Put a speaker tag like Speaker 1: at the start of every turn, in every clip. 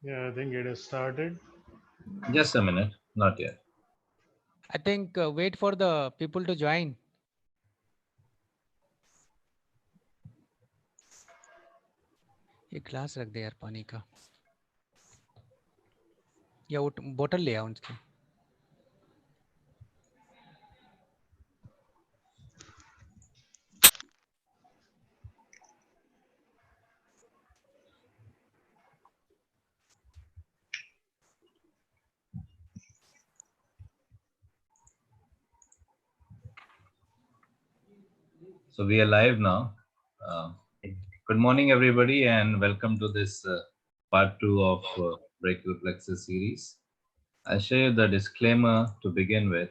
Speaker 1: Yeah, I think it has started.
Speaker 2: Just a minute, not yet.
Speaker 3: I think wait for the people to join. ये glass रख दे यार पानी का या वो बोतल ले आओ उनकी.
Speaker 2: So we are live now. Uh, Good morning, everybody, and welcome to this part two of Brachial Pleaxus series. I'll share the disclaimer to begin with.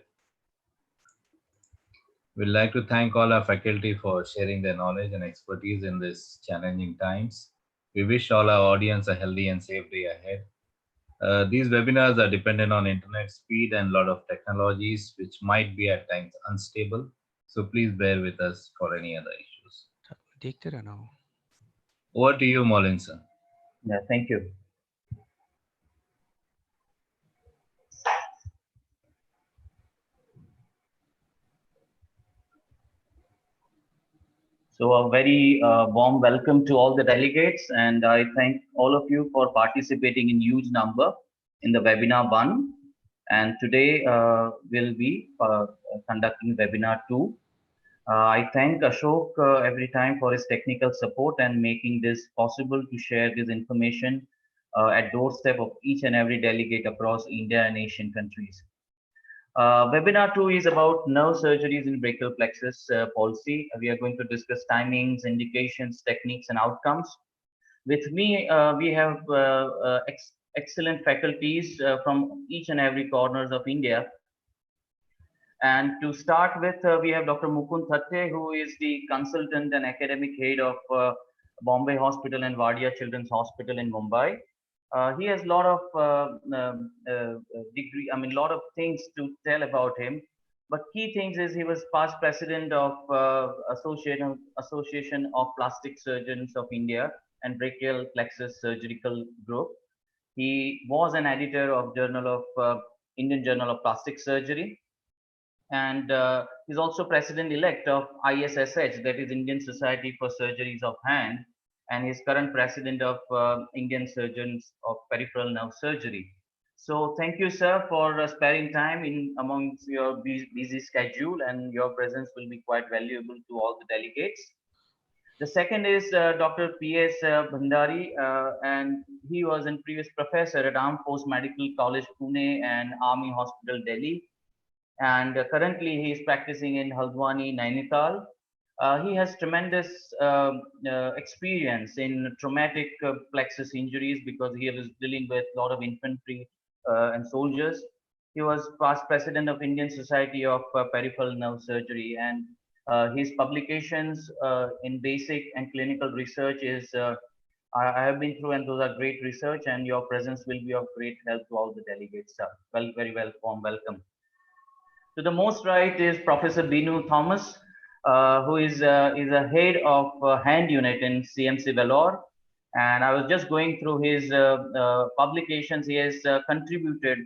Speaker 2: We'd like to thank all our faculty for sharing their knowledge and expertise in these challenging times. We wish all our audience a healthy and safe day ahead. These webinars are dependent on internet speed and a lot of technologies, which might be at times unstable. So please bear with us for any other issues.
Speaker 3: देखते रहना हो.
Speaker 2: Over to you, Molin sir.
Speaker 4: Yeah, thank you. So a very warm welcome to all the delegates, and I thank all of you for participating in huge number in the webinar one. And today we'll be conducting webinar two. I thank Ashok every time for his technical support and making this possible to share this information at doorstep of each and every delegate across India and Asian countries. Webinar 2 is about nerve surgeries in brachial plexus palsy. We are going to discuss timings, indications, techniques, and outcomes. With me, we have excellent faculties from each and every corners of India. And to start with, we have Dr. Mukund Thatte, who is the consultant and academic head of Bombay Hospital and Wadia Children's Hospital in Mumbai. He has a lot of lot of things to tell about him. But key things is he was past president of Association of Plastic Surgeons of India and Brachial Plexus Surgical Group. He was an editor of Journal of Indian Journal of Plastic Surgery, and he's also president-elect of ISSH, that is Indian Society for Surgeries of Hand, and he's current president of Indian Surgeons of Peripheral Nerve Surgery. So thank you, sir, for sparing time in amongst your busy schedule, and your presence will be quite valuable to all the delegates. The second is Dr. P.S. Bhandari, and he was a previous professor at Armed Force Medical College, Pune, and Army Hospital, Delhi. And currently he is practicing in Haldwani, Nainital. He has tremendous experience in traumatic plexus injuries because he was dealing with a lot of infantry and soldiers. He was past president of Indian Society of Peripheral Nerve Surgery, and his publications in basic and clinical research is I have been through, and those are great research, and your presence will be of great help to all the delegates, sir. Well, very warm welcome. To the most right is Professor Binu Thomas, who is a head of hand unit in CMC Vellore. And I was just going through his publications. He has contributed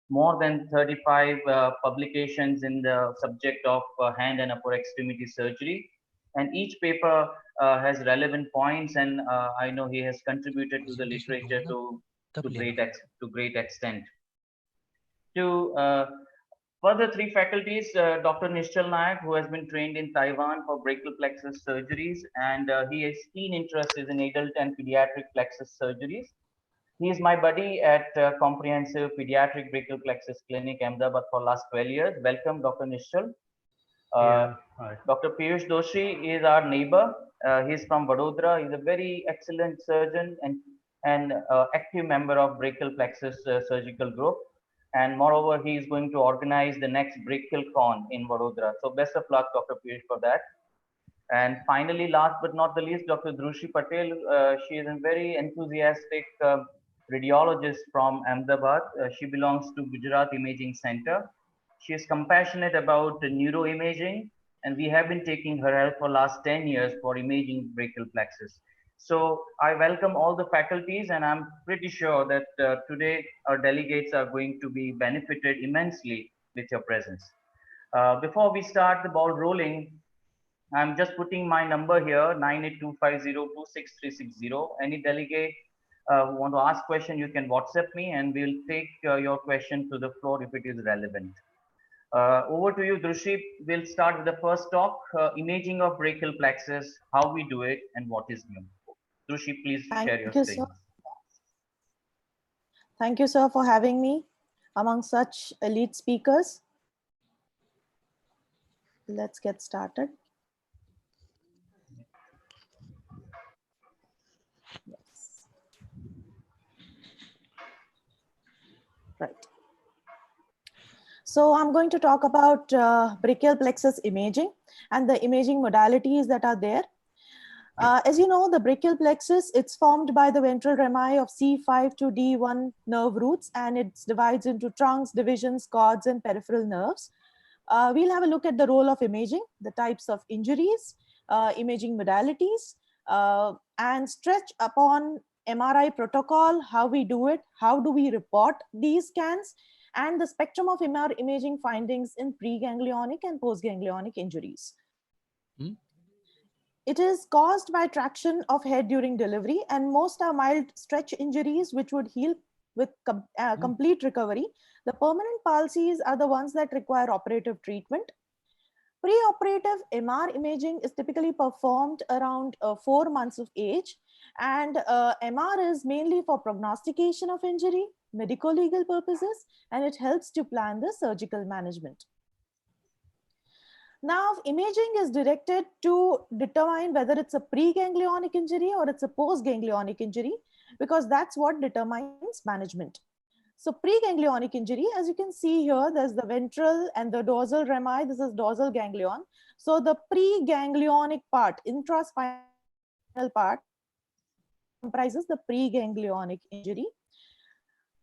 Speaker 4: more than 35 publications in the subject of hand and upper extremity surgery. And each paper has relevant points, and I know he has contributed to the literature to great extent. To further three faculties, Dr. Nishchal Nayak, who has been trained in Taiwan for brachial plexus surgeries, and he has keen interest in adult and pediatric plexus surgeries. He is my buddy at Comprehensive Pediatric Brachial Plexus Clinic, Ahmedabad, for last 12 years. Welcome, Dr. Nishchal.
Speaker 1: Yeah, hi.
Speaker 4: Dr. Piyush Doshi is our neighbor. He's from Vadodara. He's a very excellent surgeon and active member of Brachial Plexus Surgical Group. And moreover, he is going to organize the next Brachial Con in Vadodara. So best of luck, Dr. Piyush, for that. And finally, last but not the least, Dr. Dhrushi Patel. She is a very enthusiastic radiologist from Ahmedabad. She belongs to Gujarat Imaging Center. She is compassionate about neuroimaging, and we have been taking her help for last 10 years for imaging brachial plexus. So I welcome all the faculties, and I'm pretty sure that today our delegates are going to be benefited immensely with your presence. Before we start the ball rolling, I'm just putting my number here, 982502630. Any delegate who want to ask question, you can WhatsApp me and we'll take your question to the floor if it is relevant. Over to you, Drushi. We'll start with the first talk, imaging of brachial plexus, how we do it and what is new. Drushi, please
Speaker 5: Thank
Speaker 4: share your
Speaker 5: you, sir.
Speaker 4: screen.
Speaker 5: Thank you, sir, for having me among such elite speakers. Let's get started. Yes. Right. So I'm going to talk about brachial plexus imaging and the imaging modalities that are there. As you know, the brachial plexus, it's formed by the ventral rami of C5 to D1 nerve roots, and it divides into trunks, divisions, cords, and peripheral nerves. We'll have a look at the role of imaging, the types of injuries, imaging modalities, and stretch upon MRI protocol, how we do it, how do we report these scans, and the spectrum of MR imaging findings in preganglionic and postganglionic injuries. It is caused by traction of head during delivery, and most are mild stretch injuries which would heal with complete recovery. The permanent palsies are the ones that require operative treatment. Preoperative MR imaging is typically performed around 4 months of age, and MR is mainly for prognostication of injury, medico-legal purposes, and it helps to plan the surgical management. Now, imaging is directed to determine whether it's a preganglionic injury or it's a postganglionic injury, because that's what determines management. So preganglionic injury, as you can see here, there's the ventral and the dorsal rami. This is dorsal ganglion. So the preganglionic part, intraspinal part, comprises the preganglionic injury.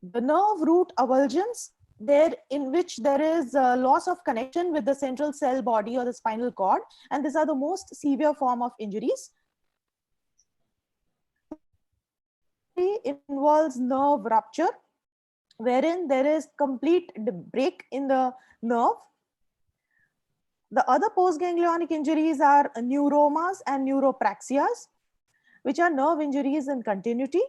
Speaker 5: The nerve root avulsions, there in which there is a loss of connection with the central cell body or the spinal cord, and these are the most severe form of injuries. It involves nerve rupture, wherein there is complete break in the nerve. The other postganglionic injuries are neuromas and neuropraxias, which are nerve injuries in continuity.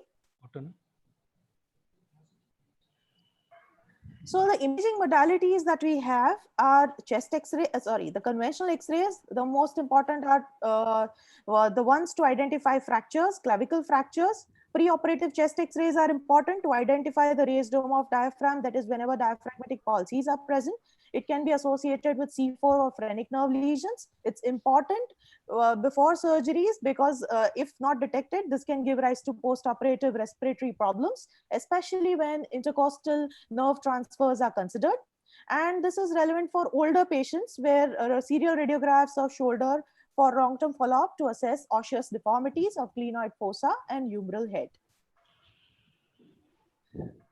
Speaker 5: So the imaging modalities that we have are chest X-ray, the conventional X-rays. The most important are the ones to identify fractures, clavicle fractures. Preoperative chest X-rays are important to identify the raised dome of diaphragm, that is whenever diaphragmatic palsies are present. It can be associated with C4 or phrenic nerve lesions. It's important before surgeries because if not detected, this can give rise to post-operative respiratory problems, especially when intercostal nerve transfers are considered. And this is relevant for older patients where serial radiographs of shoulder for long-term follow-up to assess osseous deformities of glenoid fossa and humeral head.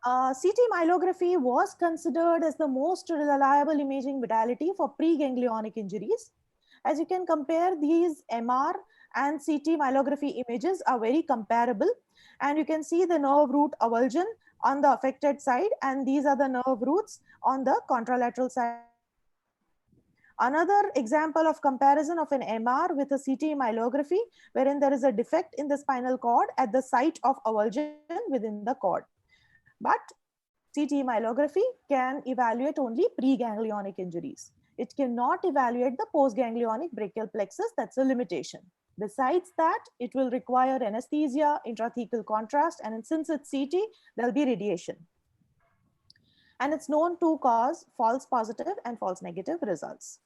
Speaker 5: CT myelography was considered as the most reliable imaging modality for preganglionic injuries. As you can compare, these MR and CT myelography images are very comparable, and you can see the nerve root avulsion on the affected side, and these are the nerve roots on the contralateral side. Another example of comparison of an MR with a CT myelography, wherein there is a defect in the spinal cord at the site of avulsion within the cord. But CT myelography can evaluate only preganglionic injuries. It cannot evaluate the postganglionic brachial plexus. That's a limitation. Besides that, it will require anesthesia, intrathecal contrast, and since it's CT, there'll be radiation. And it's known to cause false positive and false negative results.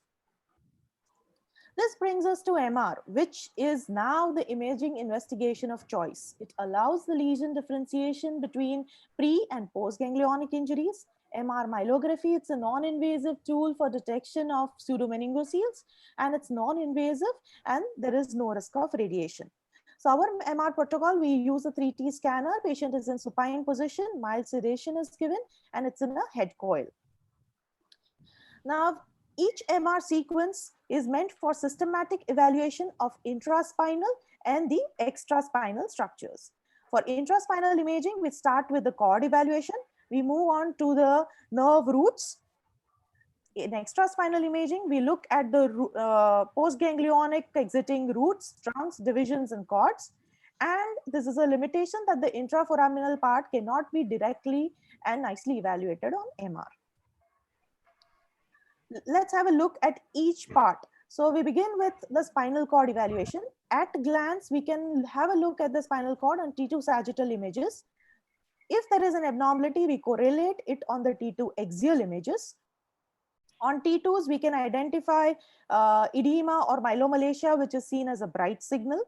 Speaker 5: This brings us to MR, which is now the imaging investigation of choice. It allows the lesion differentiation between pre- and postganglionic injuries. MR myelography, it's a non-invasive tool for detection of pseudomeningocele, and it's non-invasive, and there is no risk of radiation. So our MR protocol, we use a 3T scanner. Patient is in supine position, mild sedation is given, and it's in a head coil. Now, each MR sequence is meant for systematic evaluation of intraspinal and the extraspinal structures. For intraspinal imaging, we start with the cord evaluation. We move on to the nerve roots. In extraspinal imaging, we look at the postganglionic exiting roots, trunks, divisions, and cords. And this is a limitation that the intraforaminal part cannot be directly and nicely evaluated on MR. Let's have a look at each part. So we begin with the spinal cord evaluation. At glance, we can have a look at the spinal cord on T2 sagittal images. If there is an abnormality, we correlate it on the T2 axial images. On T2s, we can identify edema or myelomalacia, which is seen as a bright signal.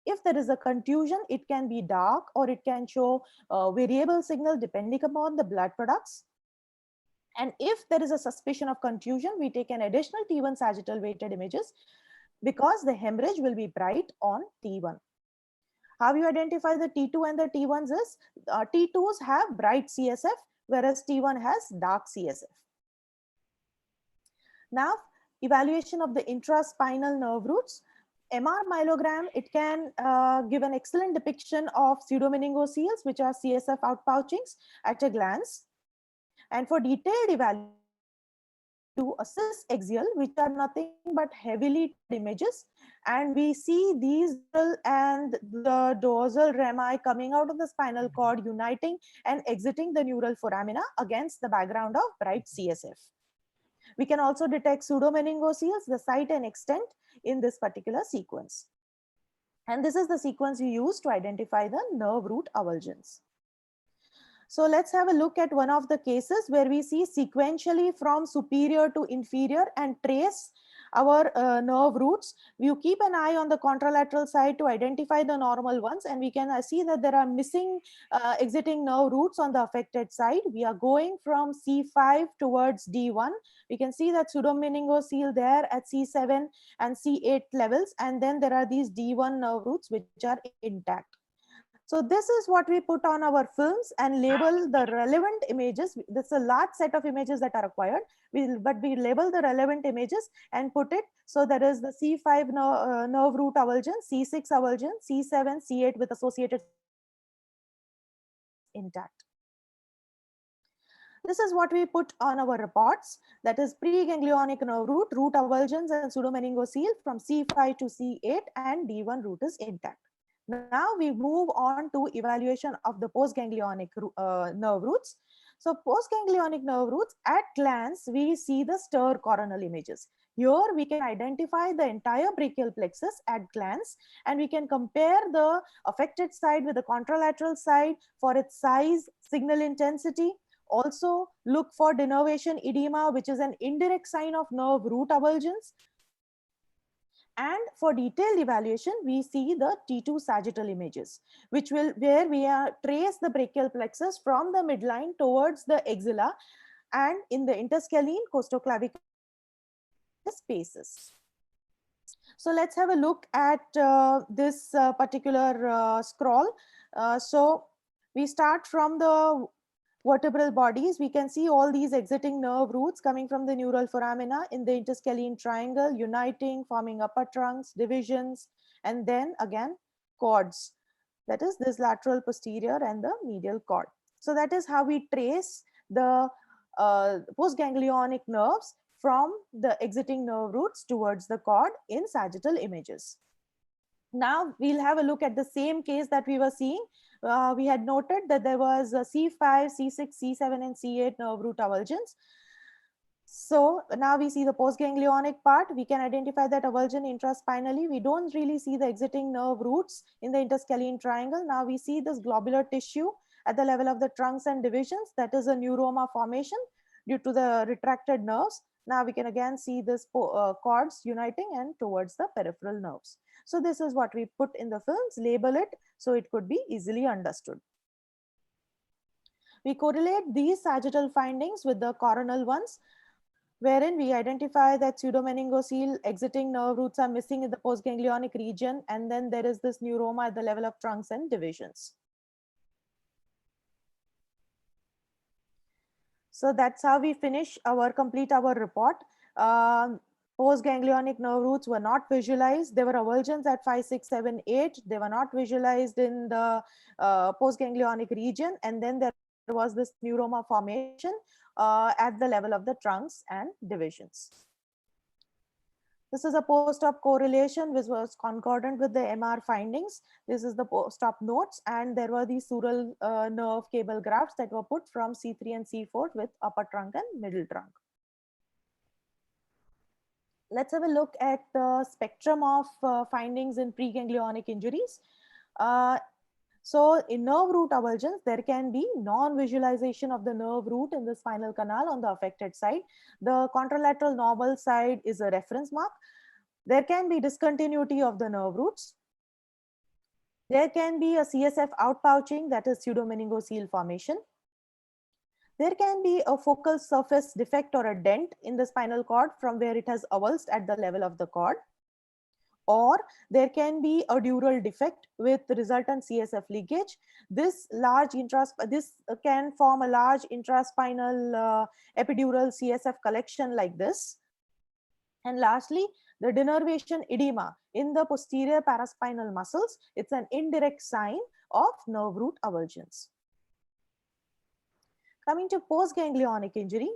Speaker 5: If there is a contusion, it can be dark or it can show variable signal depending upon the blood products. And if there is a suspicion of contusion, we take an additional T1 sagittal weighted images because the hemorrhage will be bright on T1. How you identify the T2 and the T1s is T2s have bright CSF, whereas T1 has dark CSF. Now, evaluation of the intraspinal nerve roots. MR myelogram, it can give an excellent depiction of pseudomeningoceles, which are CSF outpouchings at a glance. And for detailed evaluation, do a cis axial, which are nothing but heavily images. And we see these and the dorsal rami coming out of the spinal cord, uniting and exiting the neural foramina against the background of bright CSF. We can also detect pseudomeningoceles, the site and extent in this particular sequence. And this is the sequence you use to identify the nerve root avulsions. So let's have a look at one of the cases where we see sequentially from superior to inferior and trace our nerve roots. You keep an eye on the contralateral side to identify the normal ones, and we can see that there are missing exiting nerve roots on the affected side. We are going from C5 towards D1. We can see that pseudomeningocele there at C7 and C8 levels, and then there are these D1 nerve roots which are intact. So this is what we put on our films and label the relevant images. This is a large set of images that are acquired, but we label the relevant images and put it. So there is the C5 nerve root avulsion, C6 avulsion, C7, C8 with associated intact. This is what we put on our reports. That is preganglionic nerve root, root avulsions and pseudomeningocele from C5 to C8, and D1 root is intact. Now we move on to evaluation of the postganglionic nerve roots. So postganglionic nerve roots, at glance, we see the stir coronal images. Here we can identify the entire brachial plexus at glance, and we can compare the affected side with the contralateral side for its size, signal intensity. Also look for denervation edema, which is an indirect sign of nerve root avulsions. And for detailed evaluation, we see the T2 sagittal images, where we trace the brachial plexus from the midline towards the axilla and in the interscalene costoclavicular spaces. So let's have a look at this particular scroll. So we start from the vertebral bodies. We can see all these exiting nerve roots coming from the neural foramina in the interscalene triangle, uniting, forming upper trunks, divisions, and then again cords. That is this lateral posterior and the medial cord. So that is how we trace the postganglionic nerves from the exiting nerve roots towards the cord in sagittal images. Now we'll have a look at the same case that we were seeing. We had noted that there was a C5, C6, C7, and C8 nerve root avulsions. So now we see the postganglionic part. We can identify that avulsion intraspinally. We don't really see the exiting nerve roots in the interscalene triangle. Now we see this globular tissue at the level of the trunks and divisions. That is a neuroma formation due to the retracted nerves. Now we can again see this cords uniting and towards the peripheral nerves. So this is what we put in the films, label it so it could be easily understood. We correlate these sagittal findings with the coronal ones, wherein we identify that pseudomeningocele exiting nerve roots are missing in the postganglionic region, and then there is this neuroma at the level of trunks and divisions. So that's how we complete our report. Postganglionic nerve roots were not visualized. There were avulsions at 5, 6, 7, 8. They were not visualized in the postganglionic region. And then there was this neuroma formation at the level of the trunks and divisions. This is a post-op correlation which was concordant with the MR findings. This is the post-op notes, and there were these sural nerve cable grafts that were put from C3 and C4 with upper trunk and middle trunk. Let's have a look at the spectrum of findings in preganglionic injuries. So in nerve root avulsions, there can be non-visualization of the nerve root in the spinal canal on the affected side. The contralateral normal side is a reference mark. There can be discontinuity of the nerve roots. There can be a CSF outpouching, that is pseudomeningocele formation. There can be a focal surface defect or a dent in the spinal cord from where it has avulsed at the level of the cord. Or there can be a dural defect with resultant CSF leakage. This can form a large intraspinal epidural CSF collection like this. And lastly, the denervation edema in the posterior paraspinal muscles. It's an indirect sign of nerve root avulsions. Coming to postganglionic injury,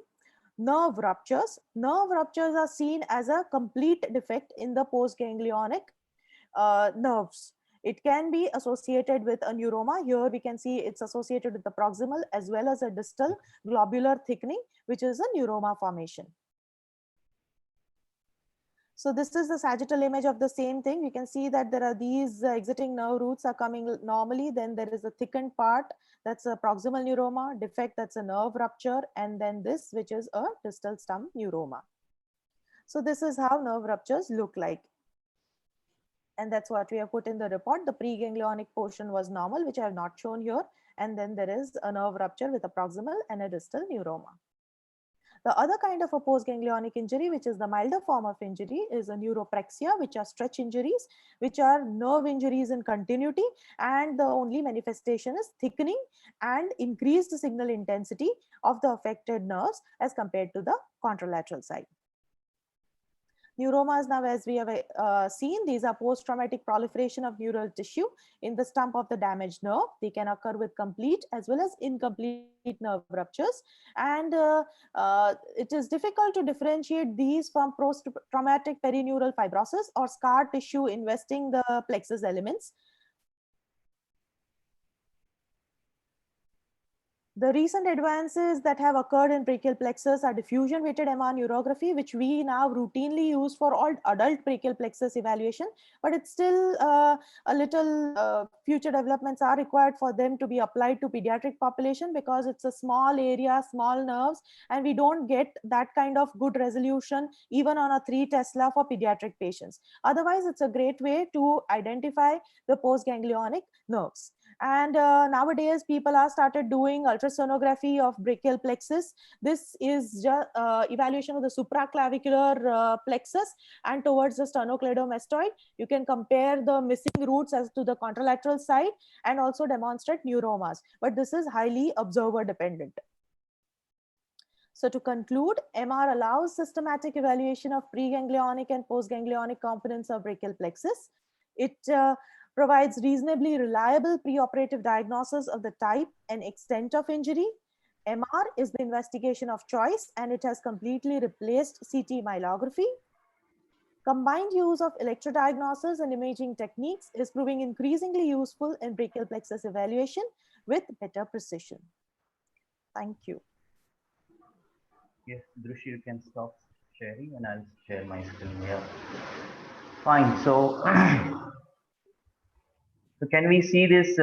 Speaker 5: nerve ruptures. Nerve ruptures are seen as a complete defect in the postganglionic nerves. It can be associated with a neuroma. Here we can see it's associated with the proximal as well as a distal globular thickening, which is a neuroma formation. So this is the sagittal image of the same thing. You can see that there are these exiting nerve roots are coming normally. Then there is a thickened part. That's a proximal neuroma. Defect, that's a nerve rupture. And then this, which is a distal stump neuroma. So this is how nerve ruptures look like. And that's what we have put in the report. The preganglionic portion was normal, which I have not shown here. And then there is a nerve rupture with a proximal and a distal neuroma. The other kind of a postganglionic injury, which is the milder form of injury, is a neuropraxia, which are stretch injuries, which are nerve injuries in continuity. And the only manifestation is thickening and increased signal intensity of the affected nerves as compared to the contralateral side. Neuromas now, as we have seen, these are post-traumatic proliferation of neural tissue in the stump of the damaged nerve. They can occur with complete as well as incomplete nerve ruptures. And it is difficult to differentiate these from post-traumatic perineural fibrosis or scar tissue investing the plexus elements. The recent advances that have occurred in brachial plexus are diffusion weighted MR neurography, which we now routinely use for all adult brachial plexus evaluation, but it's still a little future developments are required for them to be applied to pediatric population, because it's a small area, small nerves, and we don't get that kind of good resolution even on a 3 Tesla for pediatric patients. Otherwise, it's a great way to identify the postganglionic nerves. And nowadays, people are started doing ultrasonography of brachial plexus. This is just evaluation of the supraclavicular plexus and towards the sternocleidomastoid. You can compare the missing roots as to the contralateral side and also demonstrate neuromas. But this is highly observer dependent. So to conclude, MR allows systematic evaluation of preganglionic and postganglionic components of brachial plexus. It provides reasonably reliable preoperative diagnosis of the type and extent of injury. MR is the investigation of choice, and it has completely replaced CT myelography. Combined use of electrodiagnosis and imaging techniques is proving increasingly useful in brachial plexus evaluation with better precision. Thank you.
Speaker 4: Yes, Drushi, you can stop sharing and I'll share my screen here. Fine. So, so can we see this,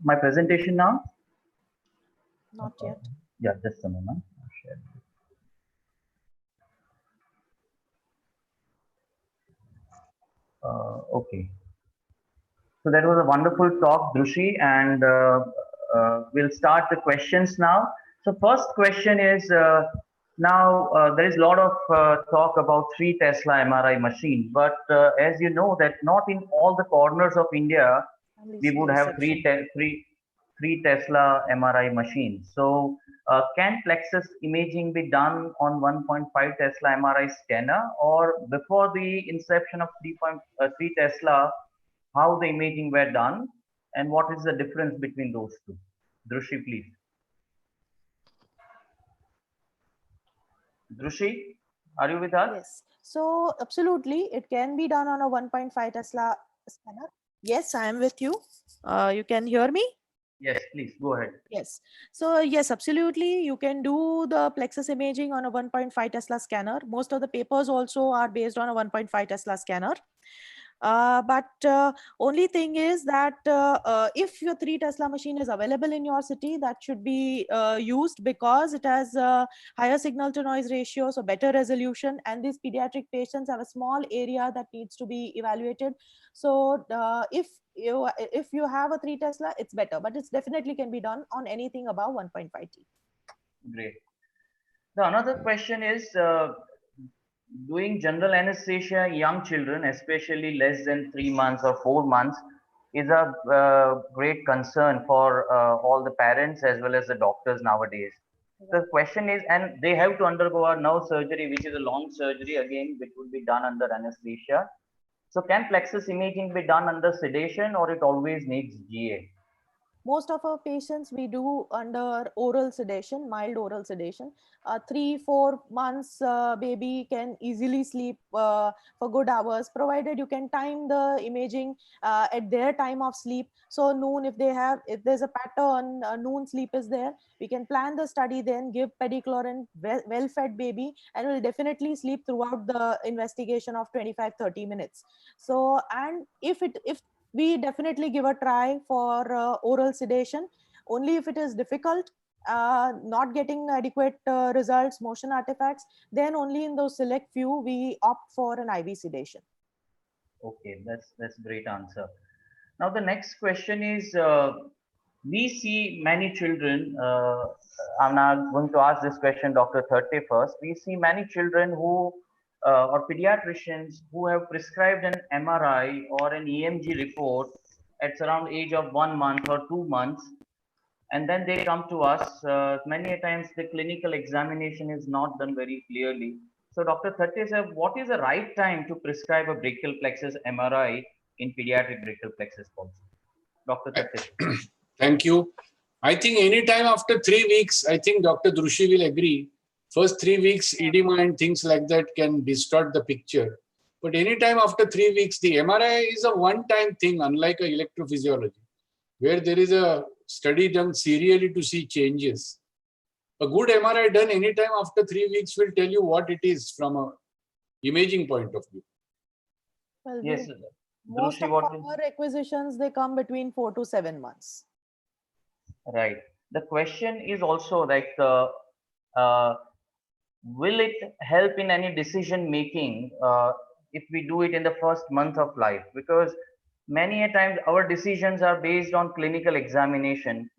Speaker 4: my presentation now?
Speaker 5: Not yet.
Speaker 4: Yeah, just a moment. I'll share. Okay. So that was a wonderful talk, Drushi, and we'll start the questions now. So first question is, now there is a lot of talk about 3 Tesla MRI machine, but as you know that not in all the corners of India, we would have 3 Tesla MRI machines. So Can plexus imaging be done on 1.5 Tesla MRI scanner, or before the inception of 3.3 Tesla, how the imaging were done, and what is the difference between those two? Drushi, please. Drushi, are you with us?
Speaker 5: Yes. So absolutely, it can be done on a 1.5 Tesla scanner. Yes, I am with you. You can hear me?
Speaker 4: Yes, please go ahead.
Speaker 5: Yes. So yes, absolutely. You can do the plexus imaging on a 1.5 Tesla scanner. Most of the papers also are based on a 1.5 Tesla scanner. But only thing is that if your 3 Tesla machine is available in your city, that should be used, because it has a higher signal to noise ratio, so better resolution, and these pediatric patients have a small area that needs to be evaluated. So if you have a 3 Tesla, it's better, but it's definitely can be done on anything above 1.5 T.
Speaker 4: Great. The another question is, doing general anesthesia in young children, especially less than 3 months or 4 months, is a great concern for all the parents as well as the doctors nowadays. The question is, and they have to undergo a nerve surgery, which is a long surgery again, which would be done under anesthesia. So can plexus imaging be done under sedation, or it always needs GA?
Speaker 5: Most of our patients we do under oral sedation, mild oral sedation. 3-4 months baby can easily sleep for good hours, provided you can time the imaging at their time of sleep. So noon, if there's a pattern, noon sleep is there, we can plan the study, then give pedichlorine, well-fed baby, and will definitely sleep throughout the investigation of 25-30 minutes. So, and if we definitely give a try for oral sedation. Only if it is difficult, not getting adequate results, motion artifacts, then only in those select few we opt for an IV sedation.
Speaker 4: Okay, that's great answer. Now the next question is, we see many children. I'm now going to ask this question, Dr. Thirty first. We see many children who or pediatricians who have prescribed an MRI or an EMG report at around age of 1 month or 2 months, and then they come to us. Many a times the clinical examination is not done very clearly. So, Dr. Thirty sir, what is the right time to prescribe a brachial plexus MRI in pediatric brachial plexus palsy? Dr. Thirty.
Speaker 6: Thank you. I think anytime after 3 weeks, I think Dr. Drushi will agree. First 3 weeks, edema and things like that can distort the picture. But anytime after 3 weeks, the MRI is a one-time thing, unlike a electrophysiology, where there is a study done serially to see changes. A good MRI done anytime after 3 weeks will tell you what it is from a imaging point of view.
Speaker 5: Well,
Speaker 4: Yes,
Speaker 5: most
Speaker 4: Drushi,
Speaker 5: of
Speaker 4: what
Speaker 5: our acquisitions, they come between 4 to 7 months.
Speaker 4: right. The question is also like, will it help in any decision making if we do it in the first month of life? Because many a times our decisions are based on clinical examination.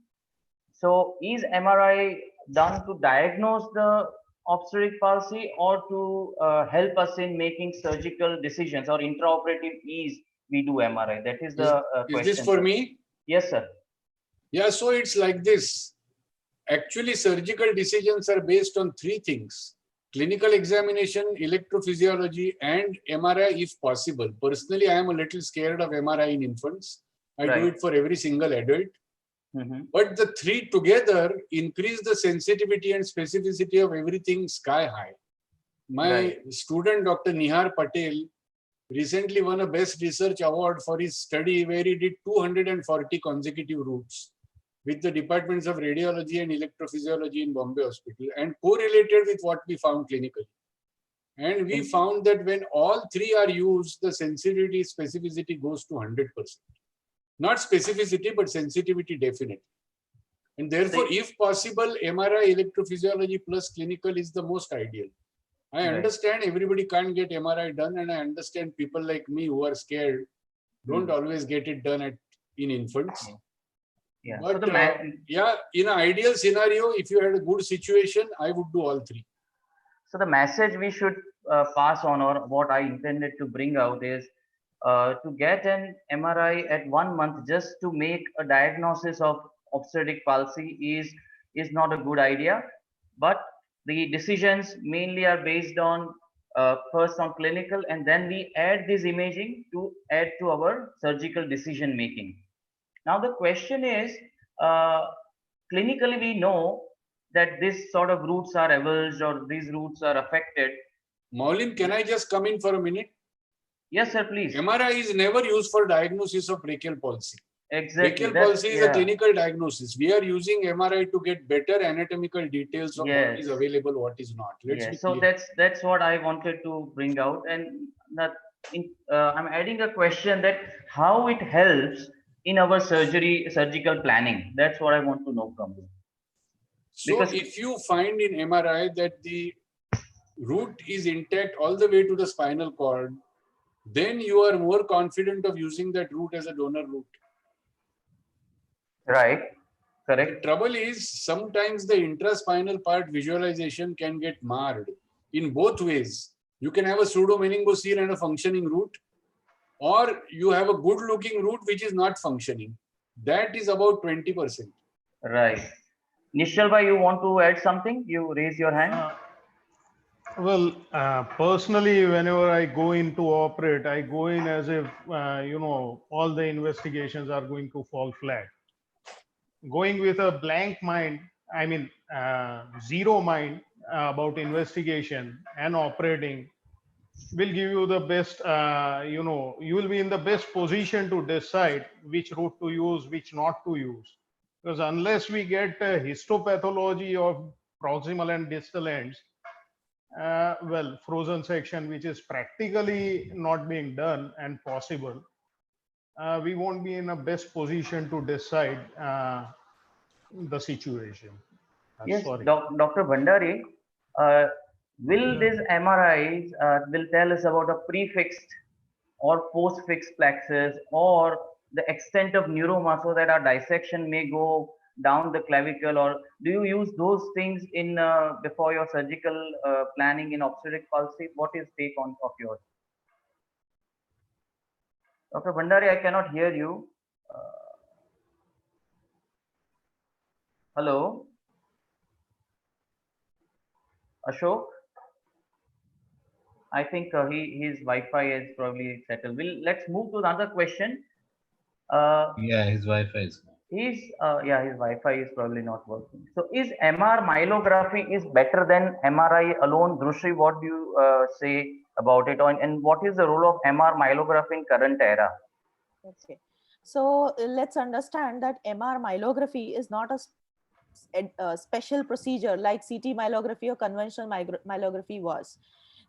Speaker 4: So is MRI done to diagnose the obstetric palsy, or to help us in making surgical decisions, or intraoperative ease we do MRI? That is the
Speaker 6: Is
Speaker 4: question.
Speaker 6: this for me?
Speaker 4: Yes, sir.
Speaker 6: Yeah, so it's like this. Actually, surgical decisions are based on 3 things: clinical examination, electrophysiology, and MRI if possible. Personally, I am a little scared of MRI in infants. I do it for every single adult. But the 3 together increase the sensitivity and specificity of everything sky high. My student, Dr. Nihar Patel, recently won a Best Research Award for his study where he did 240 consecutive routes with the departments of radiology and electrophysiology in Bombay Hospital, and correlated with what we found clinically. And we found that when all 3 are used, the sensitivity specificity goes to 100%. Not specificity, but sensitivity definitely. And therefore, if possible, MRI, electrophysiology plus clinical is the most ideal. I understand everybody can't get MRI done, and I understand people like me who are scared don't always get it done in infants.
Speaker 4: Yeah.
Speaker 6: But
Speaker 4: So
Speaker 6: yeah, in an ideal scenario, if you had a good situation, I would do all 3.
Speaker 4: So the message we should pass on, or what I intended to bring out, is to get an MRI at 1 month just to make a diagnosis of obstetric palsy is is not a good idea, but the decisions mainly are based on first on clinical, and then we add this imaging to add to our surgical decision making. Now the question is, clinically we know that this sort of roots are avulsed or these roots are affected.
Speaker 6: Maulin, can I just come in for a minute?
Speaker 4: Yes, sir, please.
Speaker 6: MRI is never used for diagnosis of brachial palsy.
Speaker 4: Exactly.
Speaker 6: Brachial palsy is a clinical diagnosis. We are using MRI to get better anatomical details of what is available, what is not. Let's be
Speaker 4: so
Speaker 6: clear.
Speaker 4: that's what I wanted to bring out, and that I'm adding a question that how it helps in our surgical planning. That's what I want to know from you.
Speaker 6: So
Speaker 4: Because
Speaker 6: if you find in MRI that the root is intact all the way to the spinal cord, then you are more confident of using that root as a donor root.
Speaker 4: right,
Speaker 6: The
Speaker 4: correct.
Speaker 6: trouble is sometimes the intraspinal part visualization can get marred in both ways. You can have a pseudomeningocele and a functioning root, or you have a good looking root which is not functioning. That is about 20%.
Speaker 4: Right. Nishal bhai, you want to add something? You raise your hand.
Speaker 1: Well, personally, whenever I go in to operate, I go in as if, all the investigations are going to fall flat. Going with a blank mind, I mean, zero mind about investigation and operating will give you the best, you will be in the best position to decide which route to use, which not to use. Because unless we get histopathology of proximal and distal ends, well, frozen section, which is practically not being done and possible, we won't be in a best position to decide the situation.
Speaker 4: Yes,
Speaker 1: Sorry.
Speaker 4: Dr. Bhandari, will these MRIs will tell us about a prefixed or post-fixed plexus or the extent of neuroma so that our dissection may go down the clavicle, or do you use those things in before your surgical planning in obstetric palsy? What is take on of yours? Dr. Bhandari, I cannot hear you. Hello, Ashok? I think his Wi-Fi is probably settled. Let's move to another question.
Speaker 2: Yeah, his Wi-Fi is.
Speaker 4: His Wi-Fi is probably not working. So is MR myelography is better than MRI alone? Drushi, what do you say about it? And what is the role of MR myelography in current era?
Speaker 5: Okay. So let's understand that MR myelography is not a special procedure like CT myelography or conventional myelography was.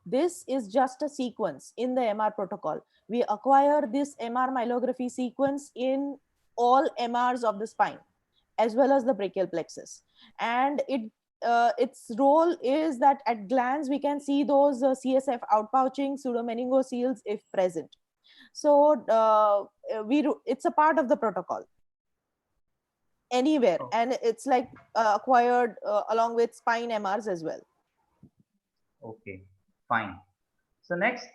Speaker 5: This is just a sequence in the MR protocol. We acquire this MR myelography sequence in all MRs of the spine, as well as the brachial plexus. And its role is that at glance, we can see those CSF outpouching pseudomeningoceles if present. So it's a part of the protocol anywhere, and it's like acquired along with spine MRs as well.
Speaker 4: Okay, fine. So next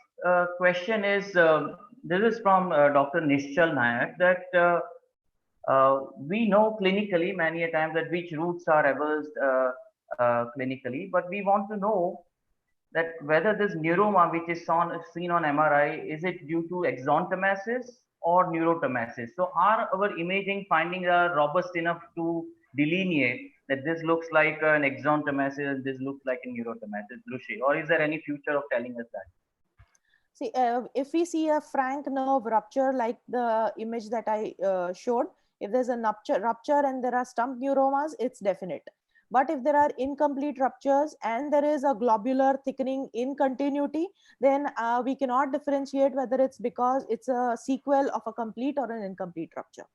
Speaker 4: question is, this is from Dr. Nishchal Nayak, that we know clinically many a time that which roots are avulsed clinically, but we want to know that whether this neuroma which is seen on MRI, is it due to exontomasis or neurotomasis? So are our imaging findings are robust enough to delineate that this looks like an exontomasis and this looks like a neurotomasis, Drushi? Or is there any future of telling us that?
Speaker 5: See, if we see a frank nerve rupture like the image that I showed, if there's a rupture and there are stump neuromas, it's definite. But if there are incomplete ruptures and there is a globular thickening in continuity, then we cannot differentiate whether it's because it's a sequel of a complete or an incomplete rupture.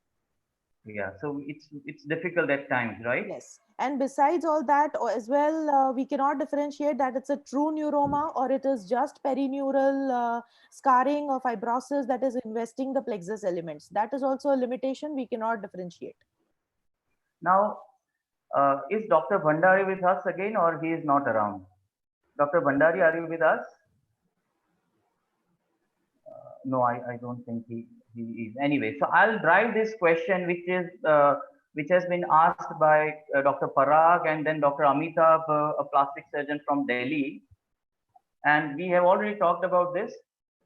Speaker 4: Yeah, so it's difficult at times, right?
Speaker 5: Yes. And besides all that as well, we cannot differentiate that it's a true neuroma or it is just perineural scarring or fibrosis that is investing the plexus elements. That is also a limitation. We cannot differentiate.
Speaker 4: Now, is Dr. Bhandari with us again, or he is not around? Dr. Bhandari, are you with us? No, I don't think he is. Anyway, so I'll drive this question, which is which has been asked by Dr. Parag and then Dr. Amitabh, a plastic surgeon from Delhi. And we have already talked about this.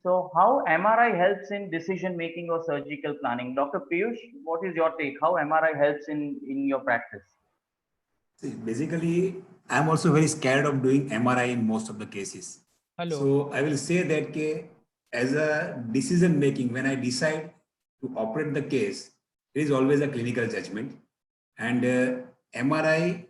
Speaker 4: So how MRI helps in decision making or surgical planning? Dr. Piyush, what is your take? How MRI helps in your practice?
Speaker 7: See, basically, I'm also very scared of doing MRI in most of the cases.
Speaker 3: Hello.
Speaker 7: So I will say that as a decision making, when I decide to operate the case, it is always a clinical judgment. And MRI,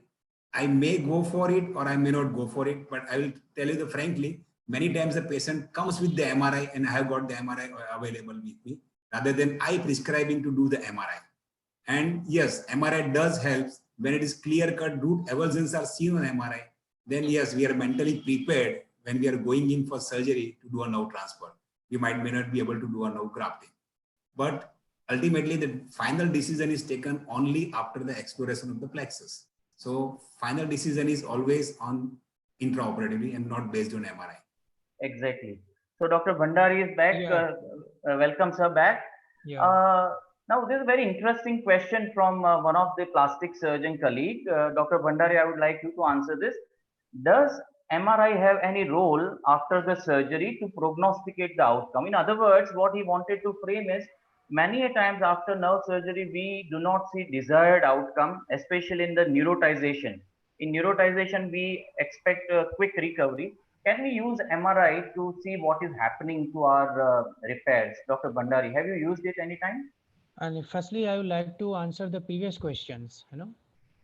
Speaker 7: I may go for it or I may not go for it. But I will tell you frankly, many times the patient comes with the MRI and I have got the MRI available with me, rather than I prescribing to do the MRI. And yes, MRI does help when it is clear-cut root avulsions are seen on MRI. Then yes, we are mentally prepared when we are going in for surgery to do a nerve transfer. We may not be able to do a nerve grafting. But ultimately, the final decision is taken only after the exploration of the plexus. So final decision is always on intraoperatively and not based on MRI.
Speaker 4: Exactly. So Dr. Bhandari is back.
Speaker 3: Yeah.
Speaker 4: Welcome, sir, back.
Speaker 3: Yeah.
Speaker 4: Now, there's a very interesting question from one of the plastic surgeon colleague. Dr. Bhandari, I would like you to answer this. Does MRI have any role after the surgery to prognosticate the outcome? In other words, what he wanted to frame is, many a times after nerve surgery, we do not see desired outcome, especially in the neurotization. In neurotization, we expect a quick recovery. Can we use MRI to see what is happening to our repairs? Dr. Bhandari, have you used it anytime?
Speaker 3: And firstly, I would like to answer the previous questions.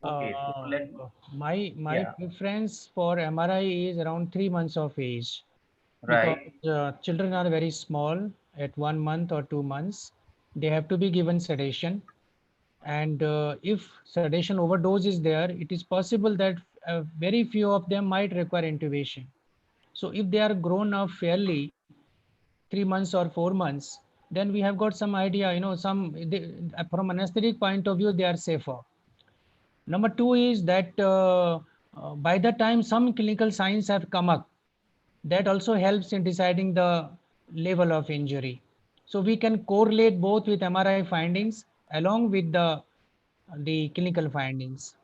Speaker 4: Okay, so
Speaker 3: My
Speaker 4: yeah.
Speaker 3: preference for MRI is around 3 months of age, because
Speaker 4: Right.
Speaker 3: children are very small at 1 month or 2 months. They have to be given sedation, and if sedation overdose is there, it is possible that very few of them might require intubation. So if they are grown up fairly, 3 months or 4 months, then we have got some idea, from anesthetic point of view, they are safer. Number two is that by the time some clinical signs have come up, that also helps in deciding the level of injury. So we can correlate both with MRI findings along with the clinical findings.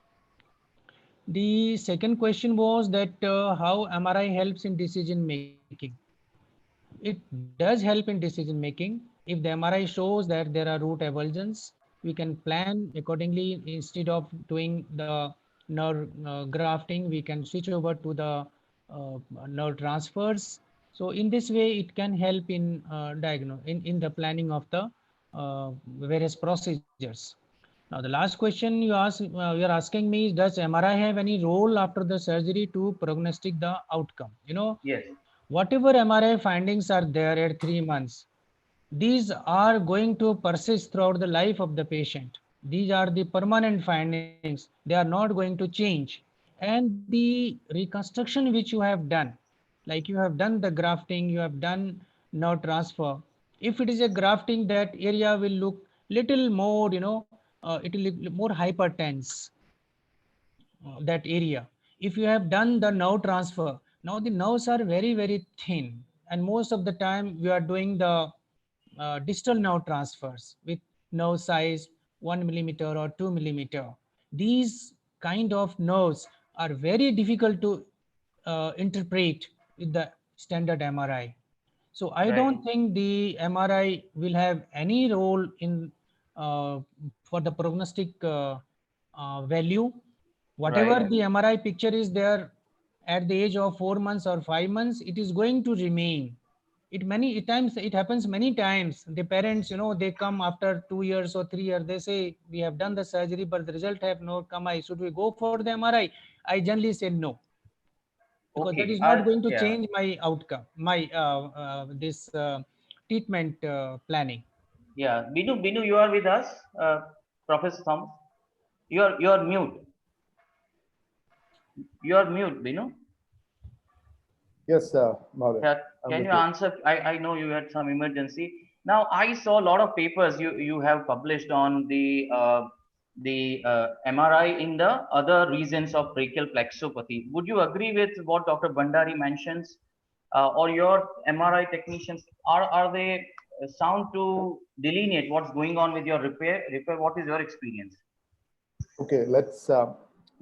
Speaker 3: The second question was that how MRI helps in decision making. It does help in decision making. If the MRI shows that there are root avulsions, we can plan accordingly. Instead of doing the nerve grafting, we can switch over to the nerve transfers. So in this way, it can help in in the planning of the various procedures. Now, the last question you are asking me is, does MRI have any role after the surgery to prognostic the outcome?
Speaker 4: Yes.
Speaker 3: Whatever MRI findings are there at 3 months, these are going to persist throughout the life of the patient. These are the permanent findings. They are not going to change. And the reconstruction which you have done, like you have done the grafting, you have done nerve transfer. If it is a grafting, that area will look little more, it will look more hypertense, that area. If you have done the nerve transfer, now the nerves are very, very thin. And most of the time we are doing the distal nerve transfers with nerve size 1 millimeter or 2 millimeter. These kind of nerves are very difficult to interpret with the standard MRI. So I
Speaker 4: Right.
Speaker 3: don't think the MRI will have any role in for the prognostic value. Whatever
Speaker 4: Right.
Speaker 3: the MRI picture is there at the age of 4 months or 5 months, it is going to remain. It happens many times. The parents, they come after 2 years or 3 years. They say, we have done the surgery, but the result have not come. Should we go for the MRI? I generally say no, because that
Speaker 4: Okay.
Speaker 3: is not going to
Speaker 4: Yeah.
Speaker 3: change my outcome, my this treatment planning.
Speaker 4: Yeah. Binu, you are with us, Professor Thomas. You are mute. You are mute, Binu.
Speaker 8: Yes, Mahadev.
Speaker 4: Yeah.
Speaker 8: I'm
Speaker 4: Can
Speaker 8: with
Speaker 4: you
Speaker 8: you.
Speaker 4: answer? I know you had some emergency. Now I saw a lot of papers you have published on the MRI in the other regions of brachial plexopathy. Would you agree with what Dr. Bhandari mentions, or your MRI technicians are they sound to delineate what's going on with your repair? What is your experience?
Speaker 8: okay, let's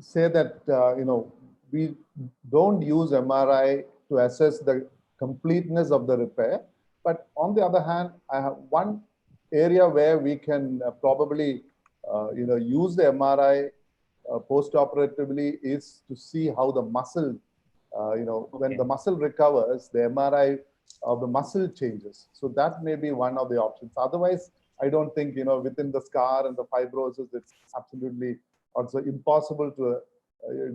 Speaker 8: say that, we don't use MRI to assess the completeness of the repair. But on the other hand, I have one area where we can probably, use the MRI post-operatively is to see how the muscle, when the muscle recovers, the MRI of the muscle changes. So that may be one of the options. Otherwise, I don't think, within the scar and the fibrosis, it's absolutely also impossible to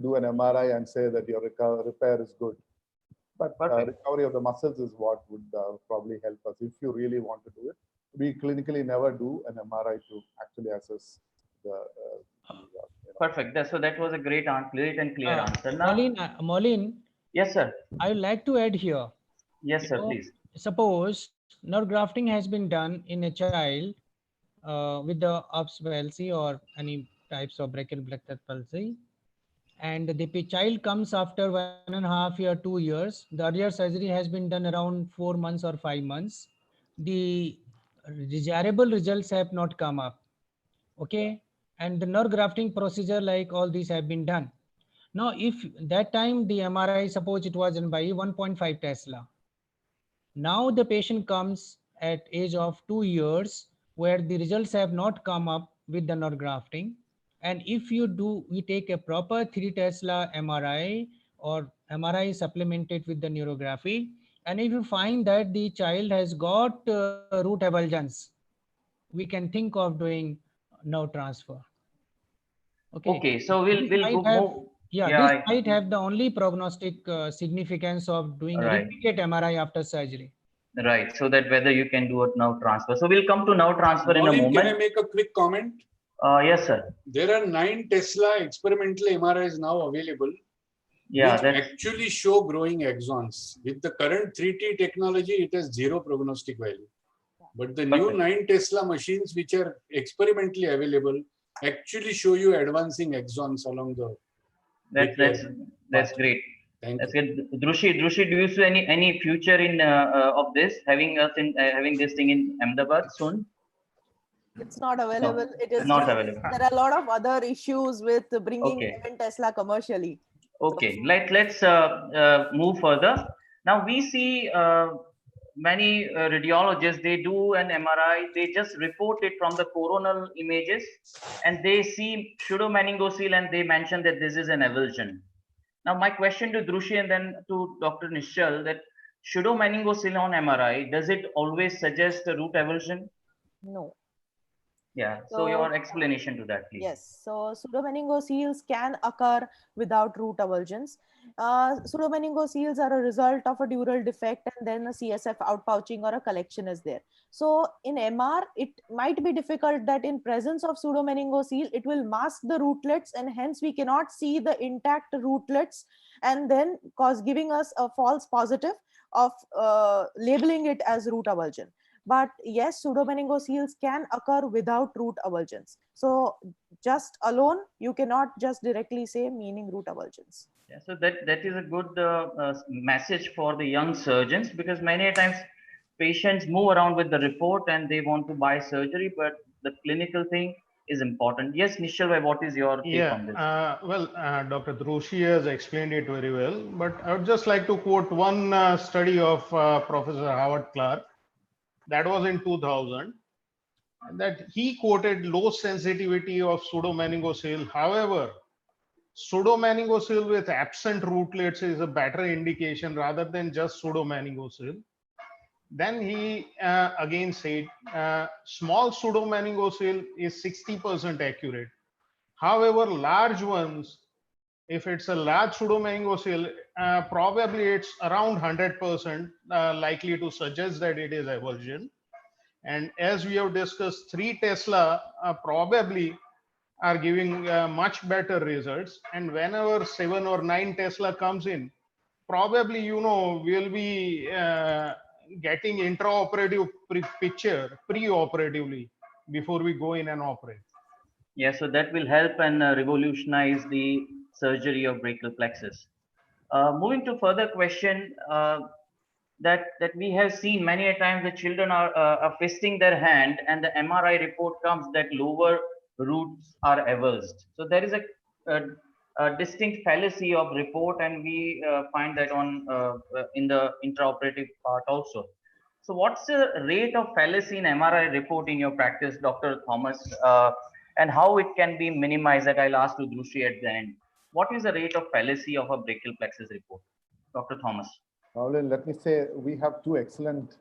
Speaker 8: do an MRI and say that your repair is good. But recovery of the muscles is what would probably help us if you really want to do it. We clinically never do an MRI to actually assess the.
Speaker 4: Perfect. So that was a great and clear answer. Now,
Speaker 3: Maulin,
Speaker 4: yes, sir.
Speaker 3: I would like to add here.
Speaker 4: Yes, sir. Please.
Speaker 3: Suppose nerve grafting has been done in a child with the Ups palsy or any types of brachial plexus palsy, and the child comes after 1.5 years, 2 years. The earlier surgery has been done around 4 months or 5 months. The desirable results have not come up. Okay, and the nerve grafting procedure like all these have been done. Now, if that time the MRI, suppose it was done by 1.5 Tesla. Now the patient comes at age of 2 years where the results have not come up with the nerve grafting. And if we take a proper 3 Tesla MRI or MRI supplemented with the neurography, and if you find that the child has got root avulsions, we can think of doing nerve transfer.
Speaker 4: Okay, so we'll move.
Speaker 3: This might have the only prognostic significance of doing a repeated MRI after surgery.
Speaker 4: Right, so that whether you can do it now transfer. So we'll come to now transfer in a moment.
Speaker 6: Can I make a quick comment?
Speaker 4: Yes, sir.
Speaker 6: There are 9 Tesla experimental MRIs now available, which actually show growing axons. With the current 3T technology, it has 0 prognostic value. But the new 9 Tesla machines, which are experimentally available, actually show you advancing axons along the.
Speaker 4: That's great.
Speaker 6: Thank you.
Speaker 4: Drushi, do you see any future in of this having this thing in Ahmedabad soon?
Speaker 5: It's not available.
Speaker 4: No,
Speaker 5: it is
Speaker 4: not available.
Speaker 5: There are a lot of other issues with bringing 11 Tesla commercially.
Speaker 4: Okay, let's move further. Now we see many radiologists, they do an MRI, they just report it from the coronal images, and they see pseudomeningocele and they mention that this is an avulsion. Now my question to Drushi and then to Dr. Nishchal, that pseudomeningocele on MRI, does it always suggest a root avulsion?
Speaker 5: No.
Speaker 4: Yeah, so your explanation to that, please.
Speaker 5: Yes, so pseudomeningoceles can occur without root avulsions. Pseudomeningoceles are a result of a dural defect and then a CSF outpouching or a collection is there. So in MR, it might be difficult that in presence of pseudomeningocele, it will mask the rootlets and hence we cannot see the intact rootlets and then giving us a false positive of labeling it as root avulsion. But yes, pseudomeningoceles can occur without root avulsions. So just alone, you cannot just directly say meaning root avulsions.
Speaker 4: Yeah, so that is a good message for the young surgeons, because many times patients move around with the report and they want to buy surgery, but the clinical thing is important. Yes, Nishchal, what is your take on this?
Speaker 1: Dr. Drushi has explained it very well, but I would just like to quote one study of Professor Howard Clark. That was in 2000, that he quoted low sensitivity of pseudomeningocele. However, pseudomeningocele with absent rootlets is a better indication rather than just pseudomeningocele. Then he again said small pseudomeningocele is 60% accurate. However, large ones, if it's a large pseudomeningocele, probably it's around 100% likely to suggest that it is avulsion. And as we have discussed, 3 Tesla probably are giving much better results. And whenever 7 or 9 Tesla comes in, probably, we'll be getting intraoperative picture pre-operatively before we go in and operate.
Speaker 4: Yeah, so that will help and revolutionize the surgery of brachial plexus. Moving to further question, that we have seen many a times the children are fisting their hand and the MRI report comes that lower roots are avulsed. So there is a distinct fallacy of report, and we find that on in the intraoperative part also. So what's the rate of fallacy in MRI report in your practice, Dr. Thomas, and how it can be minimized? That I'll ask to Drushi at the end. What is the rate of fallacy of a brachial plexus report, Dr. Thomas?
Speaker 8: Now, let me say we have two excellent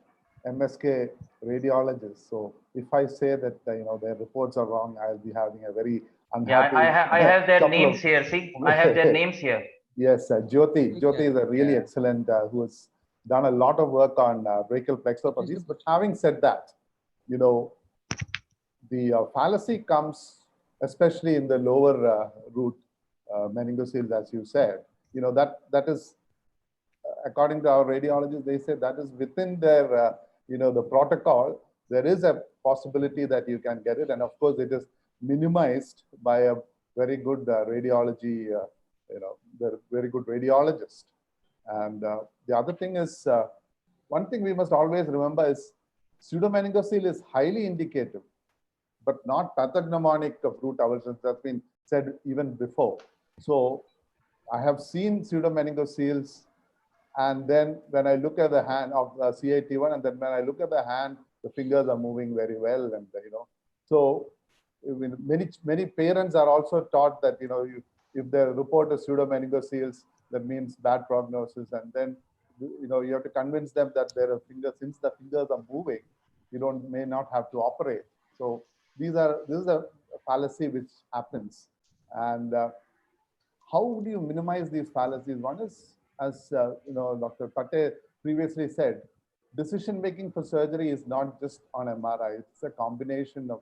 Speaker 8: MSK radiologists. So if I say that their reports are wrong, I'll be having a very unhappy.
Speaker 4: Yeah, I have their names here. See, I have their names here.
Speaker 8: Yes, Jyoti. Jyoti is a really excellent who has done a lot of work on brachial plexopathies. But having said that, the fallacy comes especially in the lower root meningocele, as you said. That is, according to our radiologists, they say that is within their, the protocol. There is a possibility that you can get it. And of course, it is minimized by a very good radiology, the very good radiologist. And the other thing is, one thing we must always remember is pseudomeningocele is highly indicative, but not pathognomonic of root avulsions. That's been said even before. So I have seen pseudomeningoceles, and then when I look at the hand of CAT1, and then when I look at the hand, the fingers are moving very well, and so many parents are also taught that if they report a pseudomeningoceles, that means bad prognosis, and then you have to convince them that their fingers, since the fingers are moving, you may not have to operate. So this is a fallacy which happens, and how do you minimize these fallacies? One is, as Dr. Pate previously said, decision making for surgery is not just on MRI. It's a combination of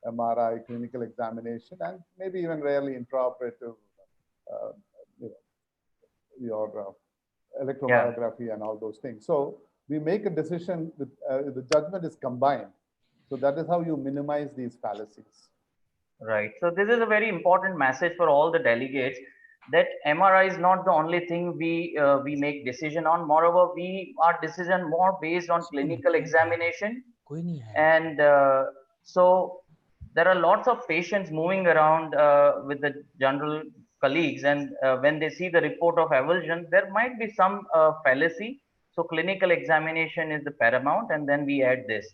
Speaker 8: MRI, clinical examination, and maybe even rarely intraoperative, your electromyography and all those things. So we make a decision with the judgment is combined. So that is how you minimize these fallacies.
Speaker 4: Right. So this is a very important message for all the delegates, that MRI is not the only thing we make decision on. Moreover, our decision more based on clinical examination, and so there are lots of patients moving around with the general colleagues, and when they see the report of avulsion, there might be some fallacy. So clinical examination is the paramount, and then we add this.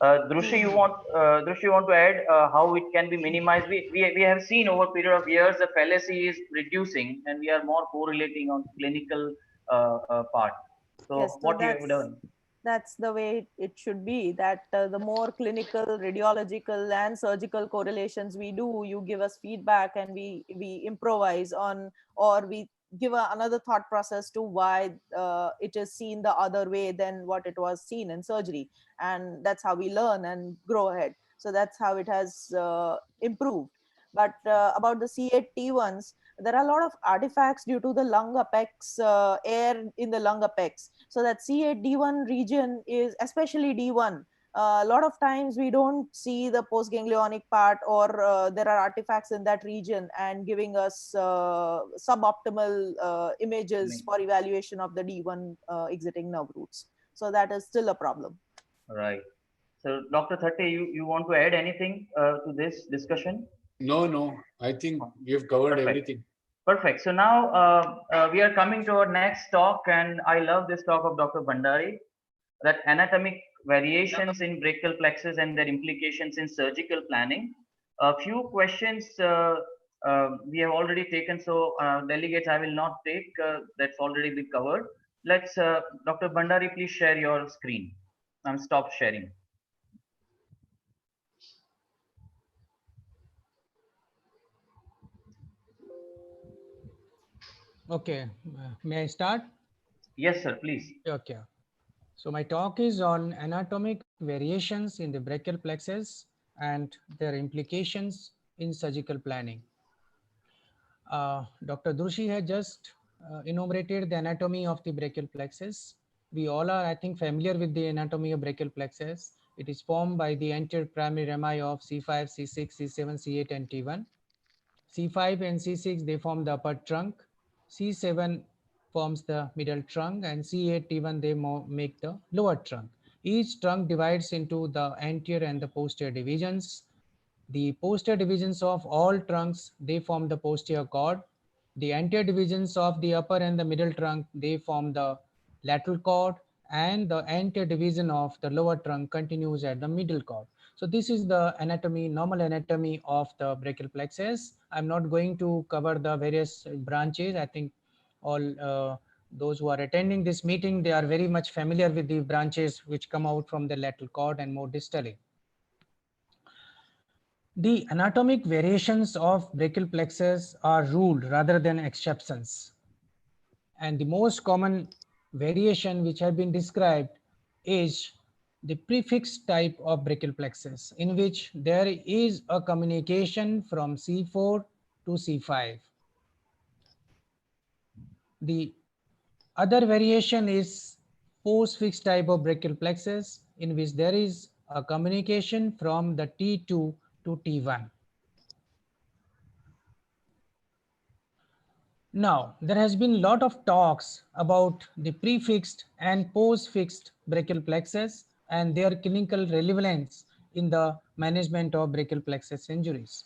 Speaker 4: Drushi, you want to add how it can be minimized? We have seen over a period of years the fallacy is reducing, and we are more correlating on clinical part. So
Speaker 5: Yes, so
Speaker 4: what you have done?
Speaker 5: That's the way it should be, that the more clinical, radiological and surgical correlations we do, you give us feedback, and we improvise on, or we give another thought process to why it is seen the other way than what it was seen in surgery. And that's how we learn and grow ahead. So that's how it has improved. But about the C8T1s, there are a lot of artifacts due to the lung apex, air in the lung apex. So that C8D1 region is, especially D1, a lot of times we don't see the postganglionic part, or there are artifacts in that region and giving us suboptimal images for evaluation of the D1 exiting nerve roots. So that is still a problem.
Speaker 4: Right. So Dr. Thatte, you want to add anything to this discussion?
Speaker 6: No. I think you've covered everything.
Speaker 4: Perfect. So now we are coming to our next talk, and I love this talk of Dr. Bhandari, that anatomic variations in brachial plexus and their implications in surgical planning. A few questions we have already taken, so delegates I will not take, that's already been covered. Let's, Dr. Bhandari, please share your screen. Stop sharing.
Speaker 3: Okay, may I start?
Speaker 4: Yes, sir, please.
Speaker 3: Okay. So my talk is on anatomic variations in the brachial plexus and their implications in surgical planning. Dr. Drushi had just enumerated the anatomy of the brachial plexus. We all are, I think, familiar with the anatomy of brachial plexus. It is formed by the anterior primary rami of C5, C6, C7, C8, and T1. C5 and C6, they form the upper trunk. C7 forms the middle trunk, and C8, T1, they make the lower trunk. Each trunk divides into the anterior and the posterior divisions. The posterior divisions of all trunks, they form the posterior cord. The anterior divisions of the upper and the middle trunk, they form the lateral cord, and the anterior division of the lower trunk continues at the middle cord. So this is the anatomy, normal anatomy of the brachial plexus. I'm not going to cover the various branches. I think all those who are attending this meeting, they are very much familiar with the branches which come out from the lateral cord and more distally. The anatomic variations of brachial plexus are ruled rather than exceptions. And the most common variation which have been described is the prefix type of brachial plexus, in which there is a communication from C4 to C5. The other variation is post-fixed type of brachial plexus, in which there is a communication from the T2 to T1. Now, there has been a lot of talks about the prefixed and post-fixed brachial plexus and their clinical relevance in the management of brachial plexus injuries.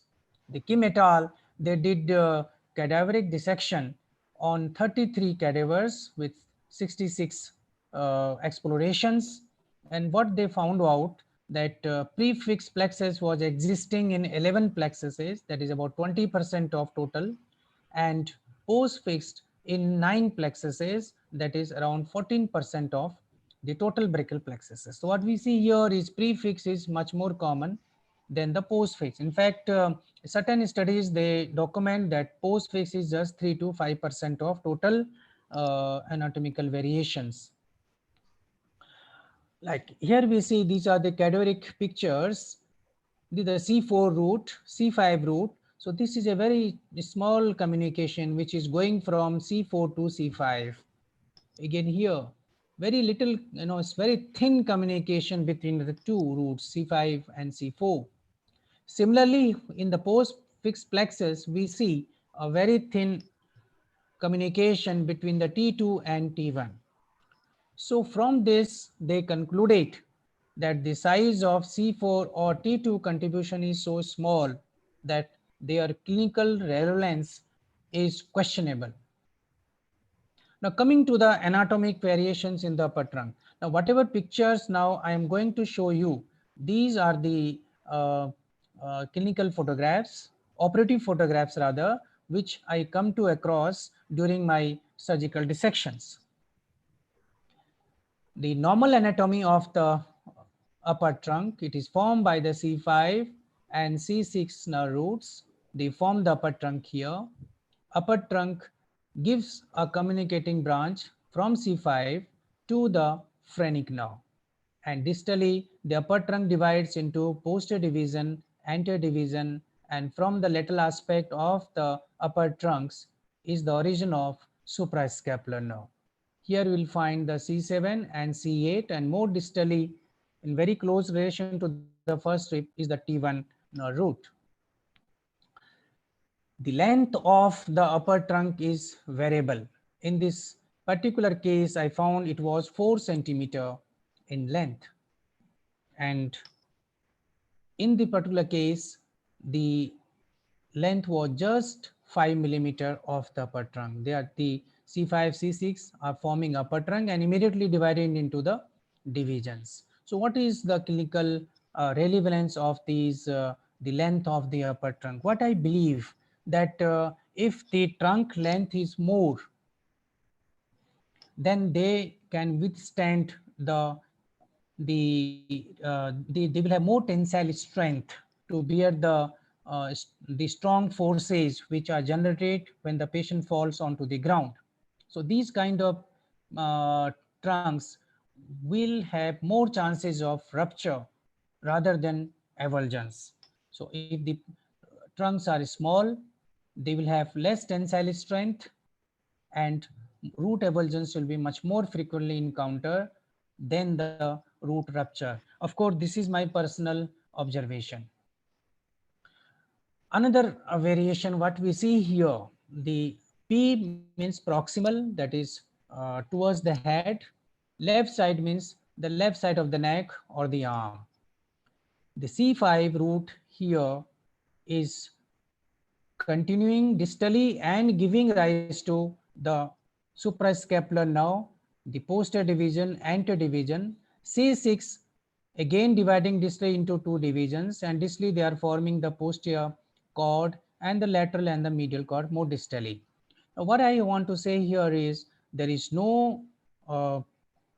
Speaker 3: The Kim et al., they did cadaveric dissection on 33 cadavers with 66 explorations, and what they found out that prefixed plexus was existing in 11 plexuses, that is about 20% of total, and post-fixed in 9 plexuses, that is around 14% of the total brachial plexuses. So what we see here is prefix is much more common than the post-fix. In fact, certain studies, they document that post-fix is just 3 to 5% of total anatomical variations. Like here we see these are the cadaveric pictures, the C4 root, C5 root. So this is a very small communication which is going from C4 to C5. Again here, very little, it's very thin communication between the two roots, C5 and C4. Similarly, in the post-fixed plexus, we see a very thin communication between the T2 and T1. So from this, they concluded that the size of C4 or T2 contribution is so small that their clinical relevance is questionable. Now coming to the anatomic variations in the upper trunk. Now whatever pictures now I am going to show you, these are the clinical photographs, operative photographs rather, which I come to across during my surgical dissections. The normal anatomy of the upper trunk, it is formed by the C5 and C6 nerve roots. They form the upper trunk here. Upper trunk gives a communicating branch from C5 to the phrenic nerve. And distally, the upper trunk divides into posterior division, anterior division, and from the lateral aspect of the upper trunks is the origin of suprascapular nerve. Here we will find the C7 and C8, and more distally, in very close relation to the first rib, is the T1 root. The length of the upper trunk is variable. In this particular case, I found it was 4 centimeter in length. And in the particular case, the length was just 5 millimeter of the upper trunk. They are the C5, C6 are forming upper trunk and immediately divided into the divisions. So what is the clinical relevance of these, the length of the upper trunk? What I believe that if the trunk length is more, then they can withstand they will have more tensile strength to bear the strong forces which are generated when the patient falls onto the ground. So these kind of trunks will have more chances of rupture rather than avulsions. So if the trunks are small, they will have less tensile strength, and root avulsions will be much more frequently encountered than the root rupture. Of course, this is my personal observation. Another variation, what we see here, the P means proximal, that is towards the head. Left side means the left side of the neck or the arm. The C5 root here is continuing distally and giving rise to the suprascapular nerve, the posterior division, anterior division. C6 again dividing distally into two divisions, and distally they are forming the posterior cord and the lateral and the medial cord more distally. Now, what I want to say here is there is no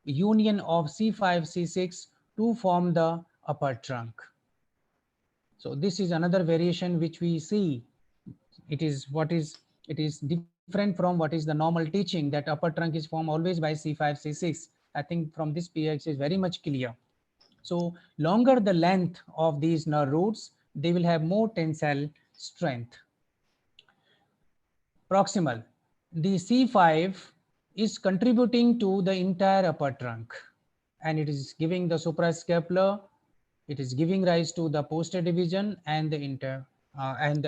Speaker 3: union of C5, C6 to form the upper trunk. So this is another variation which we see. It is different from what is the normal teaching, that upper trunk is formed always by C5, C6. I think from this PX is very much clear. So longer the length of these nerve roots, they will have more tensile strength. Proximal. The C5 is contributing to the entire upper trunk, and it is giving the suprascapular, it is giving rise to the posterior division and the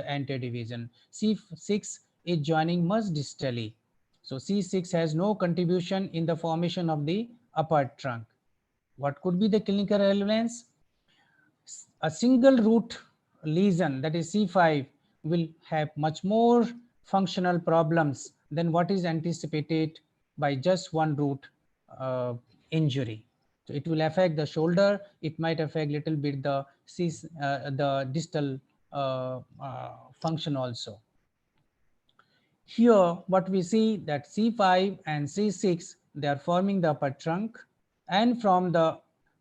Speaker 3: anterior division. C6 is joining much distally. So C6 has no contribution in the formation of the upper trunk. What could be the clinical relevance? A single root lesion, that is C5, will have much more functional problems than what is anticipated by just one root injury. So it will affect the shoulder, it might affect little bit the distal function also. Here what we see that C5 and C6, they are forming the upper trunk, and from the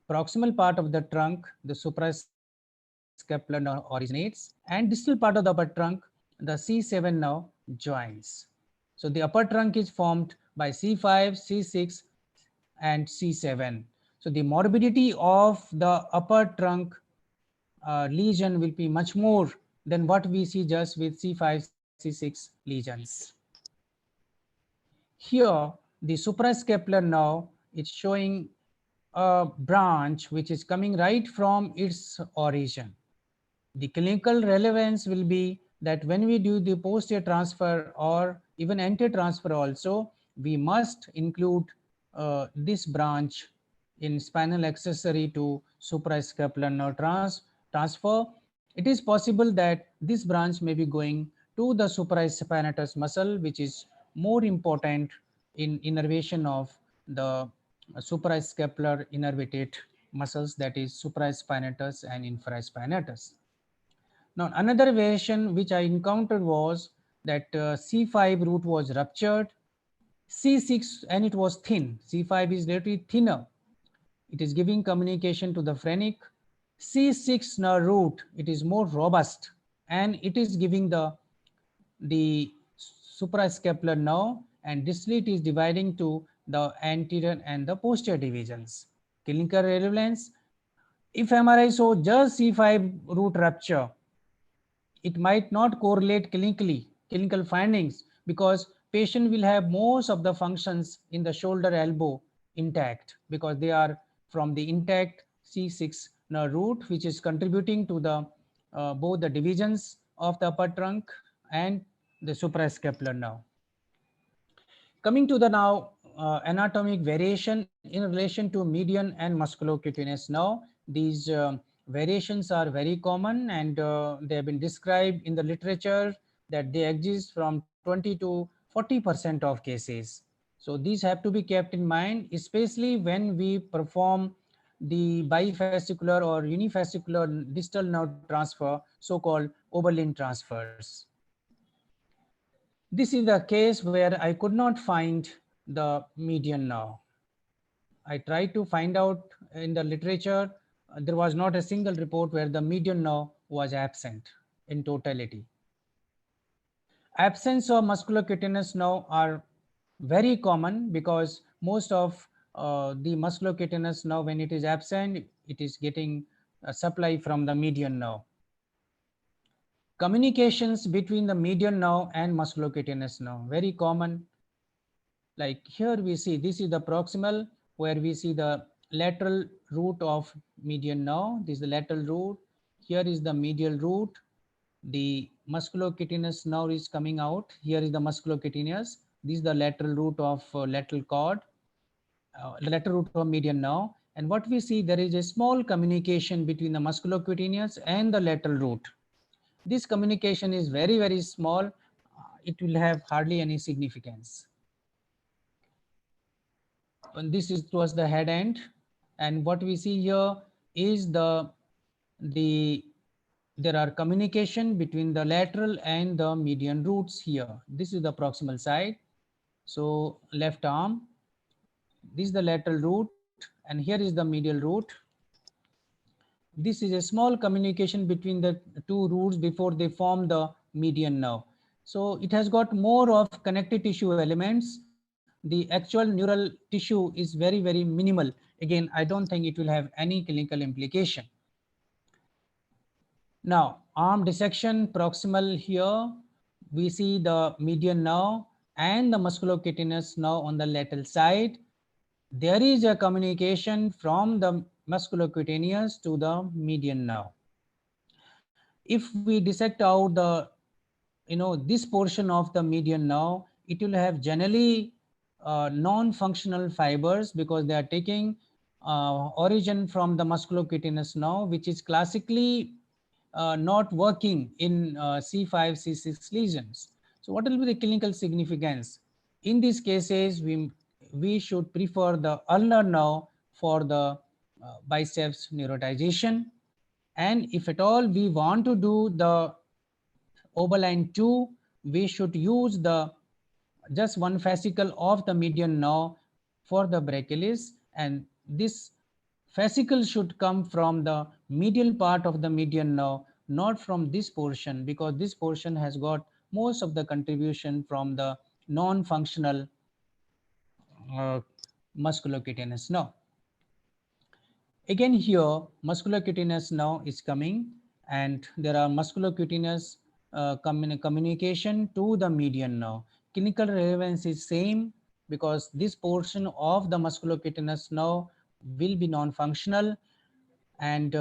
Speaker 3: proximal part of the trunk, the suprascapular nerve originates, and distal part of the upper trunk, the C7 nerve joins. So the upper trunk is formed by C5, C6 and C7. So the morbidity of the upper trunk lesion will be much more than what we see just with C5, C6 lesions. Here, the suprascapular nerve is showing a branch which is coming right from its origin. The clinical relevance will be that when we do the posterior transfer or even anterior transfer also, we must include this branch in spinal accessory to suprascapular nerve transfer. It is possible that this branch may be going to the supraspinatus muscle, which is more important in innervation of the suprascapular innervated muscles, that is supraspinatus and infraspinatus. Now, another variation which I encountered was that C5 root was ruptured, C6, and it was thin. C5 is little thinner. It is giving communication to the phrenic. C6 nerve root, it is more robust, and it is giving the suprascapular nerve, and distally it is dividing to the anterior and the posterior divisions. Clinical relevance: if MRI shows just C5 root rupture, it might not correlate clinical findings, because patient will have most of the functions in the shoulder elbow intact, because they are from the intact C6 nerve root, which is contributing to the both the divisions of the upper trunk and the suprascapular nerve. Coming to the now anatomic variation in relation to median and musculocutaneous nerve. These variations are very common, and they have been described in the literature that they exist from 20 to 40% of cases. So these have to be kept in mind, especially when we perform the bifascicular or unifascicular distal nerve transfer, so-called Oberlin transfers. This is the case where I could not find the median nerve. I tried to find out in the literature, there was not a single report where the median nerve was absent in totality. Absence of musculocutaneous nerve are very common, because most of the musculocutaneous nerve, when it is absent, it is getting a supply from the median nerve. Communications between the median nerve and musculocutaneous nerve, very common. Like here we see, this is the proximal, where we see the lateral root of median nerve. This is the lateral root. Here is the medial root. The musculocutaneous nerve is coming out. Here is the musculocutaneous. This is the lateral root of lateral cord, lateral root of median nerve. And what we see, there is a small communication between the musculocutaneous and the lateral root. This communication is very, very small. It will have hardly any significance. And this is towards the head end. And what we see here is the there are communication between the lateral and the median roots here. This is the proximal side. So left arm, this is the lateral root, and here is the medial root. This is a small communication between the two roots before they form the median nerve. So it has got more of connective tissue elements. The actual neural tissue is very, very minimal. Again, I don't think it will have any clinical implication. Now, arm dissection proximal here, we see the median nerve and the musculocutaneous nerve on the lateral side. There is a communication from the musculocutaneous to the median nerve. If we dissect out the, this portion of the median nerve, it will have generally non-functional fibers because they are taking origin from the musculocutaneous nerve, which is classically not working in C5, C6 lesions. So what will be the clinical significance? In these cases, we should prefer the ulnar nerve for the biceps neurotization. And if at all we want to do the Oberline 2, we should use the just one fascicle of the median nerve for the brachialis, and this fascicle should come from the medial part of the median nerve, not from this portion, because this portion has got most of the contribution from the non-functional uh, musculocutaneous nerve. Again here, musculocutaneous nerve is coming, and there are musculocutaneous communication to the median nerve. Clinical relevance is same because this portion of the musculocutaneous nerve will be non-functional, and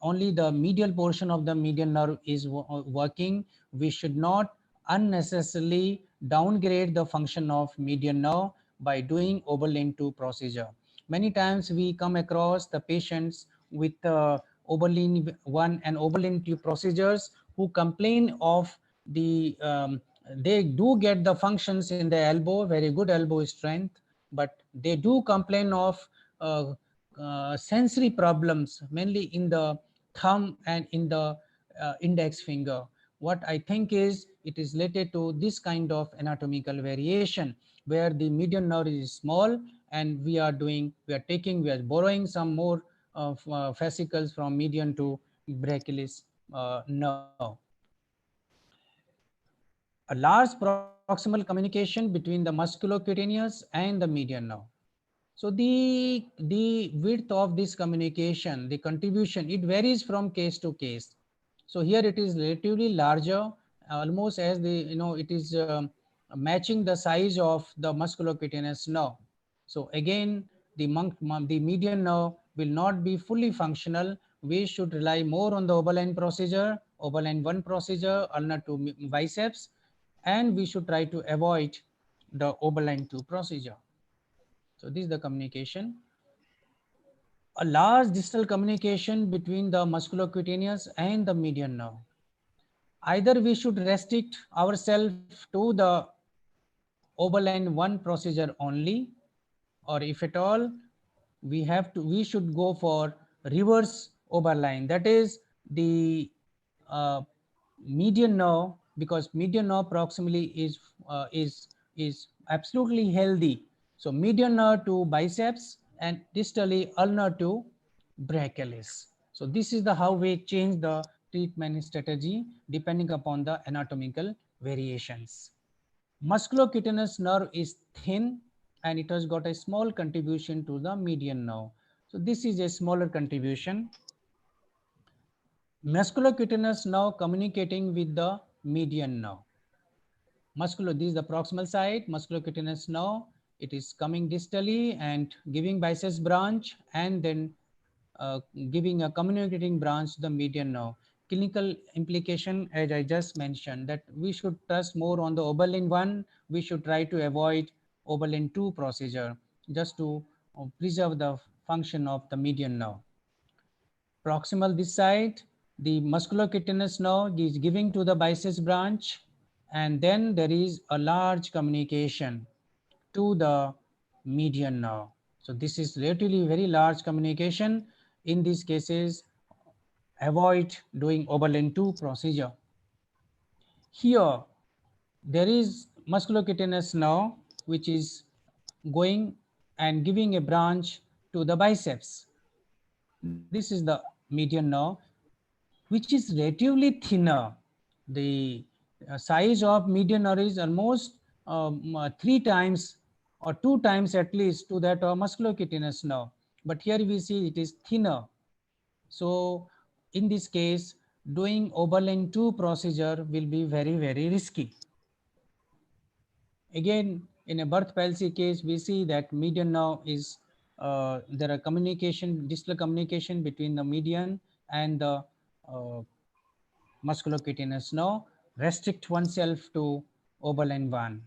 Speaker 3: only the medial portion of the median nerve is working. We should not unnecessarily downgrade the function of median nerve by doing Oberlin 2 procedure. Many times we come across the patients with Oberlin 1 and Oberlin 2 procedures who complain of they do get the functions in the elbow, very good elbow strength, but they do complain of sensory problems, mainly in the thumb and in the index finger. What I think is it is related to this kind of anatomical variation where the median nerve is small, and we are borrowing some more fascicles from median to brachialis nerve. A large proximal communication between the musculocutaneous and the median nerve. So the width of this communication, the contribution, it varies from case to case. So here it is relatively larger, almost as it is matching the size of the musculocutaneous nerve. So again, the median nerve will not be fully functional. We should rely more on the Oberlin procedure, Oberlin 1 procedure, ulnar to biceps, and we should try to avoid the Oberlin 2 procedure. So this is the communication. A large distal communication between the musculocutaneous and the median nerve. Either we should restrict ourselves to the Oberlin 1 procedure only, or if at all, we should go for reverse Oberlin. That is the uh, median nerve, because median nerve proximally is absolutely healthy. So median nerve to biceps and distally ulnar to brachialis. So this is the how we change the treatment strategy depending upon the anatomical variations. Musculocutaneous nerve is thin and it has got a small contribution to the median nerve. So this is a smaller contribution. Musculocutaneous nerve communicating with the median nerve. This is the proximal side, musculocutaneous nerve. It is coming distally and giving biceps branch, and then giving a communicating branch to the median nerve. Clinical implication, as I just mentioned, that we should trust more on the Oberlin 1. We should try to avoid Oberlin 2 procedure just to preserve the function of the median nerve. Proximal this side, the musculocutaneous nerve is giving to the biceps branch, and then there is a large communication to the median nerve. So this is relatively very large communication. In these cases, avoid doing Oberlin 2 procedure. Here, there is musculocutaneous nerve which is going and giving a branch to the biceps. This is the median nerve, which is relatively thinner. The size of median nerve is almost 3 times or 2 times at least to that of musculocutaneous nerve. But here we see it is thinner. So in this case, doing Oberlin 2 procedure will be very, very risky. Again, in a birth palsy case, we see that median nerve is, there are communication, distal communication between the median and the musculocutaneous nerve. Restrict oneself to Oberlin 1.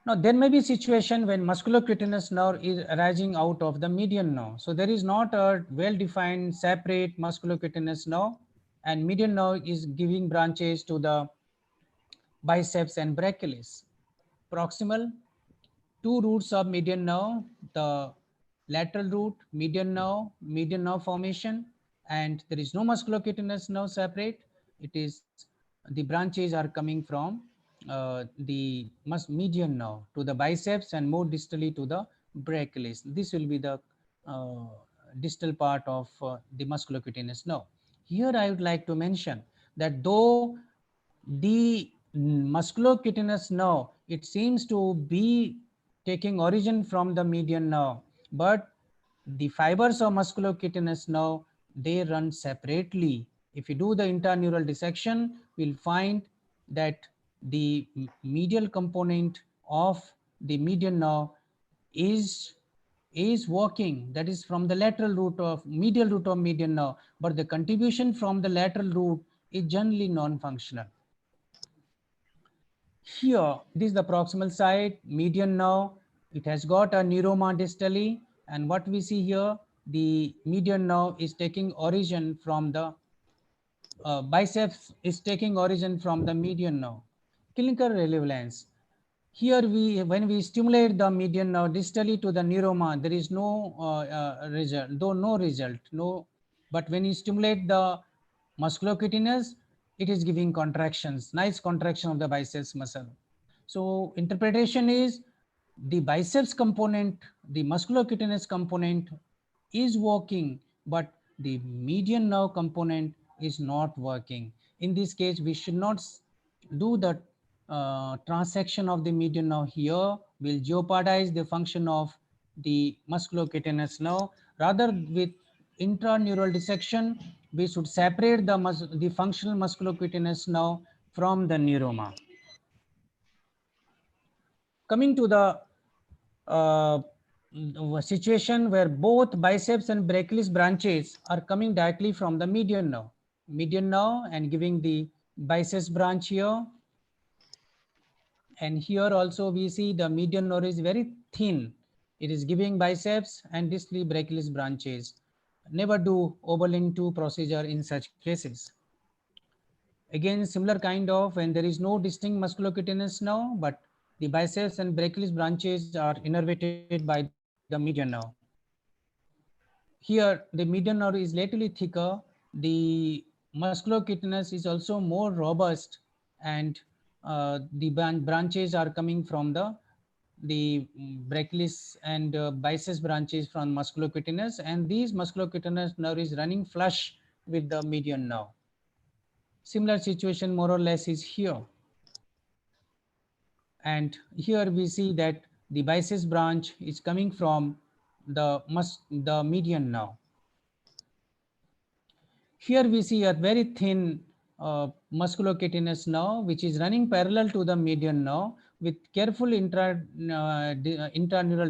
Speaker 3: Now, there may be situation when musculocutaneous nerve is arising out of the median nerve. So there is not a well-defined separate musculocutaneous nerve, and median nerve is giving branches to the biceps and brachialis. Proximal, two roots of median nerve, the lateral root, median nerve formation, and there is no musculocutaneous nerve separate. It is the branches are coming from the median nerve to the biceps and more distally to the brachialis. This will be the uh, distal part of the musculocutaneous nerve. Here I would like to mention that though the musculocutaneous nerve, it seems to be taking origin from the median nerve, but the fibers of musculocutaneous nerve, they run separately. If you do the intraneural dissection, we'll find that the medial component of the median nerve is working, that is from the lateral root of medial root of median nerve, but the contribution from the lateral root is generally non-functional. Here, this is the proximal side, median nerve. It has got a neuroma distally, and what we see here, the median nerve is taking origin from the biceps is taking origin from the median nerve. Clinical relevance. Here when we stimulate the median nerve distally to the neuroma, there is no result, though no result, no. But when you stimulate the musculocutaneous, it is giving contractions, nice contraction of the biceps muscle. So interpretation is the biceps component, the musculocutaneous component is working, but the median nerve component is not working. In this case, we should not do the transection of the median nerve here, will jeopardize the function of the musculocutaneous nerve. Rather, with intraneural dissection, we should separate the functional musculocutaneous nerve from the neuroma. Coming to the situation where both biceps and brachialis branches are coming directly from the median nerve and giving the biceps branch here. And here also we see the median nerve is very thin. It is giving biceps and distally brachialis branches. Never do Oberlin 2 procedure in such cases. Again, similar kind of when there is no distinct musculocutaneous nerve, but the biceps and brachialis branches are innervated by the median nerve. Here, the median nerve is relatively thicker. The musculocutaneous is also more robust, and the branches are coming from the brachialis and biceps branches from musculocutaneous, and these musculocutaneous nerve is running flush with the median nerve. Similar situation more or less is here. And here we see that the biceps branch is coming from the median nerve. Here we see a very thin musculocutaneous nerve which is running parallel to the median nerve. With careful intraneural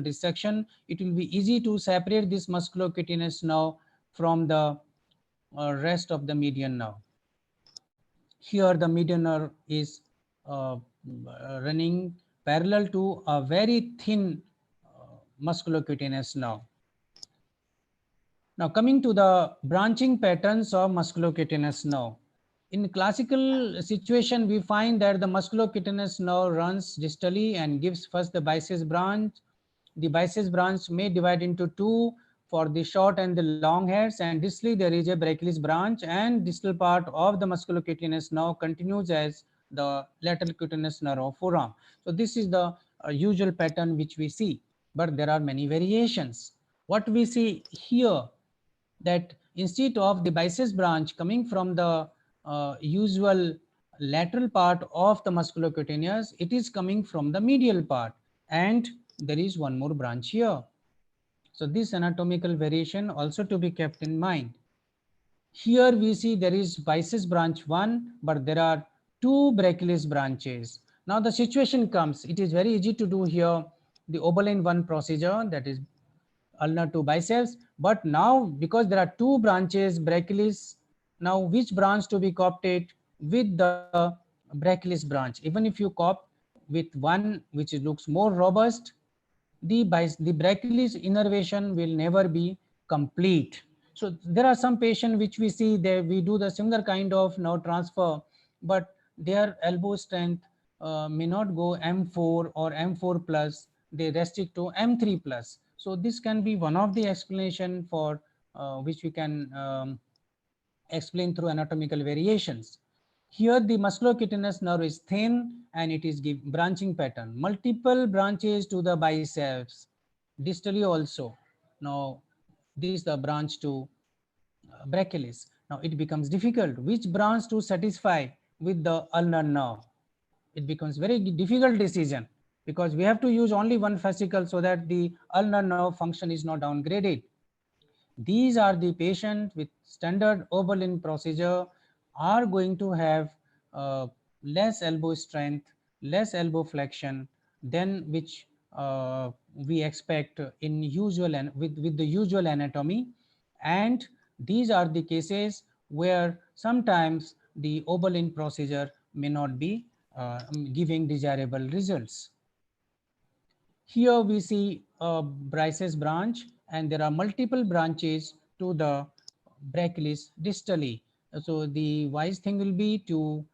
Speaker 3: dissection, it will be easy to separate this musculocutaneous nerve from the rest of the median nerve. Here the median nerve is running parallel to a very thin musculocutaneous nerve. Now coming to the branching patterns of musculocutaneous nerve. In classical situation, we find that the musculocutaneous nerve runs distally and gives first the biceps branch. The biceps branch may divide into two for the short and the long hairs, and distally there is a brachialis branch, and distal part of the musculocutaneous nerve continues as the lateral cutaneous nerve of forearm. So this is the usual pattern which we see, but there are many variations. What we see here, that instead of the biceps branch coming from the usual lateral part of the musculocutaneous, it is coming from the medial part, and there is one more branch here. So this anatomical variation also to be kept in mind. Here we see there is biceps branch 1, but there are 2 brachialis branches. Now the situation comes, it is very easy to do here the Oberlin 1 procedure, that is ulnar to biceps, but now because there are 2 branches brachialis, now which branch to be coopted? With the brachialis branch. Even if you copt with one which looks more robust, the brachialis innervation will never be complete. So there are some patients which we see there, we do the similar kind of nerve transfer, but their elbow strength may not go M4 or M4 plus, they restrict to M3 plus. So this can be one of the explanation for which we can explain through anatomical variations. Here the musculocutaneous nerve is thin and it is give branching pattern, multiple branches to the biceps, distally also. Now this is the branch to brachialis. Now it becomes difficult which branch to satisfy with the ulnar nerve. It becomes very difficult decision because we have to use only one fascicle so that the ulnar nerve function is not downgraded. These are the patients with standard Oberlin procedure are going to have less elbow strength, less elbow flexion than which we expect in usual and with the usual anatomy. And these are the cases where sometimes the Oberlin procedure may not be giving desirable results. Here we see a Bryce's branch and there are multiple branches to the brachialis distally. So the wise thing will be to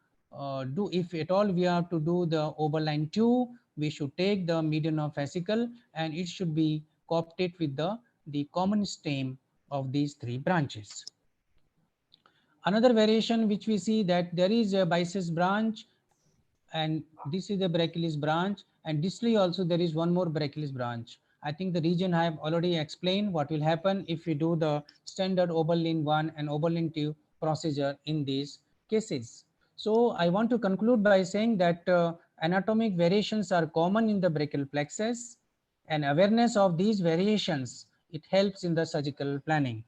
Speaker 3: do, if at all we have to do the Oberlin 2, we should take the median of fascicle and it should be coopted with the common stem of these 3 branches. Another variation which we see that there is a biceps branch and this is the brachialis branch, and distally also there is one more brachialis branch. I think the region I have already explained what will happen if we do the standard Oberlin 1 and Oberlin 2 procedure in these cases. So I want to conclude by saying that anatomic variations are common in the brachial plexus, and awareness of these variations, it helps in the surgical planning.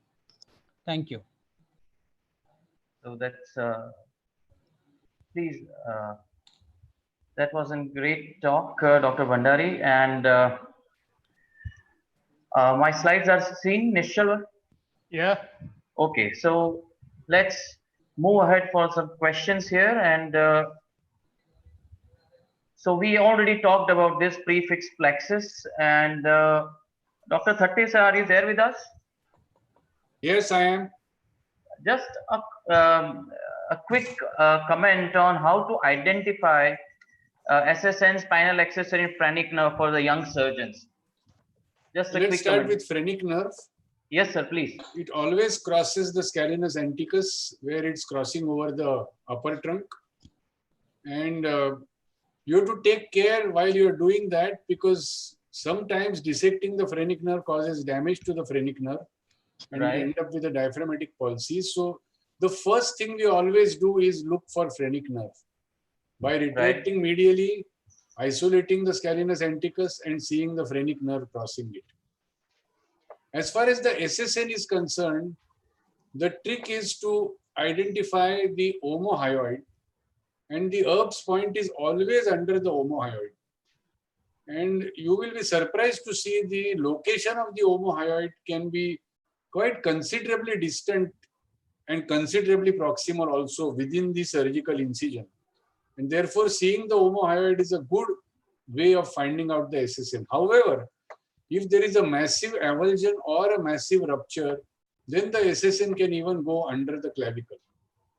Speaker 3: Thank you.
Speaker 4: So that's please. That was a great talk, Dr. Bhandari, and my slides are seen, Nishal.
Speaker 1: Yeah.
Speaker 4: Okay, so let's move ahead for some questions here, and so we already talked about this prefix plexus, and Dr. Thatte, are you there with us?
Speaker 6: Yes, I am.
Speaker 4: Just a quick comment on how to identify SSN spinal accessory phrenic nerve for the young surgeons. Just a
Speaker 6: Let's
Speaker 4: quick
Speaker 6: start
Speaker 4: comment.
Speaker 6: with phrenic nerve.
Speaker 4: Yes, sir, please.
Speaker 6: It always crosses the scalenus anticus where it's crossing over the upper trunk. And you have to take care while you're doing that because sometimes dissecting the phrenic nerve causes damage to the phrenic nerve and
Speaker 4: Right.
Speaker 6: you end up with a diaphragmatic palsy. So the first thing we always do is look for phrenic nerve. By retracting medially, isolating the scalenus anticus and seeing the phrenic nerve crossing it. As far as the SSN is concerned, the trick is to identify the omohyoid, and the Erb's point is always under the omohyoid. And you will be surprised to see the location of the omohyoid can be quite considerably distant and considerably proximal also within the surgical incision. And therefore, seeing the omohyoid is a good way of finding out the SSN. However, if there is a massive avulsion or a massive rupture, then the SSN can even go under the clavicle.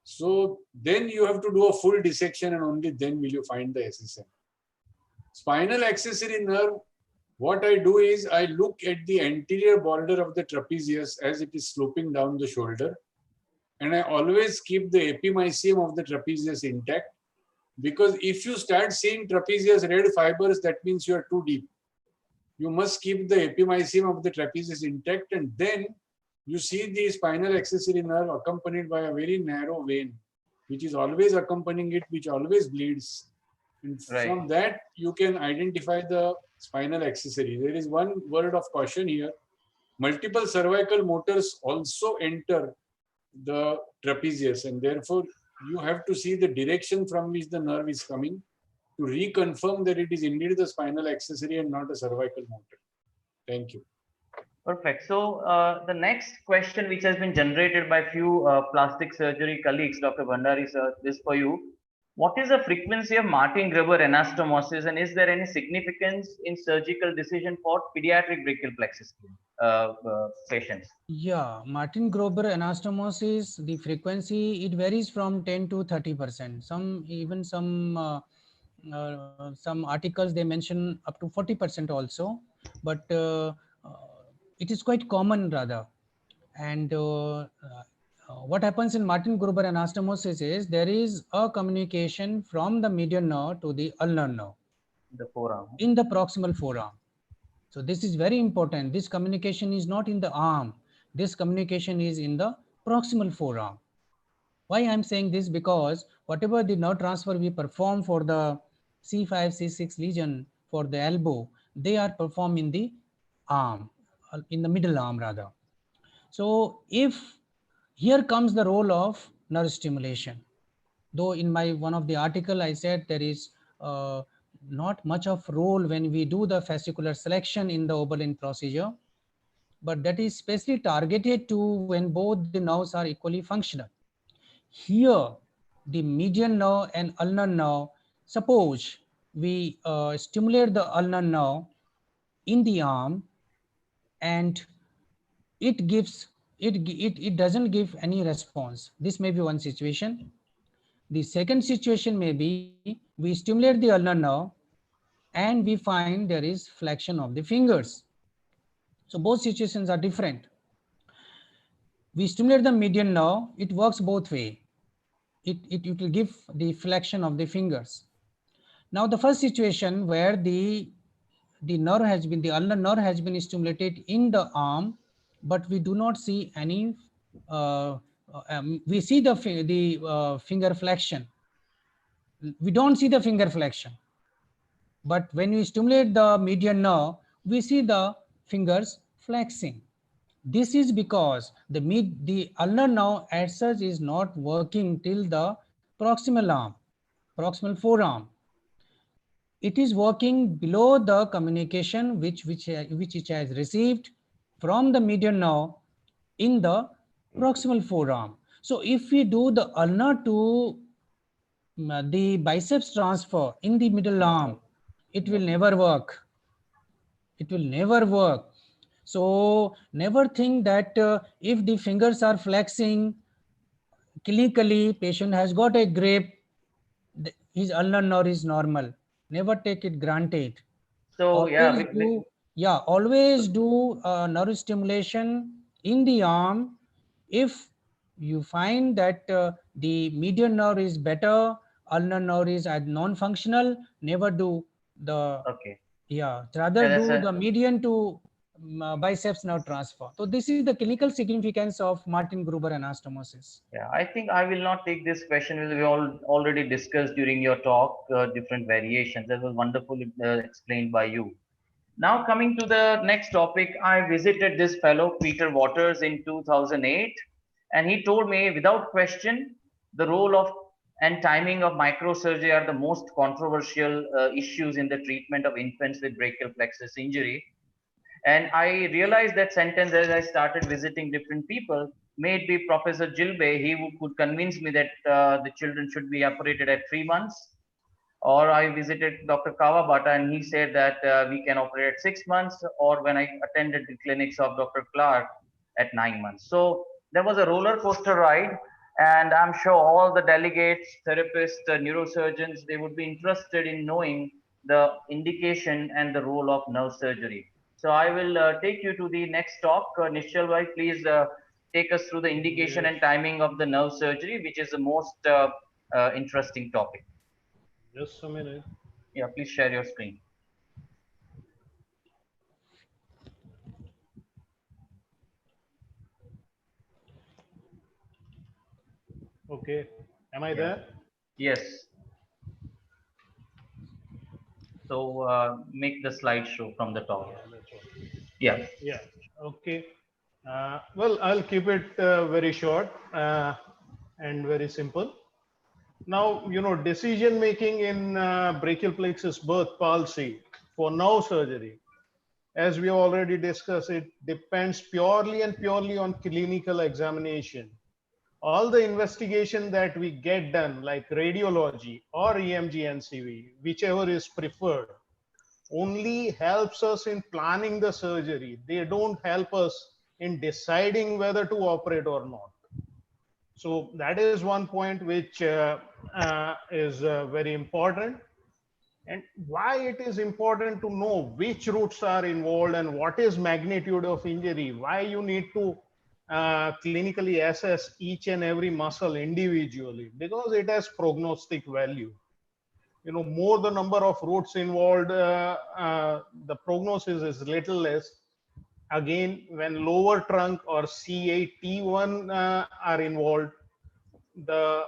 Speaker 6: So then you have to do a full dissection and only then will you find the SSN. Spinal accessory nerve, what I do is I look at the anterior border of the trapezius as it is sloping down the shoulder, and I always keep the epimysium of the trapezius intact, because if you start seeing trapezius red fibers, that means you are too deep. You must keep the epimysium of the trapezius intact, and then you see the spinal accessory nerve accompanied by a very narrow vein, which is always accompanying it, which always bleeds. And from that, you can identify the spinal accessory. There is one word of caution here. Multiple cervical motors also enter the trapezius, and therefore you have to see the direction from which the nerve is coming to reconfirm that it is indeed the spinal accessory and not a cervical motor. Thank you.
Speaker 4: Perfect. So the next question, which has been generated by few plastic surgery colleagues, Dr. Bhandari sir, is for you. What is the frequency of Martin-Gruber anastomosis, and is there any significance in surgical decision for pediatric brachial plexus patients?
Speaker 3: Yeah, Martin Gruber anastomosis, the frequency, it varies from 10 to 30%. Some articles they mention up to 40% also, but it is quite common rather. And what happens in Martin Gruber anastomosis is there is a communication from the median nerve to the ulnar nerve.
Speaker 4: The forearm.
Speaker 3: In the proximal forearm. So this is very important. This communication is not in the arm. This communication is in the proximal forearm. Why I'm saying this? Because whatever the nerve transfer we perform for the C5, C6 lesion for the elbow, they are performed in the arm, in the middle arm rather. So if here comes the role of nerve stimulation, though in my one of the article I said there is not much of role when we do the fascicular selection in the Oberlin procedure, but that is specially targeted to when both the nerves are equally functional. Here, the median nerve and ulnar nerve, suppose we stimulate the ulnar nerve in the arm and it gives, it doesn't give any response. This may be one situation. The second situation may be we stimulate the ulnar nerve and we find there is flexion of the fingers. So both situations are different. We stimulate the median nerve, it works both way. It will give the flexion of the fingers. Now the first situation where the nerve has been, the ulnar nerve has been stimulated in the arm, but we do not see any, we see the finger flexion. We don't see the finger flexion. But when we stimulate the median nerve, we see the fingers flexing. This is because the ulnar nerve as such is not working till the proximal arm, proximal forearm. It is working below the communication which it has received from the median nerve in the proximal forearm. So if we do the ulnar to the biceps transfer in the middle arm, it will never work. It will never work. So never think that if the fingers are flexing, clinically patient has got a grip, his ulnar nerve is normal. Never take it granted.
Speaker 4: So
Speaker 3: always do nerve stimulation in the arm. If you find that the median nerve is better, ulnar nerve is non-functional, never do the rather do the median to biceps nerve transfer. So this is the clinical significance of Martin Gruber anastomosis.
Speaker 4: Yeah, I think I will not take this question. We all already discussed during your talk different variations. That was wonderfully explained by you. Now coming to the next topic, I visited this fellow Peter Waters in 2008, and he told me without question the role of and timing of microsurgery are the most controversial issues in the treatment of infants with brachial plexus injury. And I realized that sentence as I started visiting different people. May it be Professor Gilbey, he could convince me that the children should be operated at 3 months. Or I visited Dr. Kawabata and he said that we can operate at 6 months. Or when I attended the clinics of Dr. Clark, at 9 months. So there was a roller coaster ride, and I'm sure all the delegates, therapists, neurosurgeons, they would be interested in knowing the indication and the role of nerve surgery. So I will take you to the next talk. Nishchal bhai, please take us through the indication
Speaker 1: Yes.
Speaker 4: and timing of the nerve surgery, which is the most interesting topic.
Speaker 1: Just a minute.
Speaker 4: Yeah, please share your screen.
Speaker 1: Okay. Am I
Speaker 4: Yeah.
Speaker 1: there?
Speaker 4: Yes. So make the slideshow from the top.
Speaker 1: Yeah, that's all.
Speaker 4: Yeah.
Speaker 1: Yeah. Okay. Well, I'll keep it very short and very simple. Now, decision making in brachial plexus birth palsy for nerve surgery, as we already discussed, it depends purely and purely on clinical examination. All the investigation that we get done, like radiology or EMG NCV, whichever is preferred, only helps us in planning the surgery. They don't help us in deciding whether to operate or not. So that is one point which is very important. And why it is important to know which roots are involved and what is magnitude of injury, why you need to clinically assess each and every muscle individually, because it has prognostic value. More the number of roots involved, the prognosis is little less. Again, when lower trunk or C8, T1 are involved, the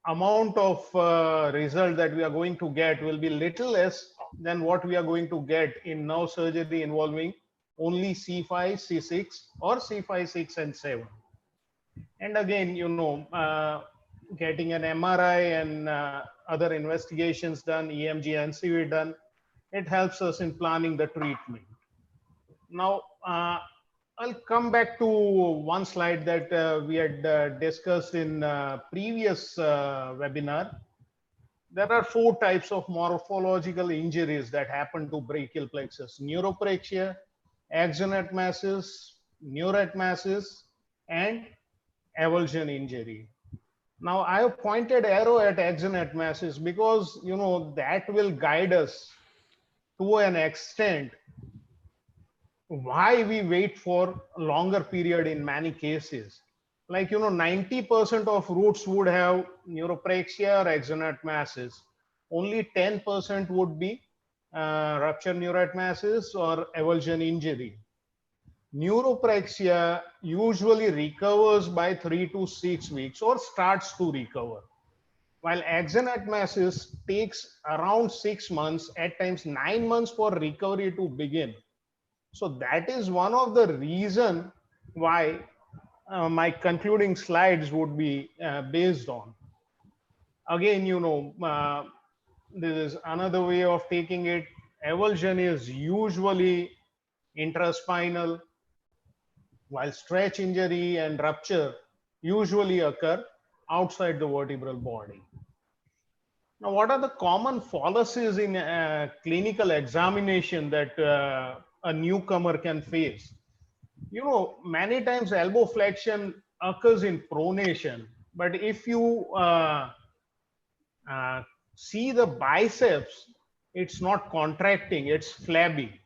Speaker 1: amount of result that we are going to get will be little less than what we are going to get in nerve surgery involving only C5, C6 or C5, 6 and 7. And again, getting an MRI and other investigations done, EMG, NCV done, it helps us in planning the treatment. Now, I'll come back to one slide that we had discussed in previous webinar. There are 4 types of morphological injuries that happen to brachial plexus: neuropraxia, axonotmasis, neuroatmasis, and avulsion injury. Now, I have pointed arrow at axonotmasis because that will guide us to an extent why we wait for a longer period in many cases. Like 90% of roots would have neuropraxia or axonotmasis. Only 10% would be rupture neuroatmasis or avulsion injury. Neuropraxia usually recovers by 3 to 6 weeks or starts to recover, while axonotmasis takes around 6 months, at times 9 months for recovery to begin. So that is one of the reason why my concluding slides would be based on. Again, this is another way of taking it. Avulsion is usually intraspinal, while stretch injury and rupture usually occur outside the vertebral body. Now, what are the common fallacies in clinical examination that a newcomer can face? Many times elbow flexion occurs in pronation, but if you see the biceps, it's not contracting, it's flabby.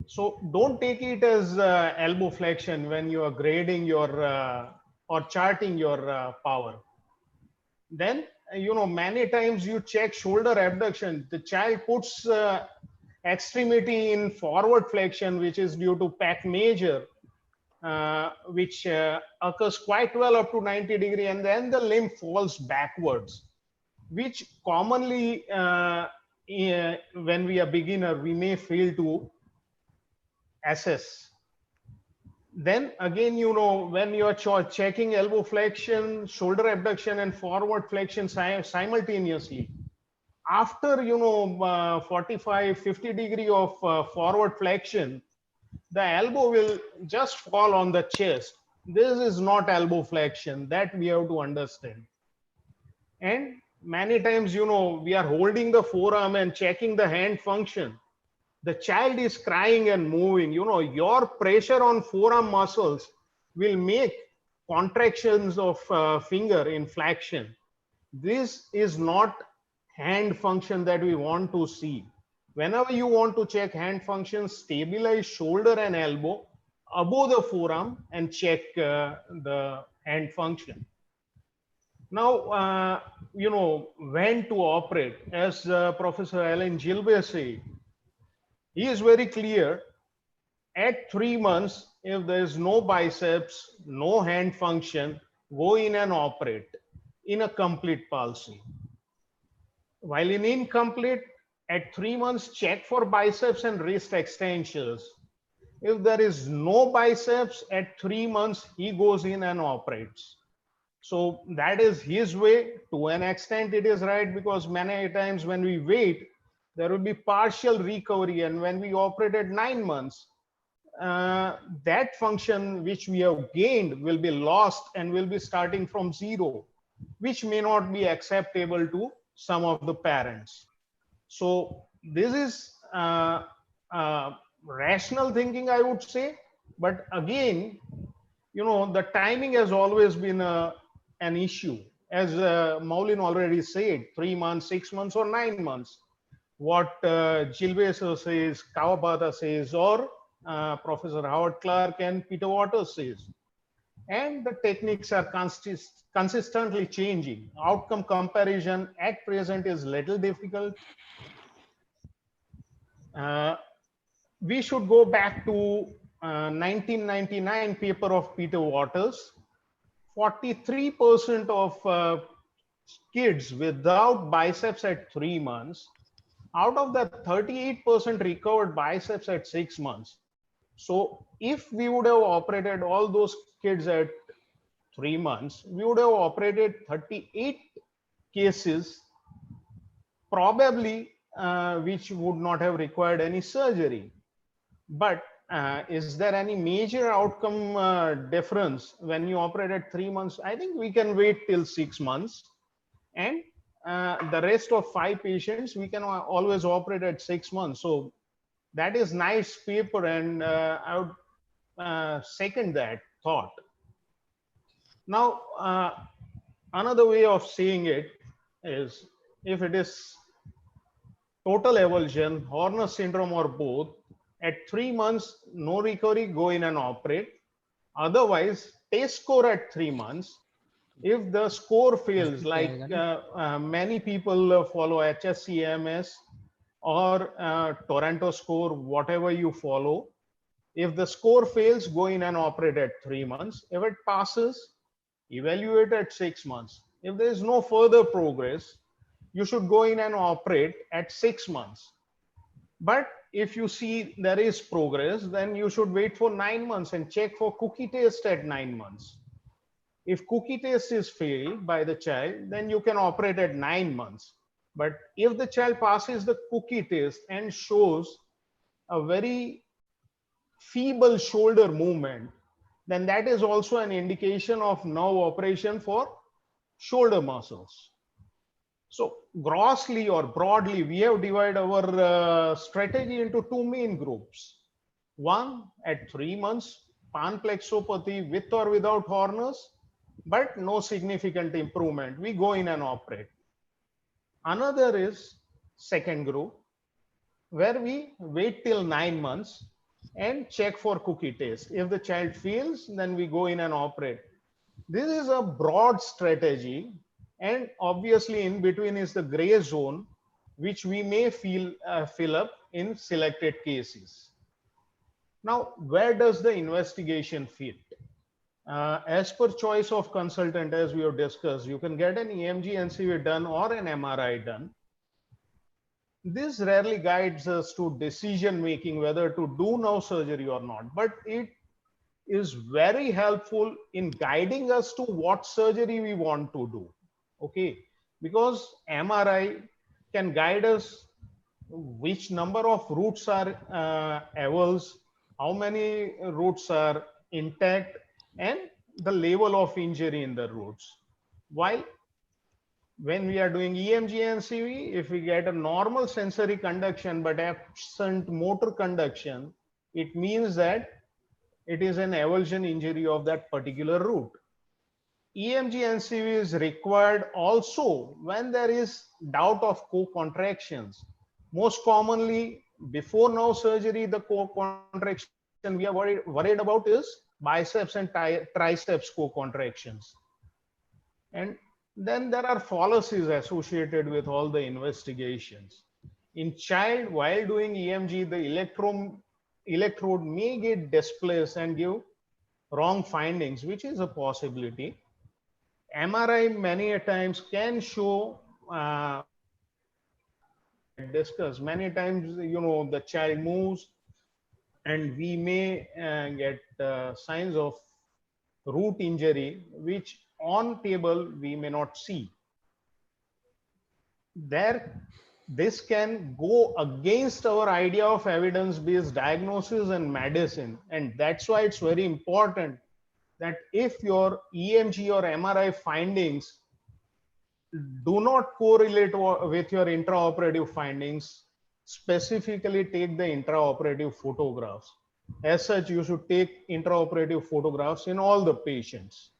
Speaker 1: So don't take it as elbow flexion when you are grading your or charting your power. Then, many times you check shoulder abduction. The child puts extremity in forward flexion, which is due to pec major, which occurs quite well up to 90 degree, and then the limb falls backwards, which commonly when we are beginner, we may fail to assess. Then again, when you are checking elbow flexion, shoulder abduction and forward flexion simultaneously, after 45 50 degree of forward flexion, the elbow will just fall on the chest. This is not elbow flexion, that we have to understand. And many times we are holding the forearm and checking the hand function, the child is crying and moving, your pressure on forearm muscles will make contractions of finger in flexion. This is not hand function that we want to see. Whenever you want to check hand function, stabilize shoulder and elbow above the forearm and check the hand function. Now, when to operate, as Professor Alan Gilbert said, he is very clear. At 3 months, if there is no biceps, no hand function, go in and operate in a complete palsy. While in incomplete, at 3 months, check for biceps and wrist extensions. If there is no biceps at 3 months, he goes in and operates. So that is his way. To an extent, it is right, because many times when we wait, there will be partial recovery. And when we operate at 9 months, that function which we have gained will be lost and will be starting from zero, which may not be acceptable to some of the parents. So this is rational thinking, I would say. But again, the timing has always been an issue. As Maulin already said, 3 months, 6 months, or 9 months. What Gilbert says, Kawabata says, or Professor Howard Clark and Peter Waters says. And the techniques are consistently changing. Outcome comparison at present is little difficult. We should go back to 1999 paper of Peter Waters. 43% of kids without biceps at 3 months, out of that 38% recovered biceps at 6 months. So if we would have operated all those kids at 3 months, we would have operated 38 cases, probably which would not have required any surgery. But is there any major outcome difference when you operate at 3 months? I think we can wait till 6 months, and the rest of 5 patients we can always operate at 6 months. So that is nice paper, and I would second that thought. Now, another way of seeing it is, if it is total avulsion, Horner syndrome, or both, at 3 months, no recovery, go in and operate. Otherwise, test score at 3 months. If the score fails, like many people follow HSCMS or Toronto score, whatever you follow, if the score fails, go in and operate at 3 months. If it passes, evaluate at 6 months. If there is no further progress, you should go in and operate at 6 months. But if you see there is progress, then you should wait for 9 months and check for cookie test at 9 months. If cookie test is failed by the child, then you can operate at 9 months. But if the child passes the cookie test and shows a very feeble shoulder movement, then that is also an indication of nerve operation for shoulder muscles. So grossly or broadly, we have divided our strategy into 2 main groups. One, at 3 months, panplexopathy with or without Horner's, but no significant improvement. We go in and operate. Another is second group, where we wait till 9 months and check for cookie test. If the child fails, then we go in and operate. This is a broad strategy, and obviously in between is the gray zone, which we may fill up in selected cases. Now, where does the investigation fit? As per choice of consultant, as we have discussed, you can get an EMG NCV done or an MRI done. This rarely guides us to decision making whether to do nerve surgery or not, but it is very helpful in guiding us to what surgery we want to do. Okay, because MRI can guide us which number of roots are avulsed, how many roots are intact, and the level of injury in the roots. While when we are doing EMG and CV, if we get a normal sensory conduction but absent motor conduction, it means that it is an avulsion injury of that particular root. EMG and CV is required also when there is doubt of co-contractions. Most commonly, before nerve surgery, the co-contraction we are worried about is biceps and triceps co-contractions. And then there are fallacies associated with all the investigations. In child, while doing EMG, the electrode may get displaced and give wrong findings, which is a possibility. MRI many a times can show, as we had discussed, many times, the child moves and we may get signs of root injury, which on table we may not see. This can go against our idea of evidence-based diagnosis and medicine. And that's why it's very important that if your EMG or MRI findings do not correlate with your intraoperative findings, specifically take the intraoperative photographs. As such, you should take intraoperative photographs in all the patients.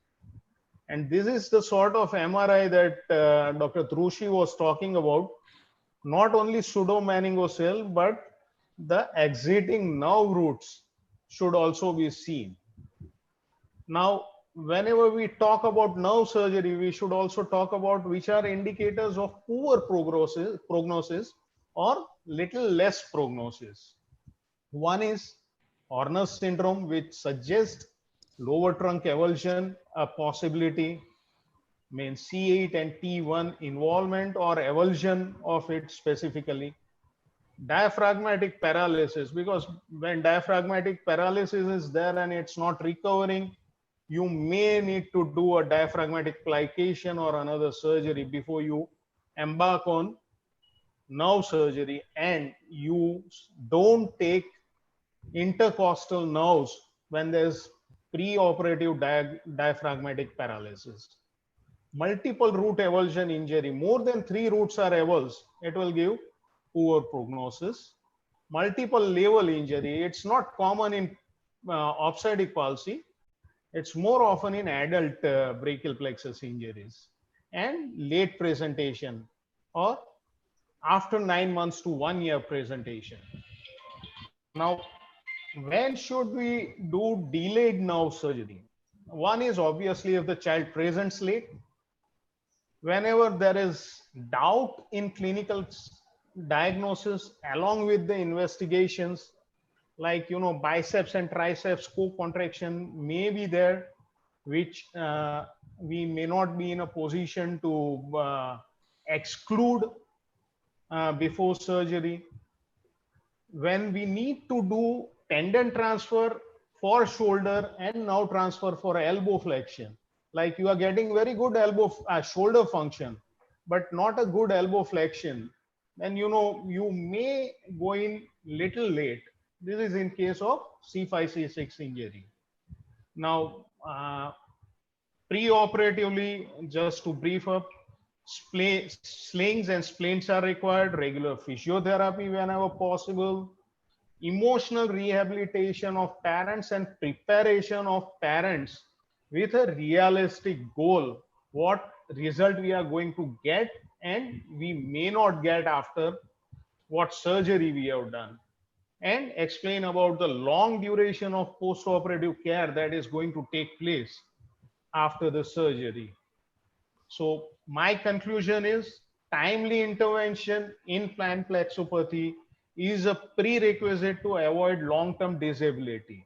Speaker 1: And this is the sort of MRI that Dr. Trushi was talking about. Not only pseudo-meningocele, but the exiting nerve roots should also be seen. Now, whenever we talk about nerve surgery, we should also talk about which are indicators of poor prognosis or little less prognosis. One is Horner's syndrome, which suggests lower trunk avulsion, a possibility, means C8 and T1 involvement or avulsion of it specifically. Diaphragmatic paralysis, because when diaphragmatic paralysis is there and it's not recovering, you may need to do a diaphragmatic plication or another surgery before you embark on nerve surgery, and you don't take intercostal nerves when there's preoperative diaphragmatic paralysis. Multiple root avulsion injury, more than 3 roots are avulsed, it will give poor prognosis. Multiple level injury, it's not common in opsadic palsy, it's more often in adult brachial plexus injuries. And late presentation, or after 9 months to 1 year presentation. Now, when should we do delayed nerve surgery? One is obviously if the child presents late. Whenever there is doubt in clinical diagnosis along with the investigations, like biceps and triceps co-contraction may be there, which we may not be in a position to exclude before surgery. When we need to do tendon transfer for shoulder and nerve transfer for elbow flexion, like you are getting very good shoulder function but not a good elbow flexion, then you may go in little late. This is in case of C5 C6 injury. Now preoperatively, just to brief up, slings and splints are required, regular physiotherapy whenever possible, emotional rehabilitation of parents and preparation of parents with a realistic goal, what result we are going to get and we may not get after what surgery we have done, and explain about the long duration of post-operative care that is going to take place after the surgery. So my conclusion is timely intervention in planned plexopathy is a prerequisite to avoid long-term disability.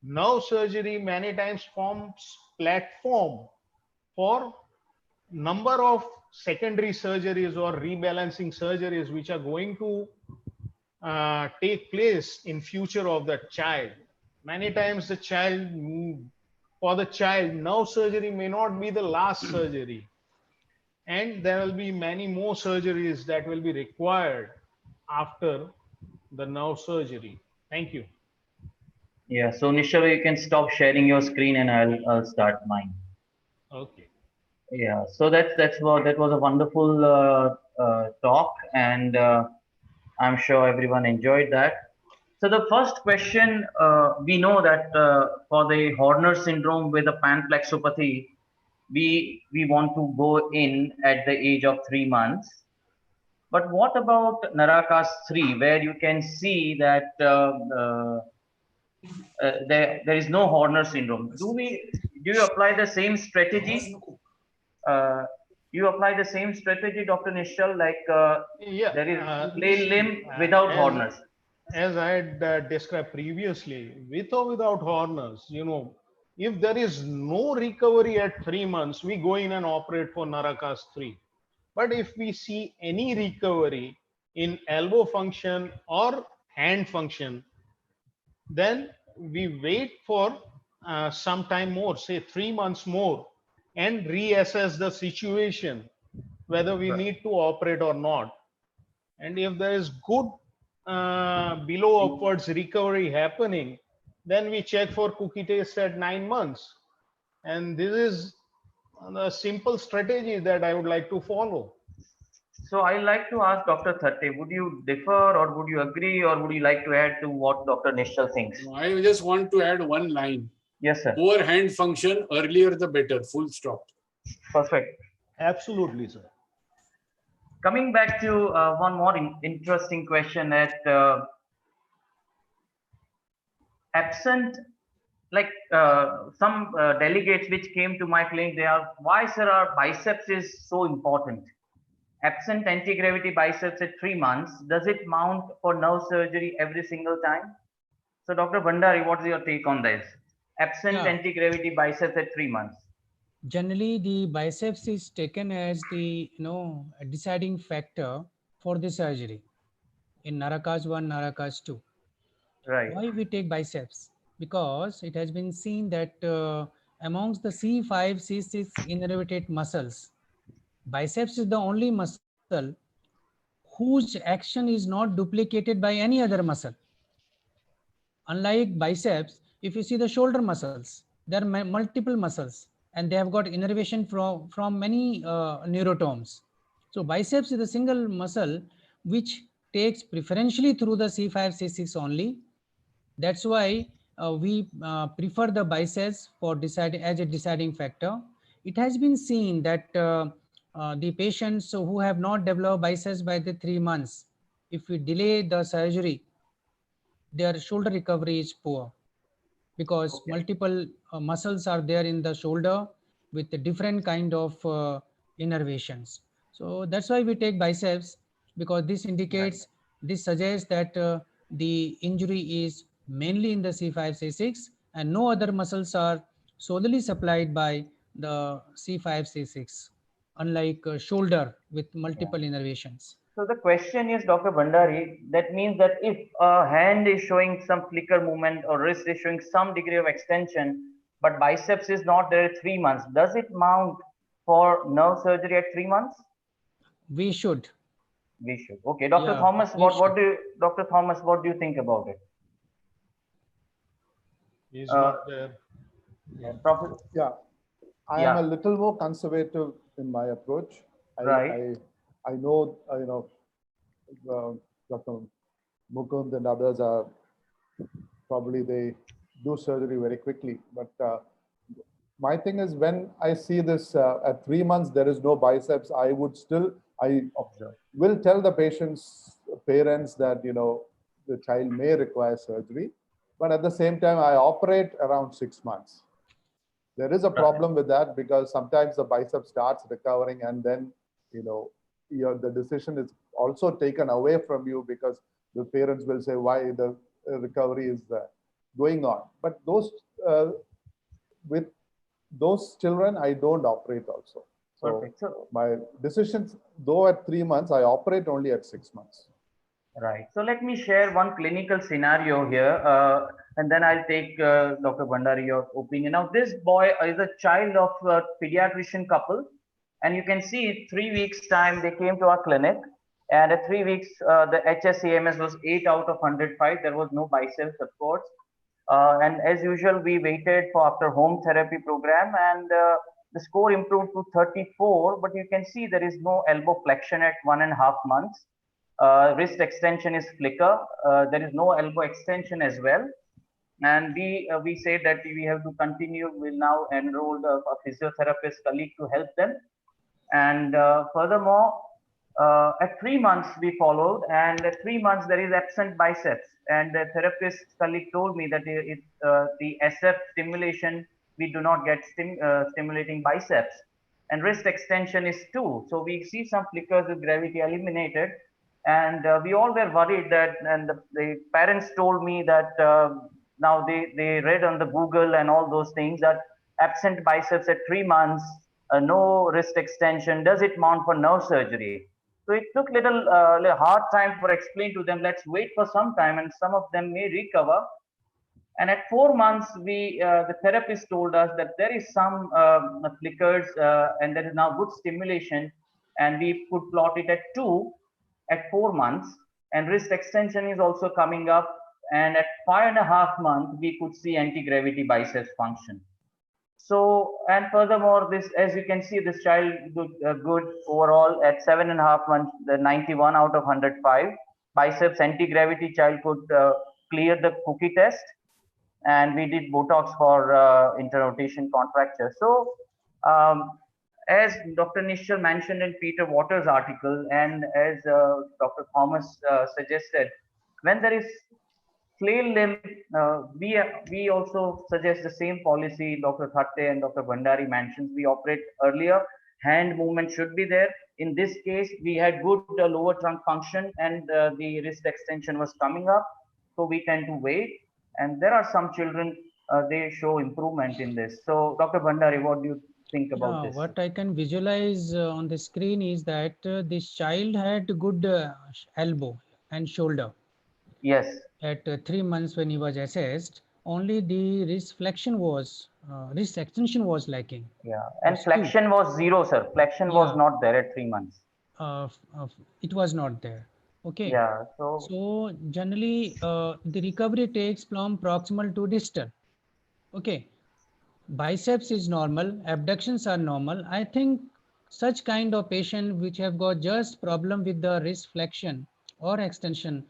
Speaker 1: Nerve surgery many times forms platform for number of secondary surgeries or rebalancing surgeries which are going to take place in future of the child. Many times for the child, nerve surgery may not be the last surgery, and there will be many more surgeries that will be required after the nerve surgery. Thank you.
Speaker 4: Yeah, so Nishaba, you can stop sharing your screen and I'll start mine.
Speaker 1: Okay.
Speaker 4: Yeah, so that was a wonderful talk, and I'm sure everyone enjoyed that. So the first question, we know that for the Horner syndrome with a panplexopathy, we want to go in at the age of 3 months. But what about Narakas 3, where you can see that there is no Horner syndrome? Do you apply the same strategy? Uh, you apply the same strategy, Dr. Nishal, like
Speaker 1: Yeah,
Speaker 4: there is play
Speaker 1: see,
Speaker 4: limb without
Speaker 1: as
Speaker 4: Horners.
Speaker 1: I had described previously, with or without Horners, if there is no recovery at 3 months, we go in and operate for Narakas 3. But if we see any recovery in elbow function or hand function, then we wait for some time more, say 3 months more, and reassess the situation whether we
Speaker 4: Right.
Speaker 1: need to operate or not. And if there is good below upwards recovery happening, then we check for cookie test at 9 months. And this is the simple strategy that I would like to follow.
Speaker 4: So I like to ask Dr. Thatte, would you differ or would you agree or would you like to add to what Dr. Nishal thinks?
Speaker 6: No, I just want to add one line.
Speaker 4: Yes, sir.
Speaker 6: Poor hand function, earlier the better, full stop.
Speaker 4: Perfect.
Speaker 1: Absolutely, sir.
Speaker 4: Coming back to one more interesting question at absent, like some delegates which came to my clinic, they are, why sir, our biceps is so important? Absent anti-gravity biceps at 3 months, does it mount for nerve surgery every single time? So Dr. Bhandari, what's your take on this? Absent
Speaker 3: Yeah.
Speaker 4: anti-gravity biceps at 3 months.
Speaker 3: Generally, the biceps is taken as the a deciding factor for the surgery in Narakas 1, Narakas 2.
Speaker 4: Right.
Speaker 3: Why we take biceps? Because it has been seen that amongst the C5, C6 innervated muscles, biceps is the only muscle whose action is not duplicated by any other muscle. Unlike biceps, if you see the shoulder muscles, there are multiple muscles and they have got innervation from many neurotomes. So biceps is a single muscle which takes preferentially through the C5, C6 only. That's why we prefer the biceps for as a deciding factor. It has been seen that the patients who have not developed biceps by the 3 months, if we delay the surgery, their shoulder recovery is poor because
Speaker 4: Okay.
Speaker 3: multiple muscles are there in the shoulder with a different kind of innervations. So that's why we take biceps, because this
Speaker 4: Right.
Speaker 3: indicates, this suggests that the injury is mainly in the C5, C6 and no other muscles are solely supplied by the C5, C6, unlike shoulder with
Speaker 4: Yeah.
Speaker 3: multiple innervations.
Speaker 4: So the question is, Dr. Bhandari, that means that if a hand is showing some flicker movement or wrist is showing some degree of extension, but biceps is not there at 3 months, does it mount for nerve surgery at 3 months?
Speaker 3: We should.
Speaker 4: We should. Okay, Dr.
Speaker 3: Yeah,
Speaker 4: Thomas,
Speaker 3: we should.
Speaker 4: Dr. Thomas, what do you think about it?
Speaker 1: He's
Speaker 4: Uh,
Speaker 1: not there.
Speaker 4: Prof.
Speaker 8: Yeah, I am a
Speaker 4: Yeah,
Speaker 8: little more conservative in my approach.
Speaker 4: right.
Speaker 8: I know, Dr. Mukund and others are probably they do surgery very quickly. But my thing is, when I see this at 3 months, there is no biceps, I
Speaker 4: Observe.
Speaker 8: will tell the parents that, the child may require surgery. But at the same time, I operate around 6 months. There is a
Speaker 4: Right.
Speaker 8: problem with that because sometimes the bicep starts recovering and then, the decision is also taken away from you because the parents will say why the recovery is going on. But with those children, I don't operate also. So
Speaker 4: Perfect. So,
Speaker 8: my decisions, though at 3 months, I operate only at 6 months.
Speaker 4: right. So let me share one clinical scenario here, and then I'll take Dr. Bhandari your opinion. Now, this boy is a child of a pediatrician couple, and you can see 3 weeks time they came to our clinic, and at 3 weeks the HSCMS was 8 out of 105. There was no biceps, of course, and as usual we waited for after home therapy program, and the score improved to 34, but you can see there is no elbow flexion at 1.5 months. Wrist extension is flicker. There is no elbow extension as well. And we say that we have to continue. We'll now enroll a physiotherapist colleague to help them. And furthermore, at 3 months we followed, and at 3 months there is absent biceps. And the therapist colleague told me that the SF stimulation, we do not get stimulating biceps. And wrist extension is 2. So we see some flickers with gravity eliminated. And we all were worried that, and the parents told me that now they read on the Google and all those things that absent biceps at 3 months, no wrist extension, does it mount for nerve surgery? So it took little hard time for explain to them, let's wait for some time and some of them may recover. And at 4 months, the therapist told us that there is some flickers and there is now good stimulation, and we could plot it at 2 at 4 months, and wrist extension is also coming up. And at 5.5 months, we could see anti-gravity biceps function. So, and furthermore, this, as you can see, this child good overall at 7.5 months, the 91 out of 105. Biceps anti-gravity child could clear the cookie test, and we did Botox for interrotation contracture. So, as Dr. Nishchal mentioned in Peter Waters' article, and as Dr. Thomas suggested, when there is flail limb, we also suggest the same policy Dr. Thatte and Dr. Bhandari mentioned. We operate earlier, hand movement should be there. In this case, we had good lower trunk function, and the wrist extension was coming up, so we tend to wait. And there are some children, they show improvement in this. So Dr. Bhandari, what do you think about this?
Speaker 3: What I can visualize on the screen is that this child had good elbow and shoulder.
Speaker 4: Yes.
Speaker 3: At 3 months when he was assessed, only the wrist flexion was, wrist extension was lacking.
Speaker 4: Yeah, and flexion was 0, sir. Flexion was not there at 3 months.
Speaker 3: It was not there. Okay.
Speaker 4: Yeah.
Speaker 3: So generally, the recovery takes from proximal to distal. Okay. Biceps is normal, abductions are normal. I think such kind of patient which have got just problem with the wrist flexion or extension,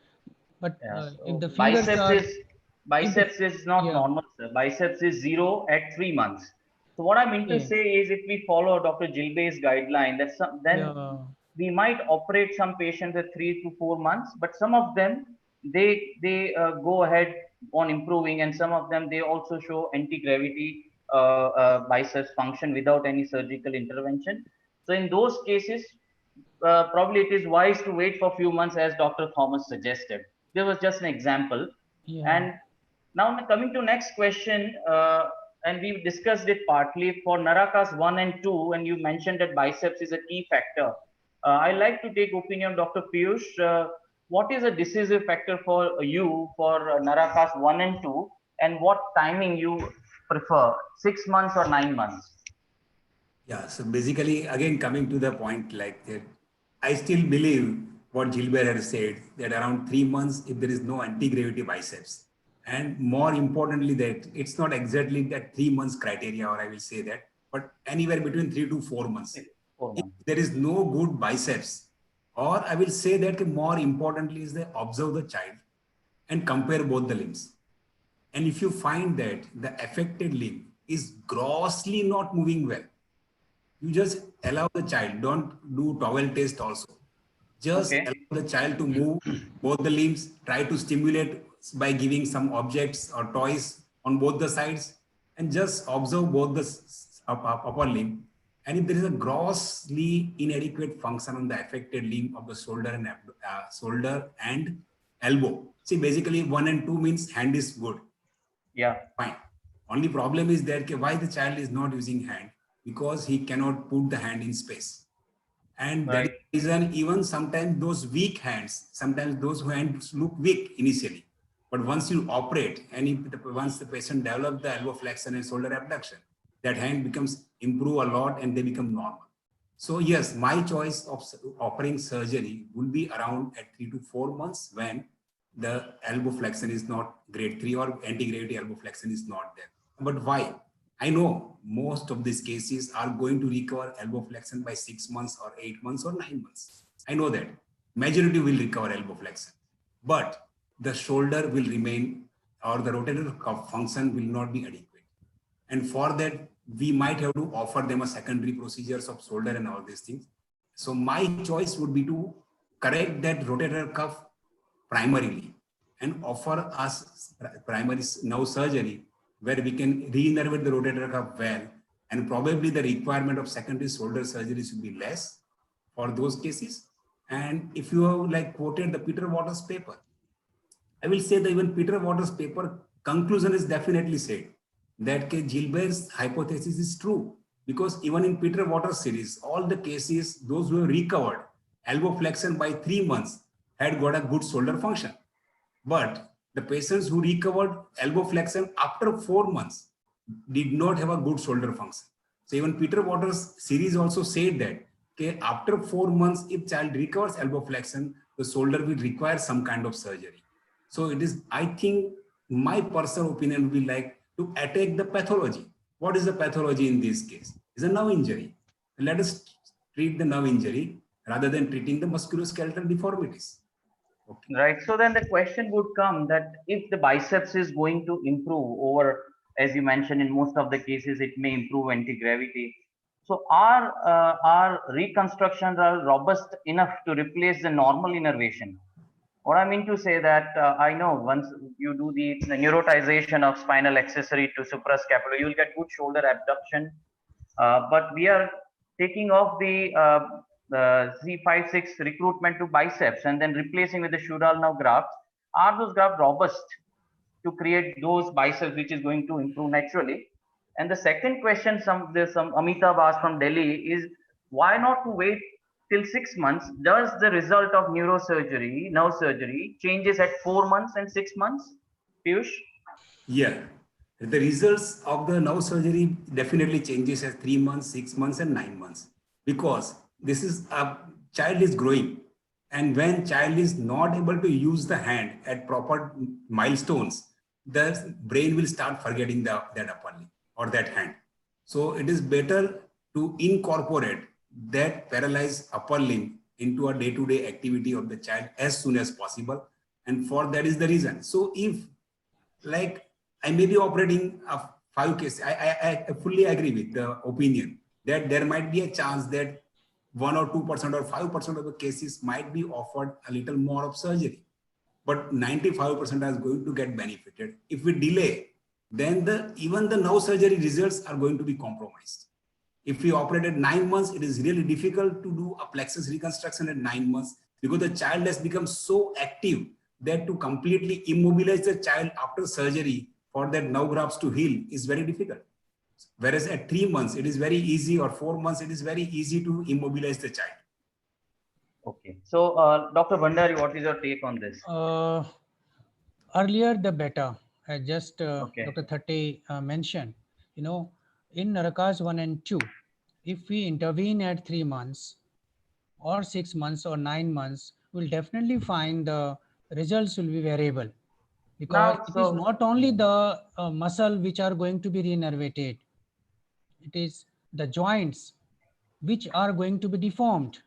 Speaker 3: but if the fingers
Speaker 4: biceps is not normal, sir. Biceps is 0 at 3 months. So what I mean to say is, if we follow Dr. Gilbay's guideline, then we might operate some patients at 3 to 4 months, but some of them they go ahead on improving, and some of them they also show anti-gravity biceps function without any surgical intervention. So in those cases, probably it is wise to wait for a few months, as Dr. Thomas suggested. There was just an example. And now coming to next question, and we discussed it partly for Narakas 1 and 2, and you mentioned that biceps is a key factor. I like to take opinion of Dr. Piyush. What is a decisive factor for you for Narakas 1 and 2, and what timing you prefer, 6 months or 9 months?
Speaker 7: Yeah, so basically, again, coming to the point like that, I still believe what Gilbert has said, that around 3 months, if there is no anti-gravity biceps, and more importantly, that it's not exactly that 3 months criteria, or I will say that, but anywhere between 3 to 4 months. If there is no good biceps, or I will say that more importantly is that observe the child and compare both the limbs. And if you find that the affected limb is grossly not moving well, you just allow the child, don't do towel test also. Just allow the child to move both the limbs, try to stimulate by giving some objects or toys on both the sides, and just observe both the upper limb. And if there is a grossly inadequate function on the affected limb of the shoulder and elbow, see, basically 1 and 2 means hand is good.
Speaker 4: Yeah.
Speaker 7: Fine. Only problem is that why the child is not using hand, because he cannot put the hand in space. And that is the reason even sometimes those weak hands, sometimes those hands look weak initially. But once you operate, and once the patient develops the elbow flexion and shoulder abduction, that hand becomes improve a lot and they become normal. So yes, my choice of offering surgery will be around at 3 to 4 months when the elbow flexion is not grade 3 or anti-gravity elbow flexion is not there. But why? I know most of these cases are going to recover elbow flexion by 6 months or 8 months or 9 months. I know that majority will recover elbow flexion, but the shoulder will remain, or the rotator cuff function will not be adequate. And for that, we might have to offer them a secondary procedures of shoulder and all these things. So my choice would be to correct that rotator cuff primarily and offer us primary nerve surgery where we can re-innervate the rotator cuff well, and probably the requirement of secondary shoulder surgery should be less for those cases. And if you have like quoted the Peter Waters paper, I will say that even Peter Waters paper conclusion is definitely said that Gilbert's hypothesis is true, because even in Peter Waters series, all the cases, those who have recovered elbow flexion by 3 months had got a good shoulder function. But the patients who recovered elbow flexion after 4 months did not have a good shoulder function. So even Peter Waters series also said that okay, after 4 months, if child recovers elbow flexion, the shoulder will require some kind of surgery. So it is, I think my personal opinion would be like to attack the pathology. What is the pathology in this case? It's a nerve injury. Let us treat the nerve injury rather than treating the musculoskeletal deformities.
Speaker 4: Okay. Right. So then the question would come that if the biceps is going to improve over, as you mentioned, in most of the cases, it may improve anti-gravity. So our reconstructions are robust enough to replace the normal innervation. What I mean to say that I know once you do the neurotization of spinal accessory to suprascapular, you will get good shoulder abduction. But we are taking off the Z56 recruitment to biceps and then replacing with the Shural nerve grafts. Are those grafts robust to create those biceps, which is going to improve naturally? And the second question, some Amitabh asked from Delhi, is why not to wait till 6 months? Does the result of neurosurgery, nerve surgery, changes at 4 months and 6 months? Piyush?
Speaker 7: Yeah, the results of the nerve surgery definitely changes at 3 months, 6 months, and 9 months, because this is a child is growing, and when child is not able to use the hand at proper milestones, the brain will start forgetting that upper limb or that hand. So it is better to incorporate that paralyzed upper limb into a day-to-day activity of the child as soon as possible. And for that is the reason. So if like I may be operating a 5 cases, I fully agree with the opinion that there might be a chance that 1 or 2% or 5% of the cases might be offered a little more of surgery, but 95% is going to get benefited. If we delay, then even the nerve surgery results are going to be compromised. If we operate at 9 months, it is really difficult to do a plexus reconstruction at 9 months, because the child has become so active that to completely immobilize the child after surgery for that nerve grafts to heal is very difficult. Whereas at 3 months, it is very easy, or 4 months, it is very easy to immobilize the child.
Speaker 4: Okay. So, Dr. Bhandari, what is your take on this?
Speaker 3: Earlier, the better. Just
Speaker 4: Okay.
Speaker 3: Dr. Thate mentioned, you know, in Narakas 1 and 2, if we intervene at 3 months or 6 months or 9 months, we'll definitely find the results will be variable, because
Speaker 4: Now,
Speaker 3: it is not only the muscle which are going to be reinnervated, it is the joints which are going to be deformed.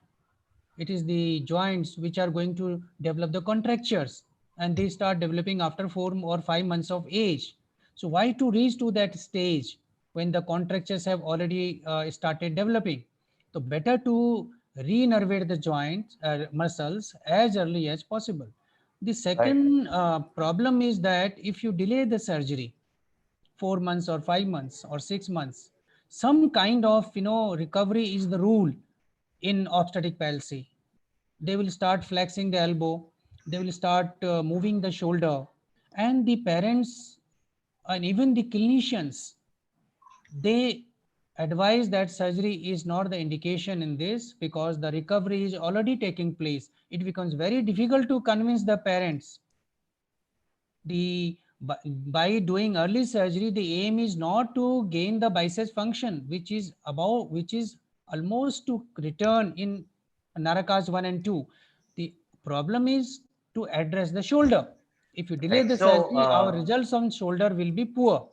Speaker 3: It is the joints which are going to develop the contractures, and they start developing after 4 or 5 months of age. So why to reach to that stage when the contractures have already started developing? So better to re-innervate the joints, muscles as early as possible. The second problem is that if you delay the surgery 4 months or 5 months or 6 months, some kind of recovery is the rule in obstetric palsy. They will start flexing the elbow, they will start moving the shoulder, and the parents and even the clinicians, they advise that surgery is not the indication in this, because the recovery is already taking place. It becomes very difficult to convince the parents. By doing early surgery, the aim is not to gain the biceps function, which is almost to return in Narakas 1 and 2. The problem is to address the shoulder. If you delay the surgery, our results on shoulder will be poor.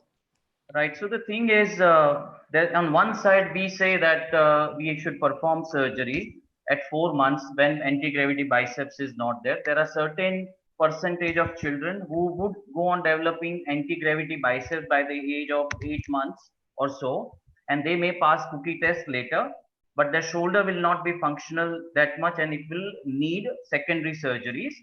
Speaker 4: Right. So the thing is that on one side we say that we should perform surgery at 4 months when anti-gravity biceps is not there. There are certain percentage of children who would go on developing anti-gravity biceps by the age of 8 months or so, and they may pass cookie test later, but their shoulder will not be functional that much, and it will need secondary surgeries.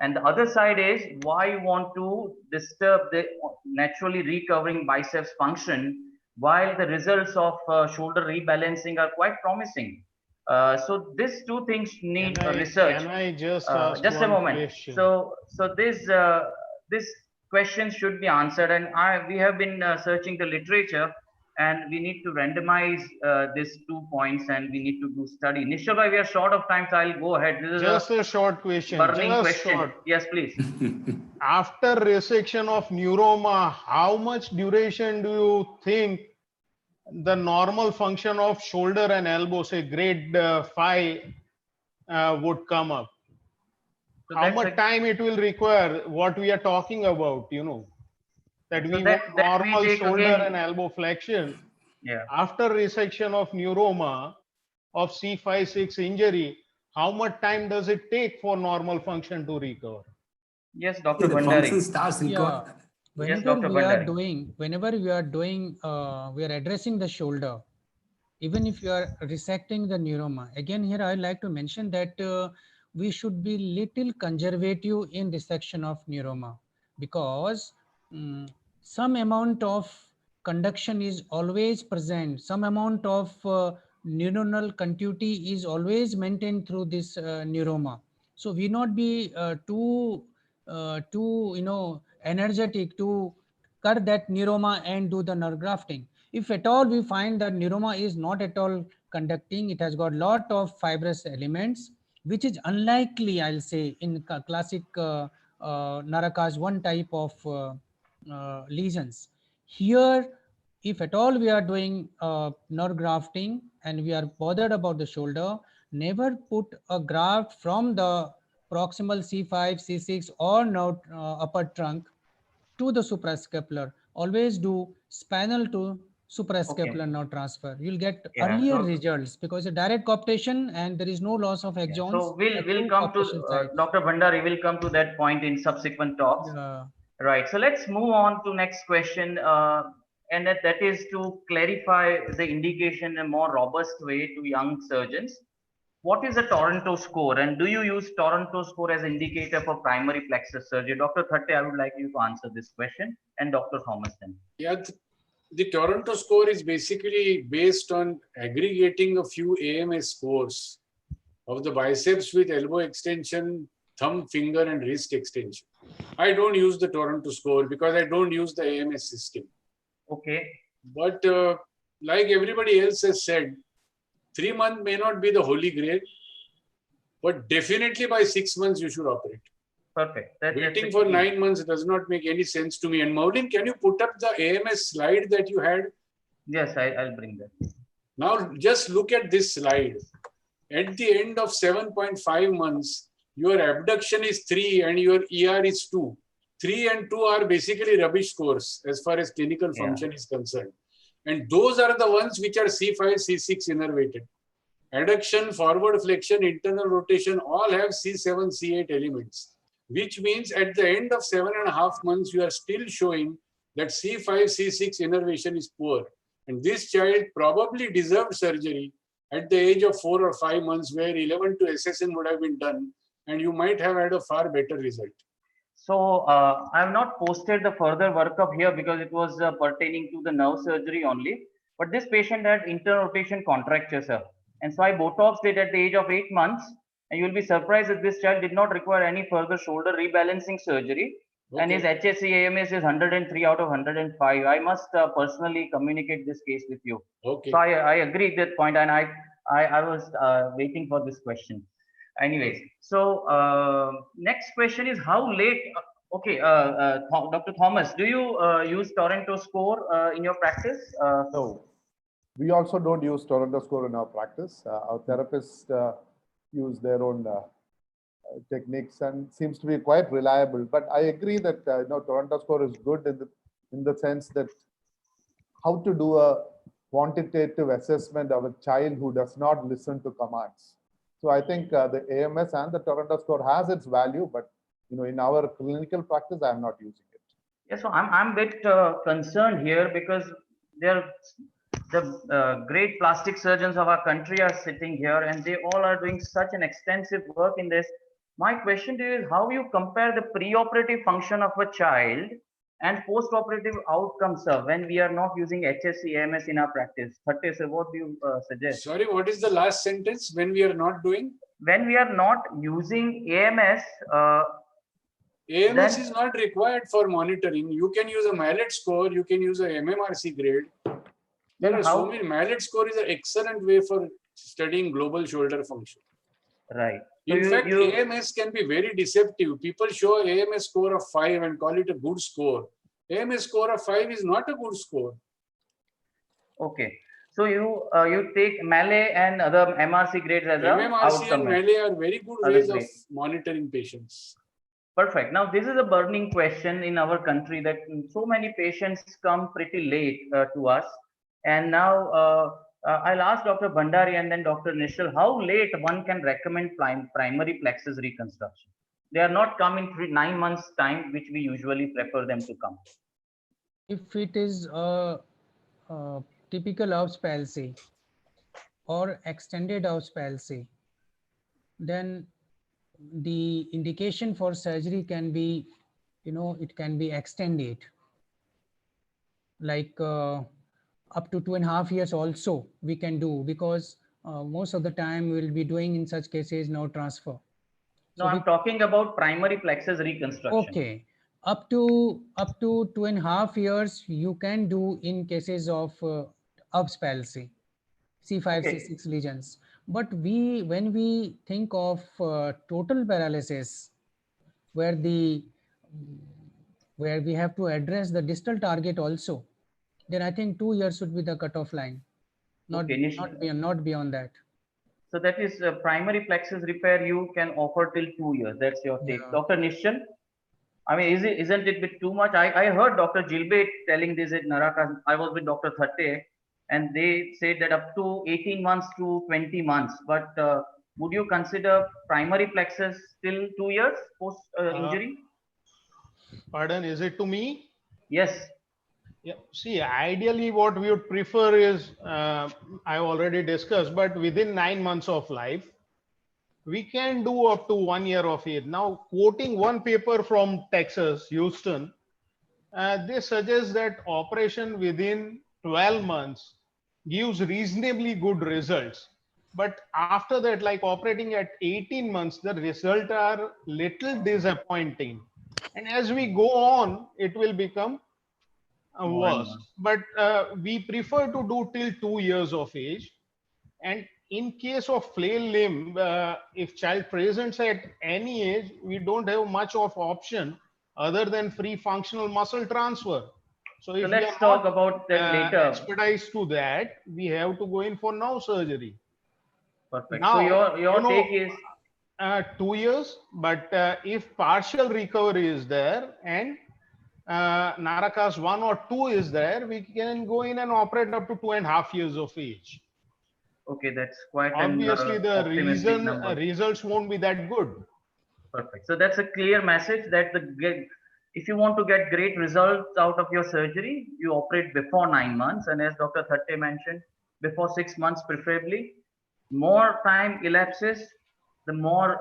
Speaker 4: And the other side is why you want to disturb the naturally recovering biceps function while the results of shoulder rebalancing are quite promising. So these two things need research.
Speaker 1: Can I just ask
Speaker 4: Just a
Speaker 1: one
Speaker 4: moment.
Speaker 1: question?
Speaker 4: So this question should be answered, and we have been searching the literature, and we need to randomize these 2 points, and we need to do study. Nishal, we are short of time, so I'll go ahead. This is
Speaker 1: Just
Speaker 4: a
Speaker 1: a short question,
Speaker 4: burning
Speaker 1: just
Speaker 4: question.
Speaker 1: short.
Speaker 4: Yes, please.
Speaker 1: After resection of neuroma, how much duration do you think the normal function of shoulder and elbow, say grade 5, would come up?
Speaker 4: So
Speaker 1: How much time it will require? What we are talking about, that
Speaker 4: so
Speaker 1: we
Speaker 4: that
Speaker 1: want
Speaker 4: that we
Speaker 1: normal
Speaker 4: take
Speaker 1: shoulder
Speaker 4: again.
Speaker 1: and elbow flexion.
Speaker 4: Yeah.
Speaker 1: After resection of neuroma of C5-6 injury, how much time does it take for normal function to recover?
Speaker 4: Yes,
Speaker 7: See,
Speaker 4: Dr.
Speaker 7: the function
Speaker 4: Bhandari.
Speaker 7: starts
Speaker 3: Yeah.
Speaker 7: record.
Speaker 4: Yes,
Speaker 3: Whenever
Speaker 4: Dr.
Speaker 3: we are
Speaker 4: Bhandari.
Speaker 3: doing, we are addressing the shoulder, even if you are resecting the neuroma. Again, here I'd like to mention that we should be little conservative in resection of neuroma, because some amount of conduction is always present. Some amount of neuronal continuity is always maintained through this neuroma. So we not be too energetic to cut that neuroma and do the nerve grafting. If at all we find that neuroma is not at all conducting, it has got lot of fibrous elements, which is unlikely, I'll say, in classic Narakas 1 type of lesions. Here, if at all we are doing nerve grafting and we are bothered about the shoulder, never put a graft from the proximal C5, C6 or nerve upper trunk to the suprascapular. Always do spinal to
Speaker 4: Okay.
Speaker 3: suprascapular nerve transfer. You'll get
Speaker 4: Yeah.
Speaker 3: earlier
Speaker 4: So
Speaker 3: results because a direct coaptation and there is no loss of
Speaker 4: yeah.
Speaker 3: axons
Speaker 4: So we'll
Speaker 3: at
Speaker 4: come to
Speaker 3: 2 coaptation sites.
Speaker 4: Dr. Bhandari. We'll come to that point in subsequent talks.
Speaker 3: Yeah.
Speaker 4: Right. So let's move on to next question, and that is to clarify the indication in a more robust way to young surgeons. What is the Toronto score, and do you use Toronto score as indicator for primary plexus surgery? Dr. Thatte, I would like you to answer this question, and Dr. Thomas then.
Speaker 6: Yeah, the Toronto score is basically based on aggregating a few AMS scores of the biceps with elbow extension, thumb, finger, and wrist extension. I don't use the Toronto score because I don't use the AMS system.
Speaker 4: Okay.
Speaker 6: But like everybody else has said, 3 months may not be the holy grail, but definitely by 6 months you should operate.
Speaker 4: Perfect.
Speaker 6: Waiting for 9 months does not make any sense to me. And Maudin, can you put up the AMS slide that you had?
Speaker 4: Yes, I'll bring that.
Speaker 6: Now just look at this slide. At the end of 7.5 months, your abduction is 3 and your ER is 2. 3 and 2 are basically rubbish scores as far as clinical function is concerned. And those are the ones which are C5, C6 innervated. Adduction, forward flexion, internal rotation all have C7, C8 elements, which means at the end of 7.5 months, you are still showing that C5, C6 innervation is poor. And this child probably deserved surgery at the age of 4 or 5 months, where 11 to SSN would have been done, and you might have had a far better result.
Speaker 4: So I have not posted the further workup here because it was pertaining to the nerve surgery only. But this patient had internal rotation contracture, sir. And so I Botoxed it at the age of 8 months. And you will be surprised that this child did not require any further shoulder rebalancing surgery. Okay. And his HSE AMS is 103 out of 105. I must personally communicate this case with you.
Speaker 6: Okay.
Speaker 4: So I agree with that point, and I was waiting for this question. Anyways, so next question is how late? Okay, Dr. Thomas, do you use Toronto score in your practice?
Speaker 8: No, we also don't use Toronto score in our practice. Our therapists use their own techniques and seems to be quite reliable. But I agree that Toronto score is good in the sense that how to do a quantitative assessment of a child who does not listen to commands. So I think the AMS and the Toronto score has its value, but in our clinical practice, I'm not using it.
Speaker 4: Yeah, so I'm a bit concerned here because there the great plastic surgeons of our country are sitting here and they all are doing such an extensive work in this. My question to you is how you compare the preoperative function of a child and post-operative outcomes, sir, when we are not using HSC AMS in our practice. Thatte, sir, what do you suggest?
Speaker 6: Sorry, what is the last sentence? When we are not doing?
Speaker 4: When we are not using AMS,
Speaker 6: AMS
Speaker 4: then,
Speaker 6: is not required for monitoring. You can use a mallet score, you can use a MMRC grade. There are so many. Mallet score is an excellent way for studying global shoulder function.
Speaker 4: Right. So
Speaker 6: In fact, AMS can be very deceptive. People show AMS score of 5 and call it a good score. AMS score of 5 is not a good score.
Speaker 4: Okay. So you take Mallet and other MRC grades as
Speaker 6: MMRC and Mallet are very good ways of monitoring patients.
Speaker 4: Perfect. Now, this is a burning question in our country that so many patients come pretty late to us. And now I'll ask Dr. Bhandari and then Dr. Nishal, how late one can recommend primary plexus reconstruction? They are not coming 9 months time, which we usually prefer them to come.
Speaker 3: If it is a typical Erb's palsy or extended Erb's palsy, then the indication for surgery can be, it can be extended, like up to 2.5 years also we can do, because most of the time we'll be doing in such cases no transfer.
Speaker 4: No, so I'm talking about primary plexus reconstruction.
Speaker 3: Okay, up to 2.5 years you can do in cases of Erb's palsy, C5, okay. C6 lesions. But when we think of total paralysis, where we have to address the distal target also, then I think 2 years should be the cutoff line, not beyond that.
Speaker 4: So that is primary plexus repair you can offer till 2 years. That's your take. Yeah. Dr. Nishal, I mean, isn't it a bit too much? I heard Dr. Gilbert telling this at Naraka. I was with Dr. Thatte, and they said that up to 18 months to 20 months. But would you consider primary plexus till 2 years post injury?
Speaker 1: Pardon, is it to me?
Speaker 4: Yes.
Speaker 1: Yeah. See, ideally what we would prefer is, I already discussed, but within 9 months of life, we can do up to 1 year of age. Now, quoting one paper from Texas, Houston, they suggest that operation within 12 months gives reasonably good results. But after that, like operating at 18 months, the results are little disappointing. And as we go on, it will become worse. But we prefer to do till 2 years of age. And in case of flail limb, if child presents at any age, we don't have much of option other than free functional muscle transfer. So if
Speaker 4: let's talk about that later.
Speaker 1: Expertise to that, we have to go in for now surgery.
Speaker 4: Perfect.
Speaker 1: Now,
Speaker 4: so your take is
Speaker 1: 2 years, but if partial recovery is there and Naraka's 1 or 2 is there, we can go in and operate up to 2.5 years of age.
Speaker 4: Okay, that's quite
Speaker 1: obviously the results won't be that good.
Speaker 4: Perfect. So that's a clear message that if you want to get great results out of your surgery, you operate before 9 months, and as Dr. Thatte mentioned, before 6 months preferably. More time elapses, the more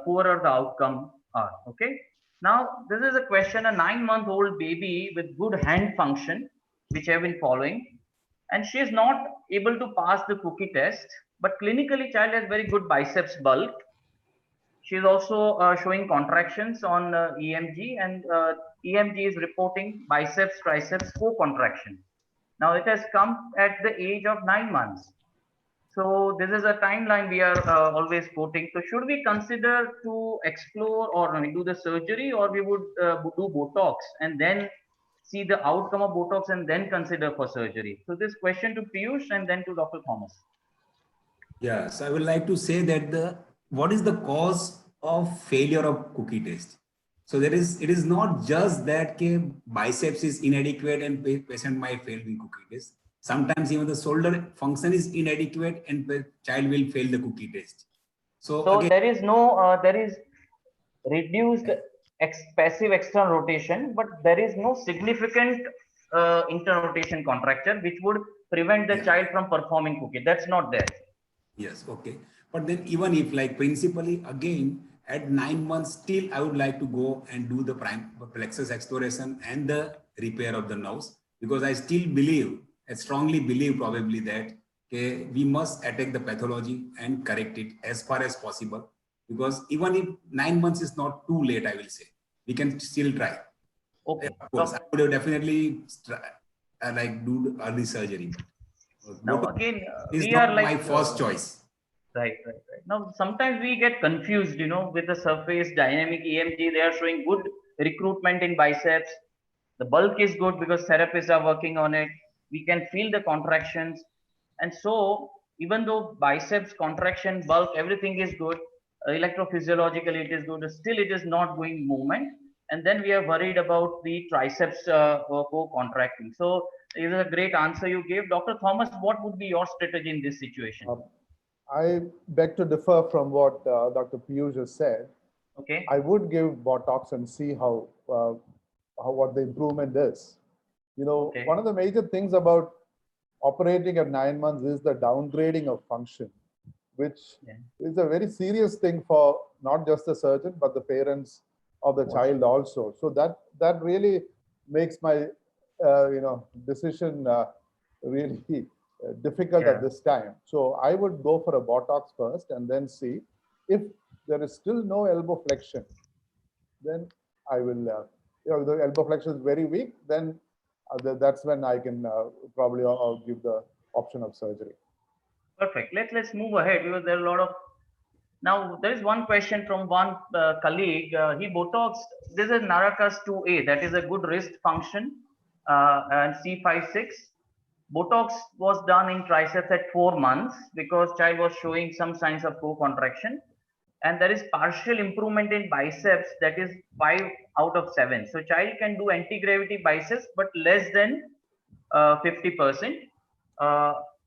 Speaker 4: poorer the outcome are. Okay. Now this is a question: a 9-month-old baby with good hand function, which I have been following, and she is not able to pass the cookie test, but clinically child has very good biceps bulk. She is also showing contractions on EMG, and EMG is reporting biceps, triceps co-contraction. Now it has come at the age of 9 months. So this is a timeline we are always quoting. So should we consider to explore or do the surgery, or we would do Botox and then see the outcome of Botox and then consider for surgery? So this question to Piyush and then to Dr. Thomas.
Speaker 7: Yes, I would like to say that what is the cause of failure of cookie test? So it is not just that biceps is inadequate and patient might fail in cookie test. Sometimes even the shoulder function is inadequate and the child will fail the cookie test.
Speaker 4: So
Speaker 7: again,
Speaker 4: there is no, there is reduced passive external rotation, but there is no significant internal rotation contracture, which would prevent the child from performing cookie. That's not there.
Speaker 7: Yes, okay. But then even if like principally again at 9 months, still I would like to go and do the prime plexus exploration and the repair of the nerves, because I still believe, I strongly believe probably that we must attack the pathology and correct it as far as possible, because even if 9 months is not too late, I will say, we can still try.
Speaker 4: Okay.
Speaker 7: Of course, I would definitely like do early surgery.
Speaker 4: Now again,
Speaker 7: is
Speaker 4: we
Speaker 7: not
Speaker 4: are like
Speaker 7: my first choice.
Speaker 4: Right. Now, sometimes we get confused, with the surface dynamic EMG. They are showing good recruitment in biceps. The bulk is good because therapists are working on it. We can feel the contractions. And so, even though biceps, contraction, bulk, everything is good, electrophysiologically it is good, still it is not going movement. And then we are worried about the triceps co-contracting. So, it is a great answer you gave. Dr. Thomas, what would be your strategy in this situation?
Speaker 8: I beg to differ from what Dr. Piyush has said.
Speaker 4: Okay.
Speaker 8: I would give Botox and see how what the improvement is. One of the major things about operating at 9 months is the downgrading of function, which is a very serious thing for not just the surgeon, but the parents of the child also. So that really makes my decision really difficult at this time. So I would go for a Botox first and then see if there is still no elbow flexion. Then I will, the elbow flexion is very weak, then that's when I can probably give the option of surgery.
Speaker 4: Perfect. Let's move ahead, because there are a lot of. Now there is one question from one colleague. He Botox. This is Naracus 2A. That is a good wrist function, and C56. Botox was done in triceps at 4 months because child was showing some signs of co-contraction, and there is partial improvement in biceps, that is 5 out of 7. So child can do anti-gravity biceps, but less than 50%.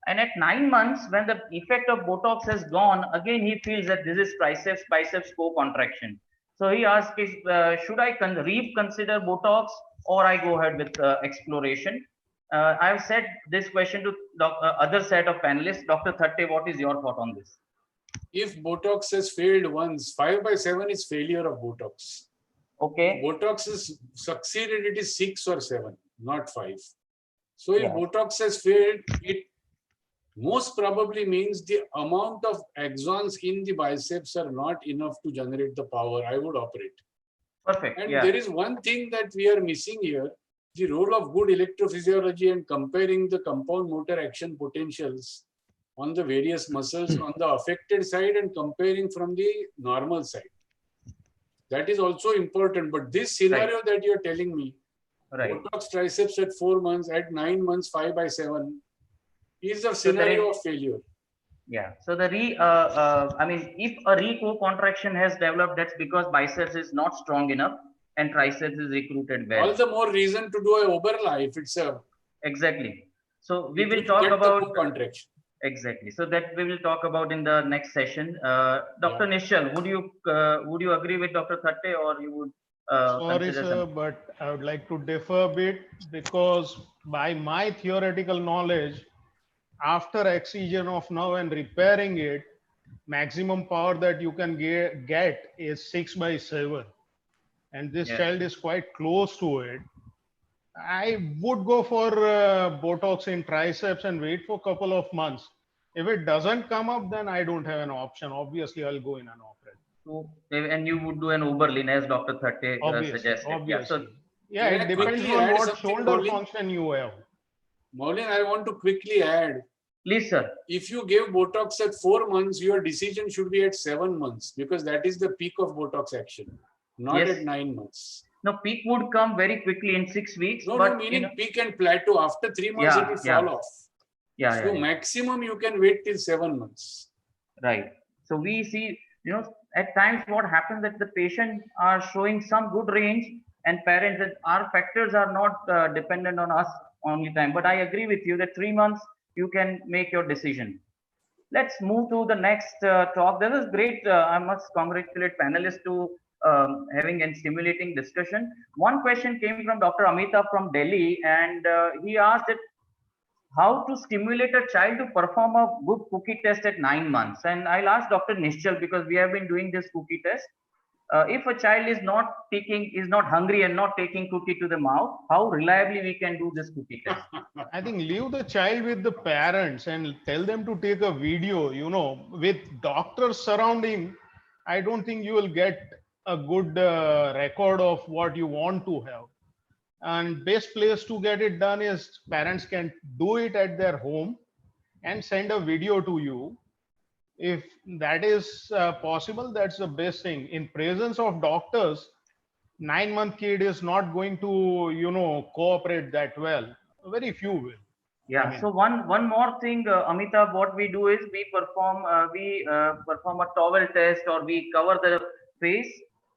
Speaker 4: And at 9 months, when the effect of Botox has gone, again he feels that this is triceps biceps co-contraction. So he asked, should I reconsider Botox, or I go ahead with exploration? I have said this question to the other set of panelists. Dr. Thatte, what is your thought on this?
Speaker 6: If Botox has failed once, 5/7 is failure of Botox.
Speaker 4: Okay.
Speaker 6: Botox is succeeded, it is 6 or 7, not 5. So if Botox has failed, it most probably means the amount of axons in the biceps are not enough to generate the power. I would operate.
Speaker 4: Perfect.
Speaker 6: And there is one thing that we are missing here, the role of good electrophysiology and comparing the compound motor action potentials on the various muscles on the affected side and comparing from the normal side. That is also important. But this scenario that you're telling me, Botox triceps at 4 months, at 9 months, 5/7, is a scenario of failure.
Speaker 4: Yeah. So the I mean, if a co-contraction has developed, that's because biceps is not strong enough and triceps is recruited well.
Speaker 6: All the more reason to do a Oberla if it's a.
Speaker 4: Exactly. So we will talk about
Speaker 6: contraction.
Speaker 4: Exactly. So that we will talk about in the next session. Dr. Nishal, would you agree with Dr. Thatte, or you would?
Speaker 1: Sorry, sir, but I would like to differ a bit, because by my theoretical knowledge, after excision of nerve and repairing it, maximum power that you can get is 6/7. And this child is quite close to it. I would go for Botox in triceps and wait for a couple of months. If it doesn't come up, then I don't have an option. Obviously, I'll go in and operate.
Speaker 4: So, and you would do an Oberlin, as Dr. Thatte suggested.
Speaker 1: Obviously. Yeah, it depends on what shoulder function you have.
Speaker 6: Maulin, I want to quickly add.
Speaker 4: Please, sir.
Speaker 6: If you gave Botox at 4 months, your decision should be at 7 months, because that is the peak of Botox action, not at 9 months.
Speaker 4: No, peak would come very quickly in 6 weeks.
Speaker 6: No,
Speaker 4: but,
Speaker 6: meaning peak and plateau. After 3 months, it will fall off. So maximum you can wait till 7 months.
Speaker 4: Right. So we see, at times what happens that the patient are showing some good range and parents that our factors are not dependent on us only time. But I agree with you that 3 months you can make your decision. Let's move to the next talk. This is great. I must congratulate panelists to having a stimulating discussion. One question came from Dr. Amitabh from Delhi, and he asked that how to stimulate a child to perform a good cookie test at 9 months. And I'll ask Dr. Nishchal, because we have been doing this cookie test. If a child is not hungry and not taking cookie to the mouth, how reliably we can do this cookie test?
Speaker 1: I think leave the child with the parents and tell them to take a video, with doctors surrounding. I don't think you will get a good record of what you want to have. And best place to get it done is parents can do it at their home and send a video to you. If that is possible, that's the best thing. In presence of doctors, 9-month kid is not going to, cooperate that well. Very few will.
Speaker 4: Yeah. So one more thing, Amitabh, what we do is we perform a towel test, or we cover the face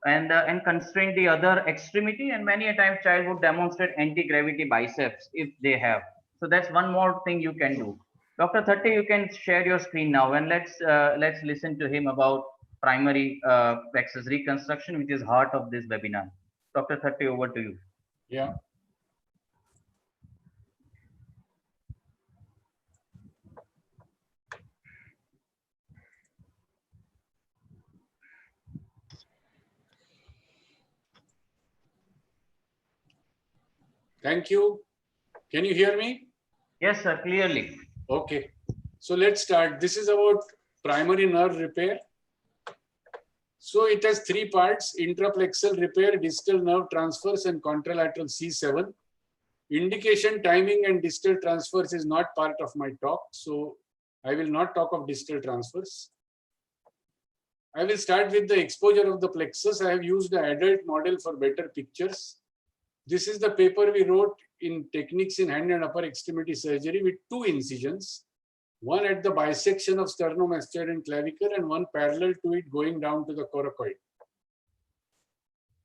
Speaker 4: and constrain the other extremity. And many a time child would demonstrate anti-gravity biceps if they have. So that's one more thing you can do. Dr. Thatte, you can share your screen now, and let's listen to him about primary plexus reconstruction, which is heart of this webinar. Dr. Thatte, over to you.
Speaker 6: Yeah. Thank you. Can you hear me?
Speaker 4: Yes, sir, clearly.
Speaker 6: Okay. So let's start. This is about primary nerve repair. So it has 3 parts: intraplexal repair, distal nerve transfers, and contralateral C7. Indication, timing, and distal transfers is not part of my talk, so I will not talk of distal transfers. I will start with the exposure of the plexus. I have used the adult model for better pictures. This is the paper we wrote in Techniques in Hand and Upper Extremity Surgery with 2 incisions, one at the bisection of sternomastoid and clavicle and one parallel to it going down to the coracoid.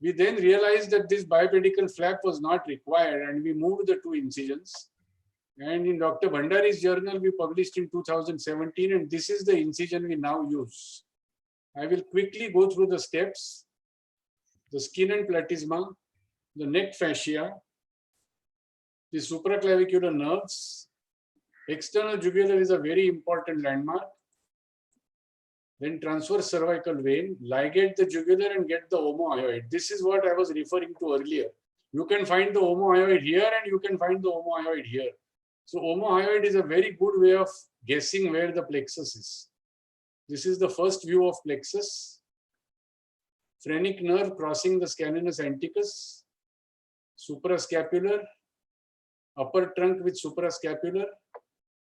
Speaker 6: We then realized that this bipedical flap was not required, and we moved the 2 incisions. And in Dr. Bhandari's journal, we published in 2017, and this is the incision we now use. I will quickly go through the steps: the skin and platysma, the neck fascia, the supraclavicular nerves. External jugular is a very important landmark. Then transverse cervical vein, ligate the jugular and get the omohyoid. This is what I was referring to earlier. You can find the omohyoid here and you can find the omohyoid here. So omohyoid is a very good way of guessing where the plexus is. This is the first view of plexus. Phrenic nerve crossing the scalenus anticus, suprascapular, upper trunk with suprascapular.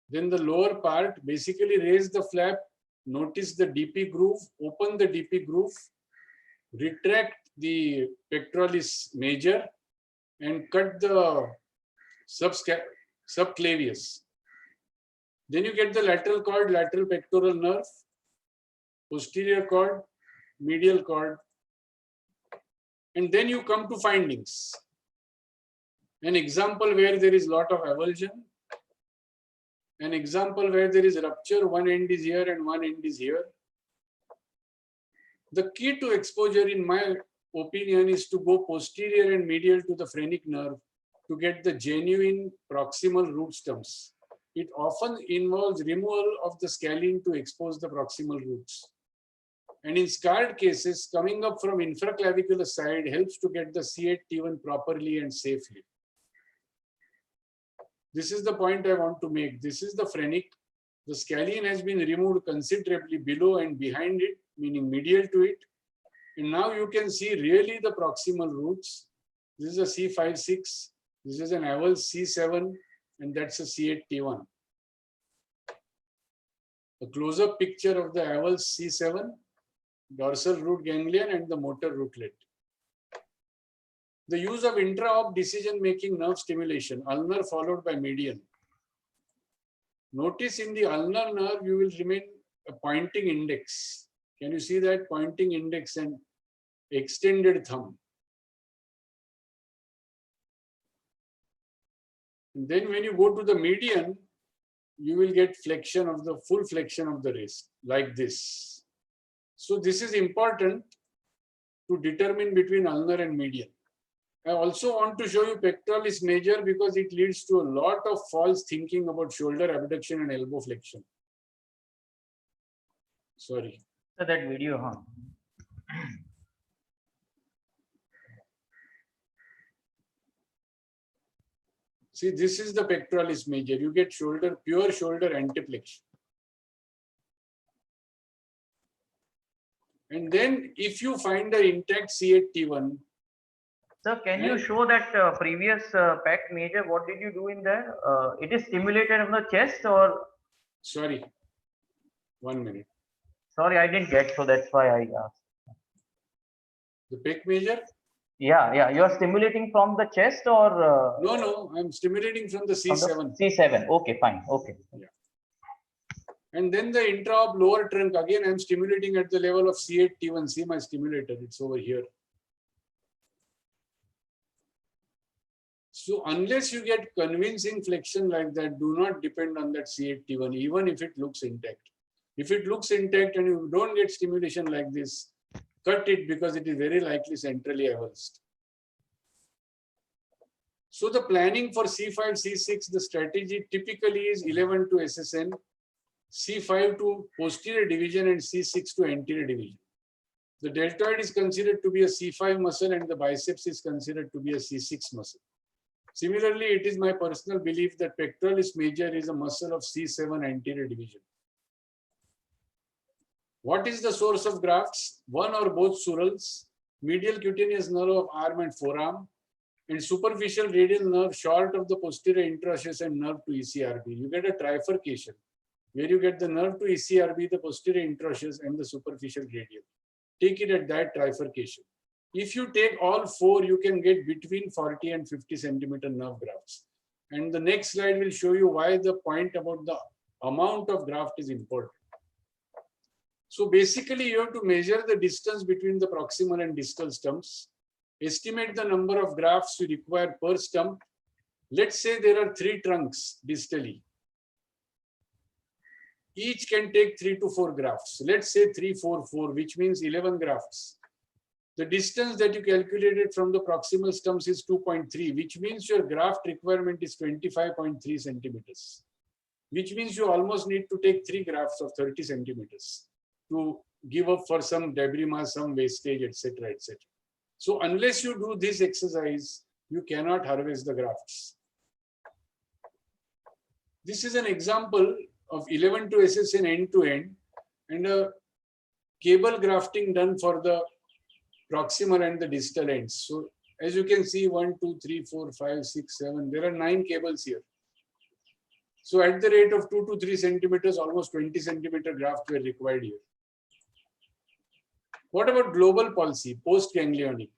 Speaker 6: Then the lower part, basically raise the flap, notice the DP groove, open the DP groove, retract the pectoralis major and cut the subclavius. Then you get the lateral cord, lateral pectoral nerve, posterior cord, medial cord, and then you come to findings. An example where there is lot of avulsion, an example where there is rupture, one end is here and one end is here. The key to exposure, in my opinion, is to go posterior and medial to the phrenic nerve to get the genuine proximal root stumps. It often involves removal of the scalene to expose the proximal roots. And in scarred cases, coming up from infraclavicular side helps to get the C8T1 properly and safely. This is the point I want to make. This is the phrenic. The scalene has been removed considerably below and behind it, meaning medial to it. And now you can see really the proximal roots. This is a C5-6. This is an avulse C7, and that's a C8T1. A close-up picture of the avulse C7, dorsal root ganglion, and the motor rootlet. The use of intra-op decision-making nerve stimulation, ulnar followed by median. Notice in the ulnar nerve, you will remain a pointing index. Can you see that? Pointing index and extended thumb. And then when you go to the median, you will get flexion of the full flexion of the wrist like this. So this is important to determine between ulnar and median. I also want to show you pectoralis major because it leads to a lot of false thinking about shoulder abduction and elbow flexion. Sorry.
Speaker 4: So that video, huh?
Speaker 6: See, this is the pectoralis major. You get shoulder, pure shoulder antiplexion. And then if you find the intact C8T1.
Speaker 4: Sir, can you show that previous pec major? What did you do in there? It is stimulated on the chest or?
Speaker 6: Sorry, 1 minute.
Speaker 4: Sorry, I didn't get, so that's why I asked.
Speaker 6: The pec major?
Speaker 4: Yeah. You are stimulating from the chest or?
Speaker 6: No, I'm stimulating from the C7.
Speaker 4: C7. Okay, fine. Okay.
Speaker 6: Yeah. And then the intra-op lower trunk, again, I'm stimulating at the level of C8T1. See my stimulator, it's over here. So unless you get convincing flexion like that, do not depend on that C8T1, even if it looks intact. If it looks intact and you don't get stimulation like this, cut it because it is very likely centrally avulsed. So the planning for C5, C6, the strategy typically is 11 to SSN, C5 to posterior division and C6 to anterior division. The deltoid is considered to be a C5 muscle and the biceps is considered to be a C6 muscle. Similarly, it is my personal belief that pectoralis major is a muscle of C7 anterior division. What is the source of grafts? One or both surals, medial cutaneous nerve of arm and forearm, and superficial radial nerve short of the posterior interosseous and nerve to ECRB. You get a trifurcation where you get the nerve to ECRB, the posterior interosseous, and the superficial radial. Take it at that trifurcation. If you take all four, you can get between 40 and 50 centimeter nerve grafts. And the next slide will show you why the point about the amount of graft is important. So basically, you have to measure the distance between the proximal and distal stumps, estimate the number of grafts you require per stump. Let's say there are 3 trunks distally. Each can take 3 to 4 grafts. Let's say 3, 4, 4, which means 11 grafts. The distance that you calculated from the proximal stumps is 2.3, which means your graft requirement is 25.3 centimeters, which means you almost need to take 3 grafts of 30 centimeters to give up for some debris mass, some wastage, etc., etc. So unless you do this exercise, you cannot harvest the grafts. This is an example of 11 to SSN end to end and a cable grafting done for the proximal and the distal ends. So as you can see, 1, 2, 3, 4, 5, 6, 7, there are 9 cables here. So at the rate of 2 to 3 centimeters, almost 20 centimeter graft were required here. What about global palsy, post-ganglionic?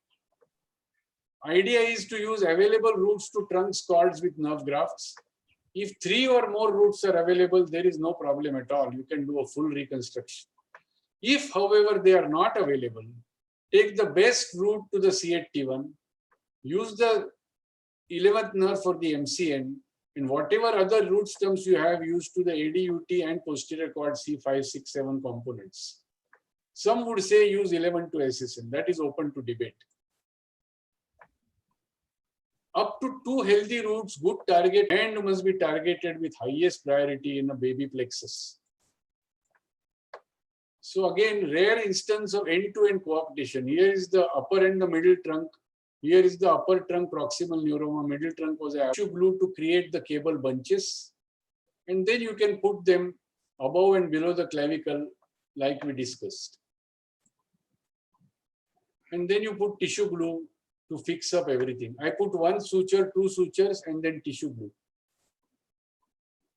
Speaker 6: Idea is to use available routes to trunks cords with nerve grafts. If 3 or more routes are available, there is no problem at all. You can do a full reconstruction. If, however, they are not available, take the best route to the C8T1, use the 11th nerve for the MCN, and whatever other root stumps you have, use to the ADUT and posterior cord C5, 6, 7 components. Some would say use 11 to SSN. That is open to debate. Up to 2 healthy roots, good target, and must be targeted with highest priority in a baby plexus. So again, rare instance of end-to-end cooptation. Here is the upper and the middle trunk. Here is the upper trunk proximal neuroma. Middle trunk was a tissue glue to create the cable bunches. And then you can put them above and below the clavicle like we discussed. And then you put tissue glue to fix up everything. I put 1 suture, 2 sutures, and then tissue glue.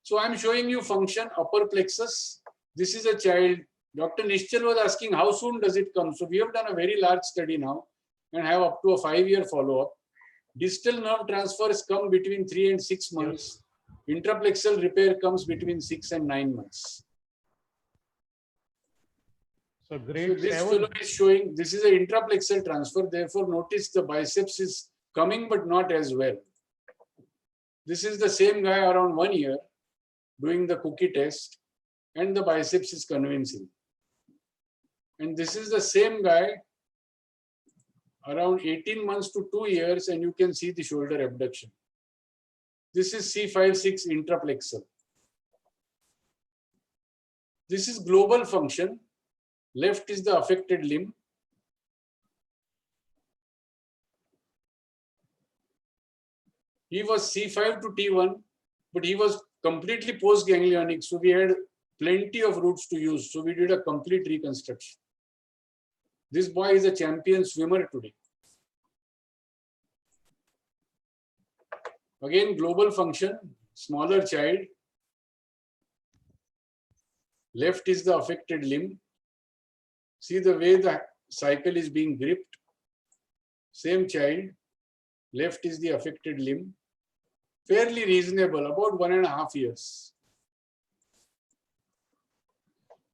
Speaker 6: So I'm showing you function upper plexus. This is a child. Dr. Nishchal was asking how soon does it come. So we have done a very large study now and have up to a 5-year follow-up. Distal nerve transfers come between 3 and 6 months. Intraplexal repair comes between 6 and 9 months.
Speaker 1: So
Speaker 6: So
Speaker 1: grade
Speaker 6: this
Speaker 1: 7.
Speaker 6: fellow is showing, this is an intraplexal transfer. Therefore, notice the biceps is coming, but not as well. This is the same guy around 1 year doing the cookie test, and the biceps is convincing. And this is the same guy around 18 months to 2 years, and you can see the shoulder abduction. This is C5-6 intraplexal. This is global function. Left is the affected limb. He was C5 to T1, but he was completely post-ganglionic. So we had plenty of routes to use. So we did a complete reconstruction. This boy is a champion swimmer today. Again, global function, smaller child. Left is the affected limb. See the way the cycle is being gripped. Same child. Left is the affected limb. Fairly reasonable, about 1.5 years.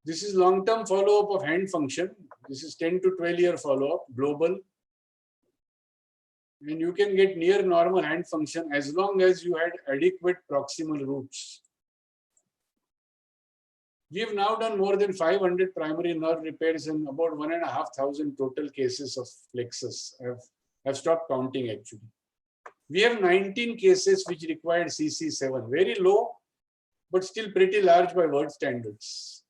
Speaker 6: This is long-term follow-up of hand function. This is 10 to 12-year follow-up, global. And you can get near normal hand function as long as you had adequate proximal roots. We have now done more than 500 primary nerve repairs and about 1,500 total cases of plexus. I've stopped counting actually. We have 19 cases which required CC7, very low, but still pretty large by world standards.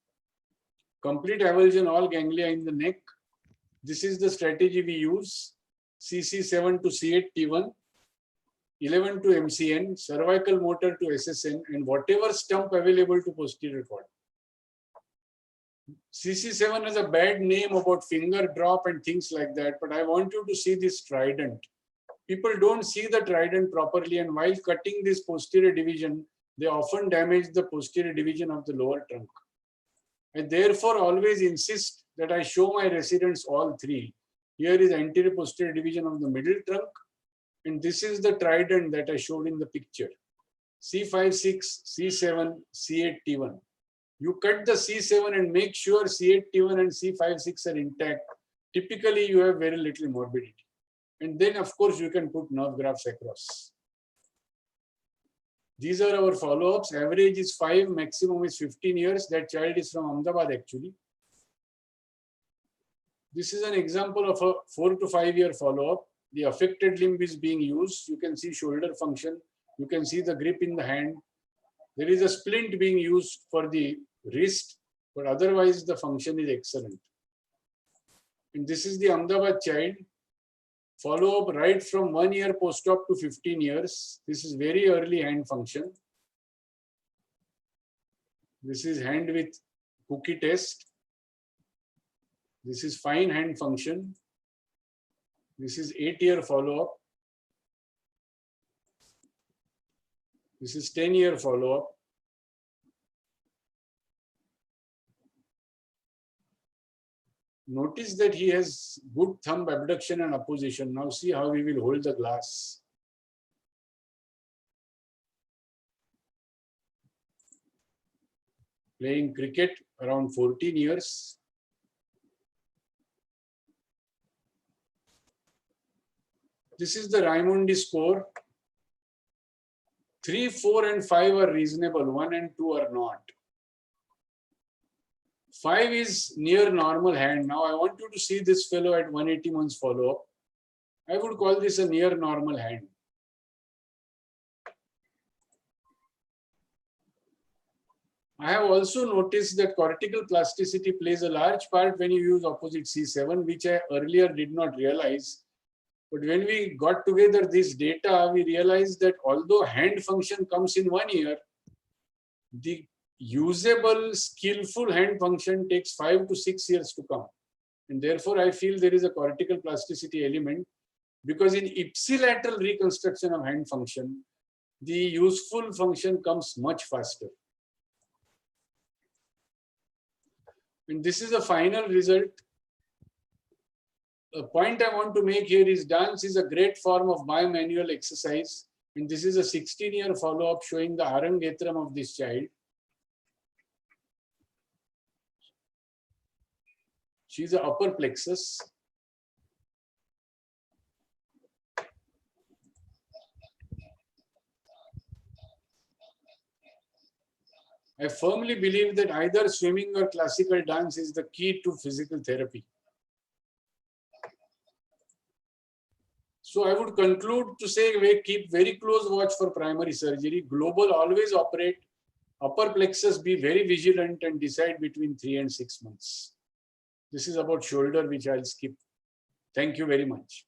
Speaker 6: Complete avulsion, all ganglia in the neck. This is the strategy we use. CC7 to C8T1, 11 to MCN, cervical motor to SSN, and whatever stump available to posterior quad. CC7 has a bad name about finger drop and things like that, but I want you to see this trident. People don't see the trident properly, and while cutting this posterior division, they often damage the posterior division of the lower trunk. I therefore always insist that I show my residents all three. Here is anterior posterior division of the middle trunk, and this is the trident that I showed in the picture. C5-6, C7, C8T1. You cut the C7 and make sure C8T1 and C5-6 are intact. Typically, you have very little morbidity. And then, of course, you can put nerve grafts across. These are our follow-ups. Average is 5, maximum is 15 years. That child is from Ahmedabad, actually. This is an example of a 4 to 5 year follow-up. The affected limb is being used. You can see shoulder function. You can see the grip in the hand. There is a splint being used for the wrist, but otherwise the function is excellent. And this is the Ahmedabad child. Follow up right from 1 year post-op to 15 years. This is very early hand function. This is hand with cookie test. This is fine hand function. This is 8-year follow-up. This is 10-year follow-up. Notice that he has good thumb abduction and opposition. Now see how he will hold the glass. Playing cricket around 14 years. This is the Raimondi score. 3, 4, and 5 are reasonable. 1 and 2 are not. 5 is near normal hand. Now I want you to see this fellow at 180 months follow-up. I would call this a near normal hand. I have also noticed that cortical plasticity plays a large part when you use opposite C7, which I earlier did not realize. But when we got together this data, we realized that although hand function comes in 1 year, the usable, skillful hand function takes 5 to 6 years to come. And therefore, I feel there is a cortical plasticity element, because in ipsilateral reconstruction of hand function, the useful function comes much faster. And this is the final result. The point I want to make here is dance is a great form of biomanual exercise. And this is a 16-year follow-up showing the arangetram of this child. She's the upper plexus. I firmly believe that either swimming or classical dance is the key to physical therapy. So I would conclude to say we keep very close watch for primary surgery. Global always operate. Upper plexus be very vigilant and decide between 3 and 6 months. This is about shoulder, which I'll skip. Thank you very much.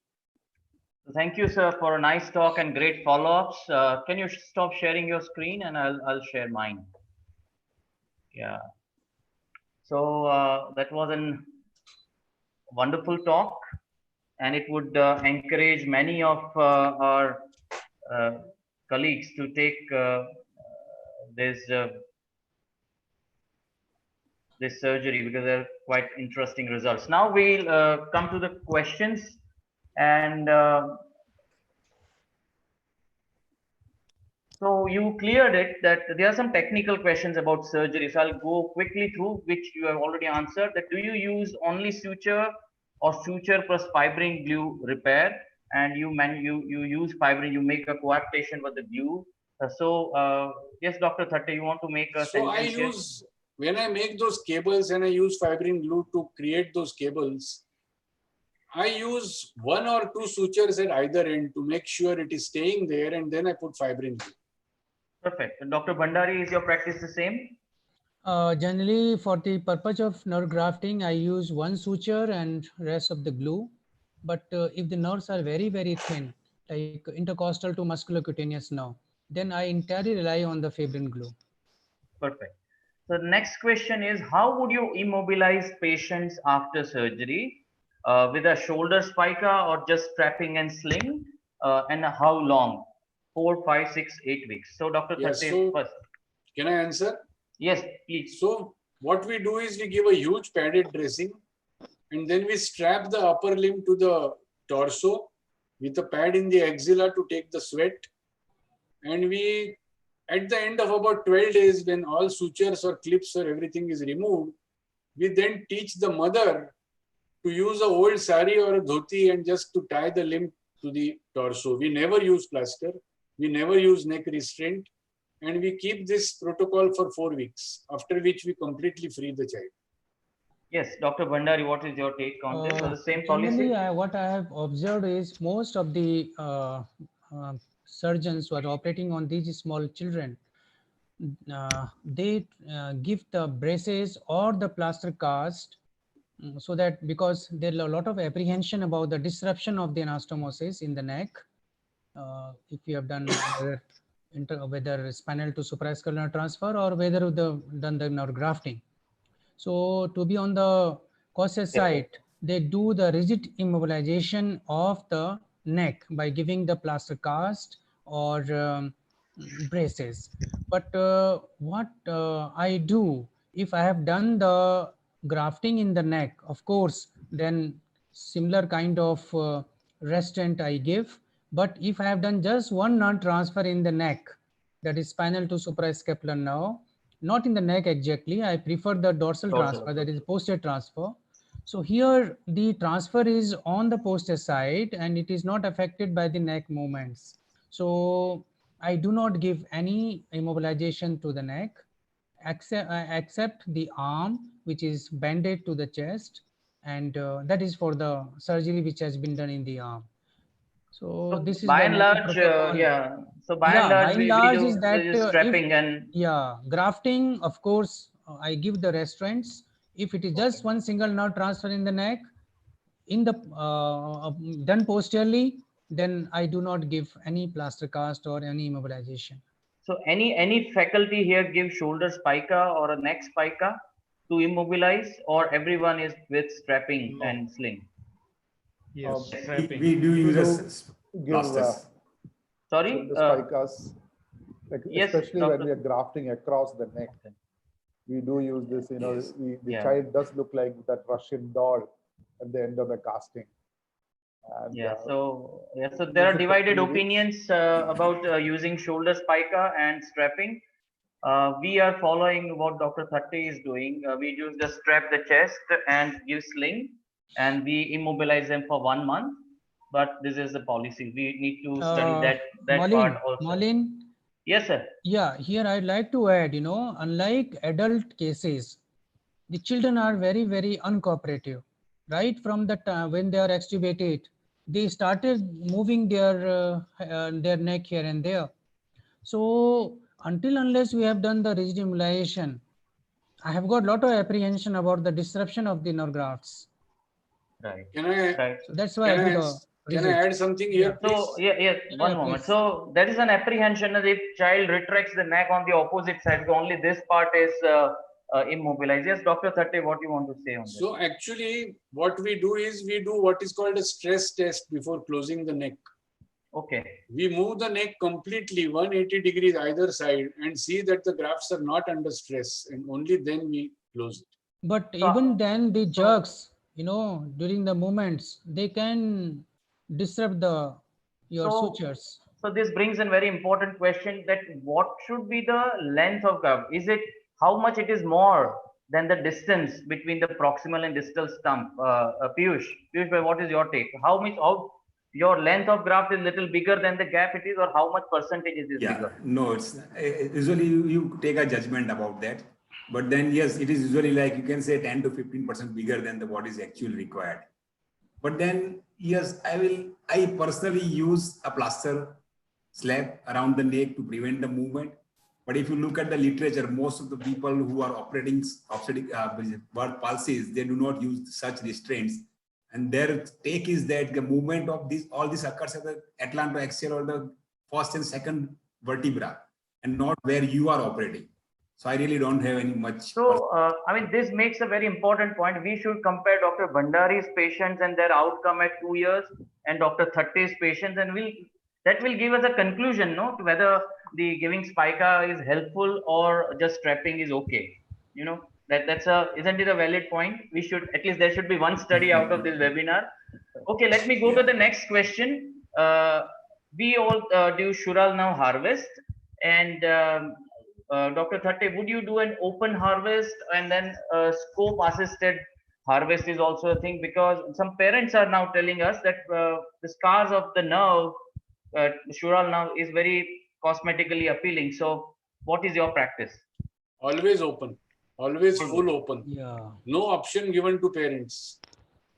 Speaker 4: Thank you, sir, for a nice talk and great follow-ups. Can you stop sharing your screen and I'll share mine. Yeah. So that was a wonderful talk, and it would encourage many of our colleagues to take this surgery because they're quite interesting results. Now we'll come to the questions, and so you cleared it that there are some technical questions about surgery. So I'll go quickly through which you have already answered. That do you use only suture or suture plus fibrin glue repair? And you use fibrin, you make a coaptation with the glue. Yes, Dr. Thatte, you want to make a
Speaker 6: So I
Speaker 4: sentence here?
Speaker 6: use, when I make those cables and I use fibrin glue to create those cables, I use 1 or 2 sutures at either end to make sure it is staying there, and then I put fibrin glue.
Speaker 4: Perfect. Dr. Bhandari, is your practice the same?
Speaker 3: Generally, for the purpose of nerve grafting, I use one suture and rest of the glue. But if the nerves are very, very thin, like intercostal to musculocutaneous nerve, then I entirely rely on the fibrin glue.
Speaker 4: Perfect. So the next question is, how would you immobilize patients after surgery? With a shoulder spica or just strapping and sling? And how long? 4, 5, 6, 8 weeks. So Dr.
Speaker 6: Yes,
Speaker 4: Thatte
Speaker 6: so
Speaker 4: first.
Speaker 6: can I answer?
Speaker 4: Yes, please.
Speaker 6: So what we do is we give a huge padded dressing, and then we strap the upper limb to the torso with a pad in the axilla to take the sweat. And we, at the end of about 12 days, when all sutures or clips or everything is removed, we then teach the mother to use a old sari or a dhoti and just to tie the limb to the torso. We never use plaster. We never use neck restraint. And we keep this protocol for 4 weeks, after which we completely free the child.
Speaker 4: Yes, Dr. Bhandari, what is your take on this? Or the same policy?
Speaker 3: Generally, what I have observed is most of the surgeons who are operating on these small children, they give the braces or the plaster cast, so that because there are a lot of apprehension about the disruption of the anastomosis in the neck. If you have done whether spinal to supraescapular transfer or whether done the nerve grafting. So to be on the cautious side, they do the rigid immobilization of the neck by giving the plaster cast or braces. But what I do, if I have done the grafting in the neck, of course, then similar kind of restraint I give. But if I have done just one nerve transfer in the neck, that is spinal to supraescapular nerve, not in the neck exactly, I prefer the dorsal transfer, that is posterior transfer. So here the transfer is on the posterior side and it is not affected by the neck movements. So I do not give any immobilization to the neck except the arm, which is banded to the chest, and that is for the surgery which has been done in the arm. So this is
Speaker 4: by
Speaker 3: the
Speaker 4: and large, yeah. So by and large, we do
Speaker 3: is that
Speaker 4: strapping and
Speaker 3: grafting. Of course, I give the restraints. If it is just one single nerve transfer in the neck, in the done posteriorly, then I do not give any plaster cast or any immobilization.
Speaker 4: So any faculty here give shoulder spica or a neck spica to immobilize, or everyone is with strapping and sling?
Speaker 1: Yes,
Speaker 7: we do use plasters.
Speaker 4: Sorry?
Speaker 8: The spicas, like
Speaker 4: yes,
Speaker 8: especially
Speaker 4: Dr.
Speaker 8: when we are grafting across the neck. We do use this,
Speaker 7: Yes.
Speaker 8: the child does look like that Russian doll at the end of the casting. And,
Speaker 4: so there are divided opinions about using shoulder spica and strapping. We are following what Dr. Thatte is doing. We just strap the chest and give sling, and we immobilize them for 1 month. But this is the policy. We need to study that part also.
Speaker 3: Malin,
Speaker 4: Yes, sir.
Speaker 3: yeah, here I'd like to add, unlike adult cases, the children are very, very uncooperative. Right from the time when they are extubated, they started moving their neck here and there. So until unless we have done the rigid immobilization, I have got a lot of apprehension about the disruption of the nerve grafts.
Speaker 4: Right.
Speaker 6: Can I,
Speaker 4: Right.
Speaker 3: So that's why I do the
Speaker 6: can I
Speaker 3: rigid.
Speaker 6: add something here, please?
Speaker 4: So yeah, one moment.
Speaker 3: Please.
Speaker 4: So there is an apprehension that if child retracts the neck on the opposite side, only this part is immobilized. Yes, Dr. Thatte, what you want to say on this?
Speaker 6: So actually, what we do is we do what is called a stress test before closing the neck.
Speaker 4: Okay.
Speaker 6: We move the neck completely 180 degrees either side and see that the grafts are not under stress, and only then we close it.
Speaker 3: But even then, the jerks, during the movements, they can disrupt your sutures.
Speaker 4: So this brings in very important question that what should be the length of graft? Is it how much it is more than the distance between the proximal and distal stump? Piyush, what is your take? How your length of graft is little bigger than the gap it is, or how much percentage it is bigger?
Speaker 7: No, it's usually you take a judgment about that, but then yes, it is usually like you can say 10 to 15% bigger than what is actually required. But then yes, I personally use a plaster slab around the neck to prevent the movement. But if you look at the literature, most of the people who are operating birth pulses, they do not use such restraints. And their take is that the movement of all this occurs at the atlantoaxial or the first and second vertebra, and not where you are operating. So I really don't have any much.
Speaker 4: So, I mean, this makes a very important point. We should compare Dr. Bhandari's patients and their outcome at 2 years and Dr. Thatte's patients, and that will give us a conclusion, no, to whether the giving spica is helpful or just strapping is okay. Isn't it a valid point? We should, at least there should be one study out of this webinar. Okay, let me go to the next question. We all do Shural now harvest, and Dr. Thatte, would you do an open harvest and then scope assisted harvest is also a thing? Because some parents are now telling us that the scars of the nerve, Shural now, is very cosmetically appealing. So what is your practice?
Speaker 6: Always open, always full open.
Speaker 3: Yeah.
Speaker 6: No option given to parents.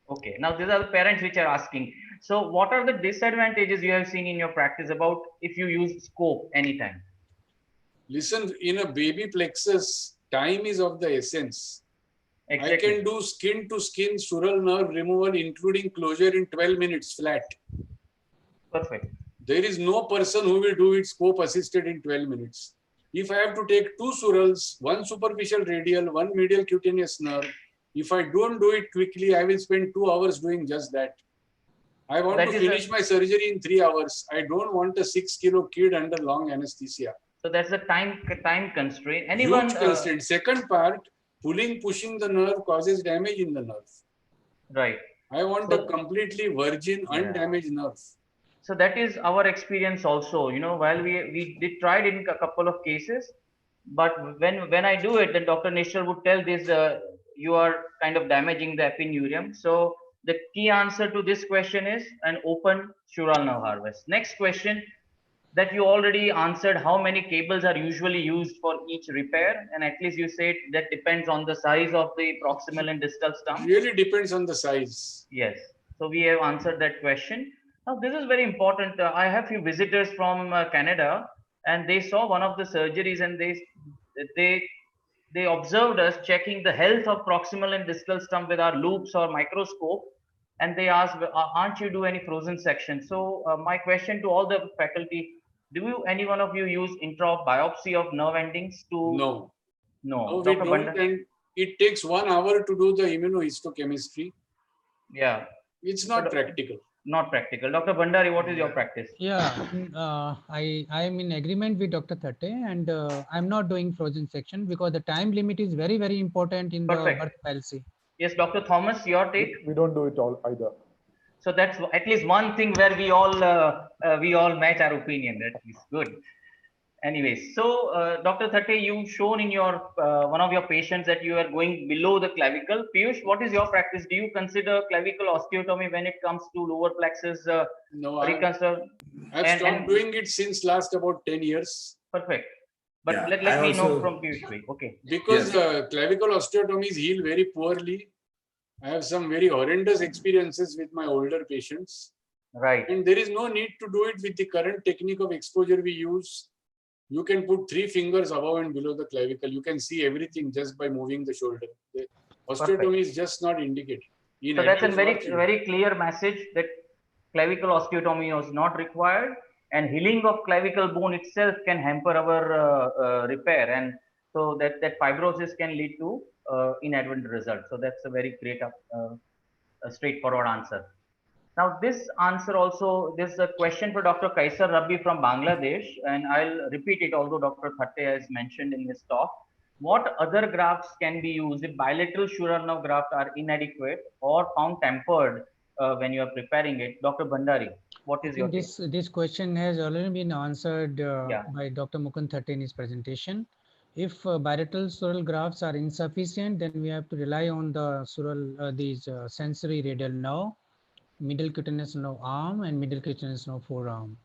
Speaker 4: Okay, now these are the parents which are asking. So what are the disadvantages you have seen in your practice about if you use scope anytime?
Speaker 6: Listen, in a baby plexus, time is of the essence.
Speaker 4: Exactly.
Speaker 6: I can do skin to skin sural nerve removal, including closure, in 12 minutes flat.
Speaker 4: Perfect.
Speaker 6: There is no person who will do it scope assisted in 12 minutes. If I have to take 2 surals, 1 superficial radial, 1 medial cutaneous nerve, if I don't do it quickly, I will spend 2 hours doing just that. I want to finish my surgery in 3 hours. I don't want a 6 kilo kid under long anesthesia.
Speaker 4: So that's the time constraint.
Speaker 6: Huge constraint. Second part, pushing the nerve causes damage in the nerve.
Speaker 4: Right.
Speaker 6: I want a completely virgin, undamaged nerve.
Speaker 4: So that is our experience also. While we did tried in a couple of cases, but when I do it, then Dr. Nishal would tell this, you are kind of damaging the epineurium. So the key answer to this question is an open Shural nerve harvest. Next question that you already answered, how many cables are usually used for each repair? And at least you said that depends on the size of the proximal and distal stump.
Speaker 6: Really depends on the size.
Speaker 4: Yes. So we have answered that question. Now, this is very important. I have few visitors from Canada, and they saw one of the surgeries, and they observed us checking the health of proximal and distal stump with our loops or microscope, and they asked, aren't you do any frozen section? So my question to all the faculty, any one of you use intra-biopsy of nerve endings to?
Speaker 6: No.
Speaker 4: No,
Speaker 6: we don't, and it takes 1 hour to do the immunohistochemistry.
Speaker 4: Yeah.
Speaker 6: It's not practical.
Speaker 4: Not practical. Dr. Bhandari, what is your practice?
Speaker 3: Yeah, I am in agreement with Dr. Thatte, and I'm not doing frozen section because the time limit is very, very important in the birth palsy.
Speaker 4: Yes, Dr. Thomas, your take?
Speaker 8: We don't do it all either.
Speaker 4: So that's at least one thing where we all match our opinion. That is good. Anyways, so Dr. Thate, you've shown in your one of your patients that you are going below the clavicle. Piyush, what is your practice? Do you consider clavicle osteotomy when it comes to lower plexus
Speaker 6: No,
Speaker 4: reconstruction?
Speaker 6: I've stopped doing it since last about 10 years.
Speaker 4: Perfect. But
Speaker 7: Yeah,
Speaker 4: let
Speaker 7: I
Speaker 4: me know
Speaker 7: also-
Speaker 4: from Piyush bhai. Okay.
Speaker 6: Because clavicle osteotomies heal very poorly. I have some very horrendous experiences with my older patients.
Speaker 4: Right.
Speaker 6: And there is no need to do it with the current technique of exposure we use. You can put 3 fingers above and below the clavicle. You can see everything just by moving the shoulder. The osteotomy is just not indicated.
Speaker 4: So that's a very clear message that clavicle osteotomy was not required, and healing of clavicle bone itself can hamper our repair, and so that fibrosis can lead to inadvertent results. So that's a very great, a straightforward answer. Now this answer also, this is a question for Dr. Kaisar Rabbi from Bangladesh, and I'll repeat it, although Dr. Thate has mentioned in his talk. What other grafts can be used if bilateral Shuranov graft are inadequate or found tampered when you are preparing it? Dr. Bhandari, what is your take?
Speaker 3: This question has already been answered
Speaker 4: Yeah.
Speaker 3: by Dr. Mukund Thate in his presentation. If bilateral sural grafts are insufficient, then we have to rely on the sural these sensory radial nerve, middle cutaneous nerve arm, and middle cutaneous nerve forearm.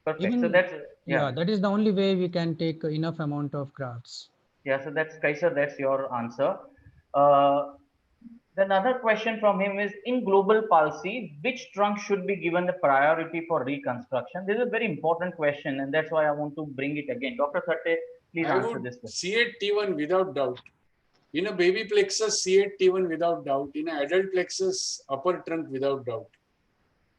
Speaker 4: Perfect.
Speaker 3: Even,
Speaker 4: So that's
Speaker 3: yeah, that is the only way we can take enough amount of grafts.
Speaker 4: Yeah, so that's Kaisar, that's your answer. Uh, the another question from him is, in global palsy, which trunk should be given the priority for reconstruction? This is a very important question, and that's why I want to bring it again. Dr. Thate, please
Speaker 6: I
Speaker 4: answer
Speaker 6: would
Speaker 4: this question.
Speaker 6: C8 T1 without doubt. In a baby plexus, C8 T1 without doubt. In an adult plexus, upper trunk without doubt.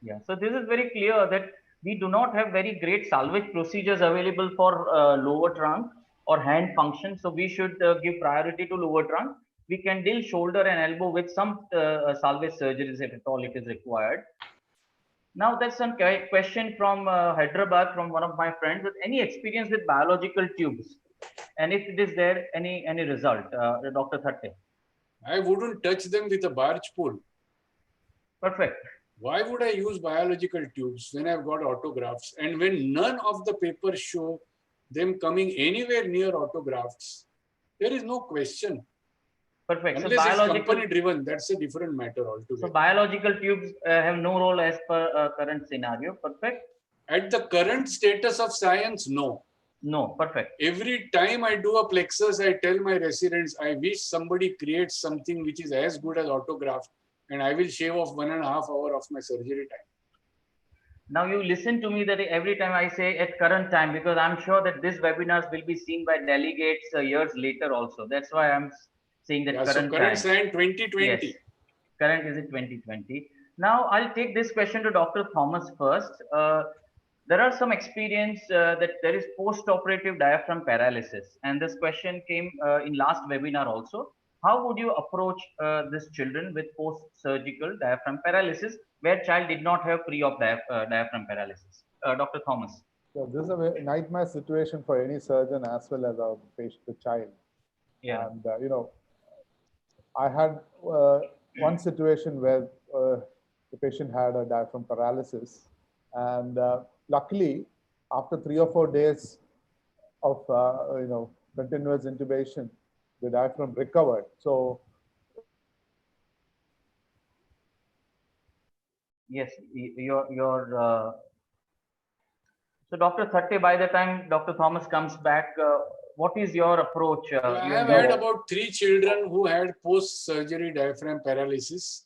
Speaker 4: Yeah, so this is very clear that we do not have very great salvage procedures available for lower trunk or hand function. So we should give priority to lower trunk. We can deal shoulder and elbow with some salvage surgeries if at all it is required. Now there's some question from Hyderabad from one of my friends. With any experience with biological tubes, and if it is there, any result, Dr. Thate?
Speaker 6: I wouldn't touch them with a barge pole.
Speaker 4: Perfect.
Speaker 6: Why would I use biological tubes when I've got autografts and when none of the papers show them coming anywhere near autografts? There is no question.
Speaker 4: Perfect.
Speaker 6: Unless
Speaker 4: so
Speaker 6: it's
Speaker 4: biological,
Speaker 6: company driven, that's a different matter altogether.
Speaker 4: so biological tubes have no role as per current scenario. Perfect.
Speaker 6: At the current status of science, no.
Speaker 4: No, perfect.
Speaker 6: Every time I do a plexus, I tell my residents, I wish somebody creates something which is as good as autograft, and I will shave off 1.5 hours of my surgery time.
Speaker 4: Now you listen to me that every time I say at current time, because I'm sure that this webinars will be seen by delegates years later also. That's why I'm saying that current
Speaker 6: so current
Speaker 4: time.
Speaker 6: science 2020.
Speaker 4: Yes, current is in 2020. Now I'll take this question to Dr. Thomas first. There are some experience that there is post-operative diaphragm paralysis, and this question came in last webinar also. How would you approach these children with post-surgical diaphragm paralysis, where child did not have pre-op diaphragm paralysis? Dr. Thomas.
Speaker 8: So this is a nightmare situation for any surgeon as well as a patient, the child.
Speaker 4: Yeah.
Speaker 8: And I had one situation where the patient had a diaphragm paralysis, and luckily, after 3 or 4 days of continuous intubation, the diaphragm recovered. So
Speaker 4: yes, so Dr. Thate, by the time Dr. Thomas comes back, what is your approach?
Speaker 6: I have had about 3 children who had post-surgery diaphragm paralysis,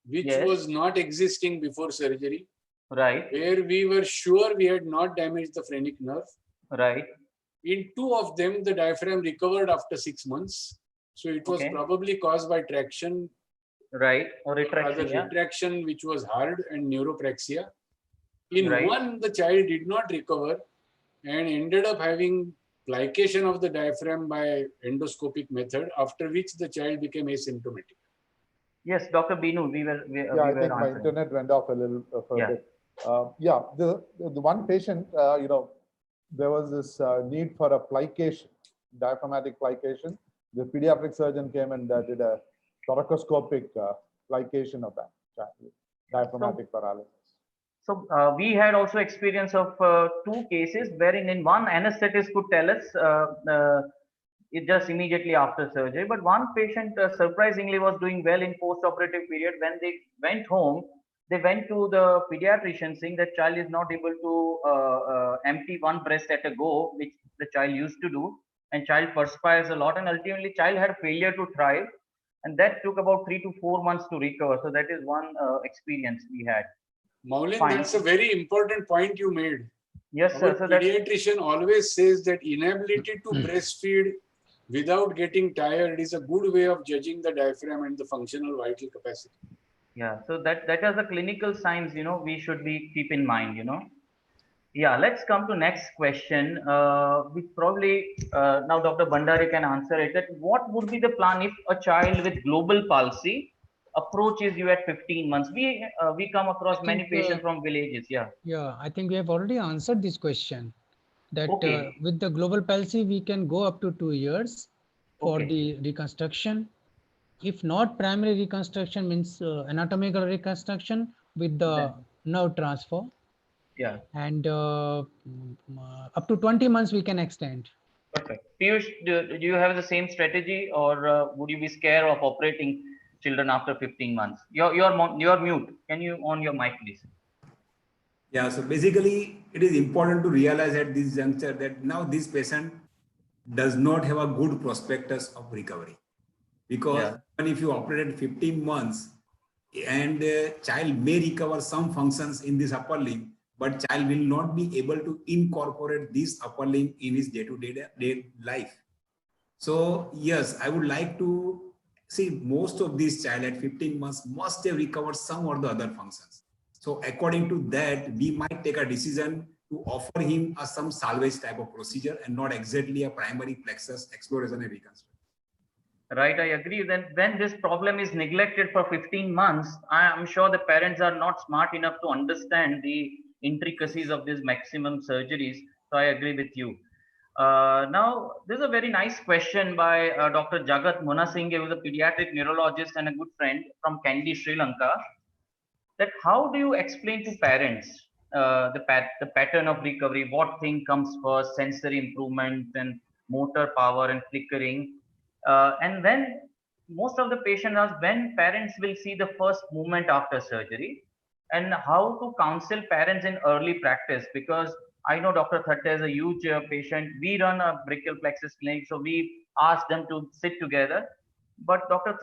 Speaker 6: which was not existing before surgery.
Speaker 4: Right.
Speaker 6: Where we were sure we had not damaged the phrenic nerve.
Speaker 4: Right.
Speaker 6: In 2 of them, the diaphragm recovered after 6 months. So it was probably caused by traction.
Speaker 4: Right. Or retraction.
Speaker 6: Retraction, which was hard, and neuropraxia. In one, the child did not recover and ended up having plication of the diaphragm by endoscopic method, after which the child became asymptomatic.
Speaker 4: Yes, Dr. Binu, we were
Speaker 8: I think my internet went off a little for a bit. The one patient, there was this need for a plication, diaphragmatic plication. The pediatric surgeon came and did a thoracoscopic plication of that child, diaphragmatic paralysis.
Speaker 4: So we had also experience of two cases wherein in one anesthetist could tell us it just immediately after surgery, but one patient surprisingly was doing well in post-operative period. When they went home, they went to the pediatrician saying that child is not able to empty one breast at a go, which the child used to do, and child perspires a lot, and ultimately child had failure to thrive, and that took about 3 to 4 months to recover. So that is one experience we had.
Speaker 6: Maulin,
Speaker 4: Fine.
Speaker 6: that's a very important point you made.
Speaker 4: Yes,
Speaker 6: Our
Speaker 4: sir. So that
Speaker 6: pediatrician always says that inability to breastfeed without getting tired is a good way of judging the diaphragm and the functional vital capacity.
Speaker 4: yeah. So that is the clinical signs, we should be keep in mind. Yeah. Let's come to next question. Which probably now Dr. Bandari can answer it. That what would be the plan if a child with global palsy approaches you at 15 months? We come across many
Speaker 3: think,
Speaker 4: patients from villages. Yeah.
Speaker 3: Yeah, I think we have already answered this question. That
Speaker 4: Okay.
Speaker 3: with the global palsy, we can go up to 2 years for
Speaker 4: Okay.
Speaker 3: the reconstruction. If not primary reconstruction, means anatomical reconstruction with the
Speaker 4: Then,
Speaker 3: nerve transfer,
Speaker 4: yeah.
Speaker 3: and up to 20 months we can extend.
Speaker 4: Perfect. Piyush, do you have the same strategy, or would you be scared of operating children after 15 months? You're mute. Can you on your mic, please?
Speaker 7: Yeah, so basically, it is important to realize at this juncture that now this patient does not have a good prospectus of recovery, because
Speaker 4: Yeah.
Speaker 7: even if you operate at 15 months and child may recover some functions in this upper limb, but child will not be able to incorporate this upper limb in his day-to-day life. So yes, I would like to see most of these child at 15 months must have recovered some or the other functions. So according to that, we might take a decision to offer him some salvage type of procedure and not exactly a primary plexus exploration and reconstruction.
Speaker 4: Right, I agree. Then when this problem is neglected for 15 months, I am sure the parents are not smart enough to understand the intricacies of these maximum surgeries. So I agree with you. Now, this is a very nice question by Dr. Jagat Munasinghe, who is a pediatric neurologist and a good friend from Kandy, Sri Lanka. That how do you explain to parents the pattern of recovery? What thing comes first? Sensory improvement and motor power and flickering, and then most of the patients ask when parents will see the first movement after surgery, and how to counsel parents in early practice, because I know Dr. Thatte is a huge patient. We run a brachial plexus clinic, so we ask them to sit together. But Dr.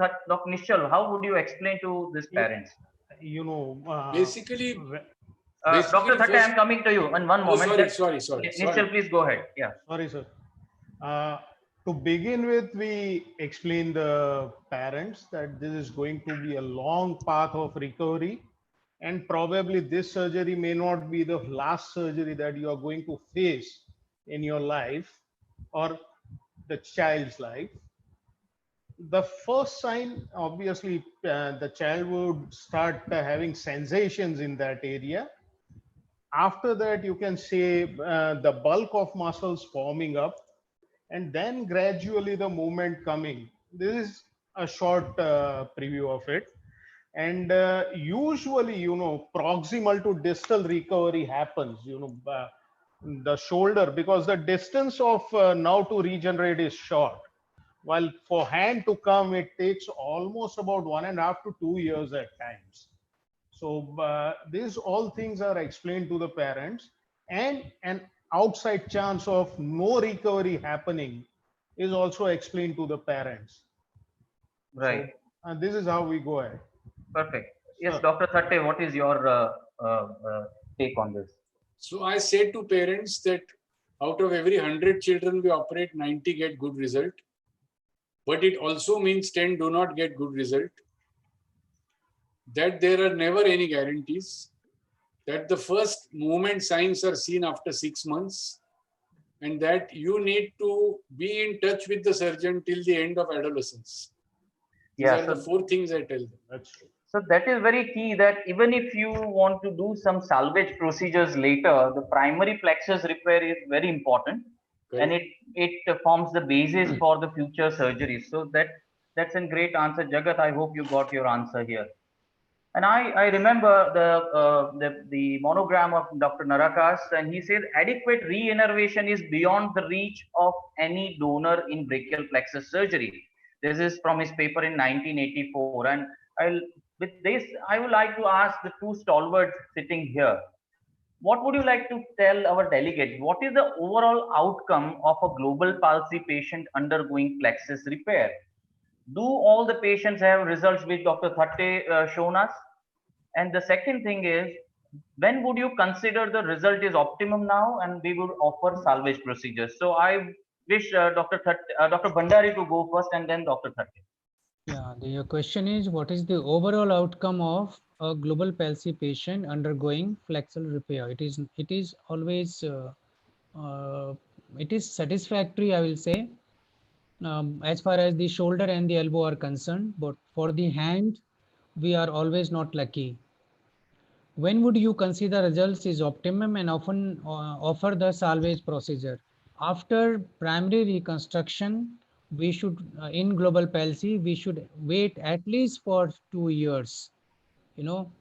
Speaker 4: Nishal, how would you explain to these
Speaker 1: You,
Speaker 4: parents?
Speaker 1: you know,
Speaker 6: Basically,
Speaker 4: Dr. Thatte, I
Speaker 6: first,
Speaker 4: am coming to you in one
Speaker 6: oh,
Speaker 4: moment.
Speaker 6: sorry.
Speaker 4: Nishal, please go ahead. Yeah.
Speaker 1: sorry, sir. Uh, to begin with, we explain the parents that this is going to be a long path of recovery, and probably this surgery may not be the last surgery that you are going to face in your life or the child's life. The first sign, obviously, the child would start having sensations in that area. After that, you can say the bulk of muscles forming up, and then gradually the movement coming. This is a short preview of it. And usually, proximal to distal recovery happens, the shoulder, because the distance of now to regenerate is short. While for hand to come, it takes almost about 1.5 to 2 years at times. So these all things are explained to the parents, and an outside chance of no recovery happening is also explained to the parents.
Speaker 4: Right.
Speaker 1: So this is how we go ahead.
Speaker 4: Perfect. Yes,
Speaker 1: Sir.
Speaker 4: Dr. Thatte, what is your take on this?
Speaker 6: So I say to parents that out of every 100 children we operate, 90 get good result. But it also means 10 do not get good result. That there are never any guarantees. That the first movement signs are seen after 6 months. And that you need to be in touch with the surgeon till the end of adolescence. These
Speaker 4: Yeah,
Speaker 6: are the 4 things I tell them.
Speaker 1: That's true.
Speaker 4: so that is very key, that even if you want to do some salvage procedures later, the primary plexus repair is very important. And
Speaker 6: Correct.
Speaker 4: it forms the basis for the future surgeries. So that's a great answer. Jagat, I hope you got your answer here. And I remember the monogram of Dr. Narakas, and he said adequate re-innervation is beyond the reach of any donor in brachial plexus surgery. This is from his paper in 1984. And with this, I would like to ask the two stalwarts sitting here, what would you like to tell our delegates? What is the overall outcome of a global palsy patient undergoing plexus repair? Do all the patients have results which Dr. Thatte shown us? And the second thing is, when would you consider the result is optimum now and we would offer salvage procedures? So I wish Dr. Bhandari to go first and then Dr. Thatte.
Speaker 3: Yeah, your question is, what is the overall outcome of a global palsy patient undergoing flexural repair? It is always it is satisfactory, I will say, as far as the shoulder and the elbow are concerned, but for the hand, we are always not lucky. When would you consider results is optimum and often offer the salvage procedure? After primary reconstruction, we should, in global palsy, we should wait at least for 2 years. You know,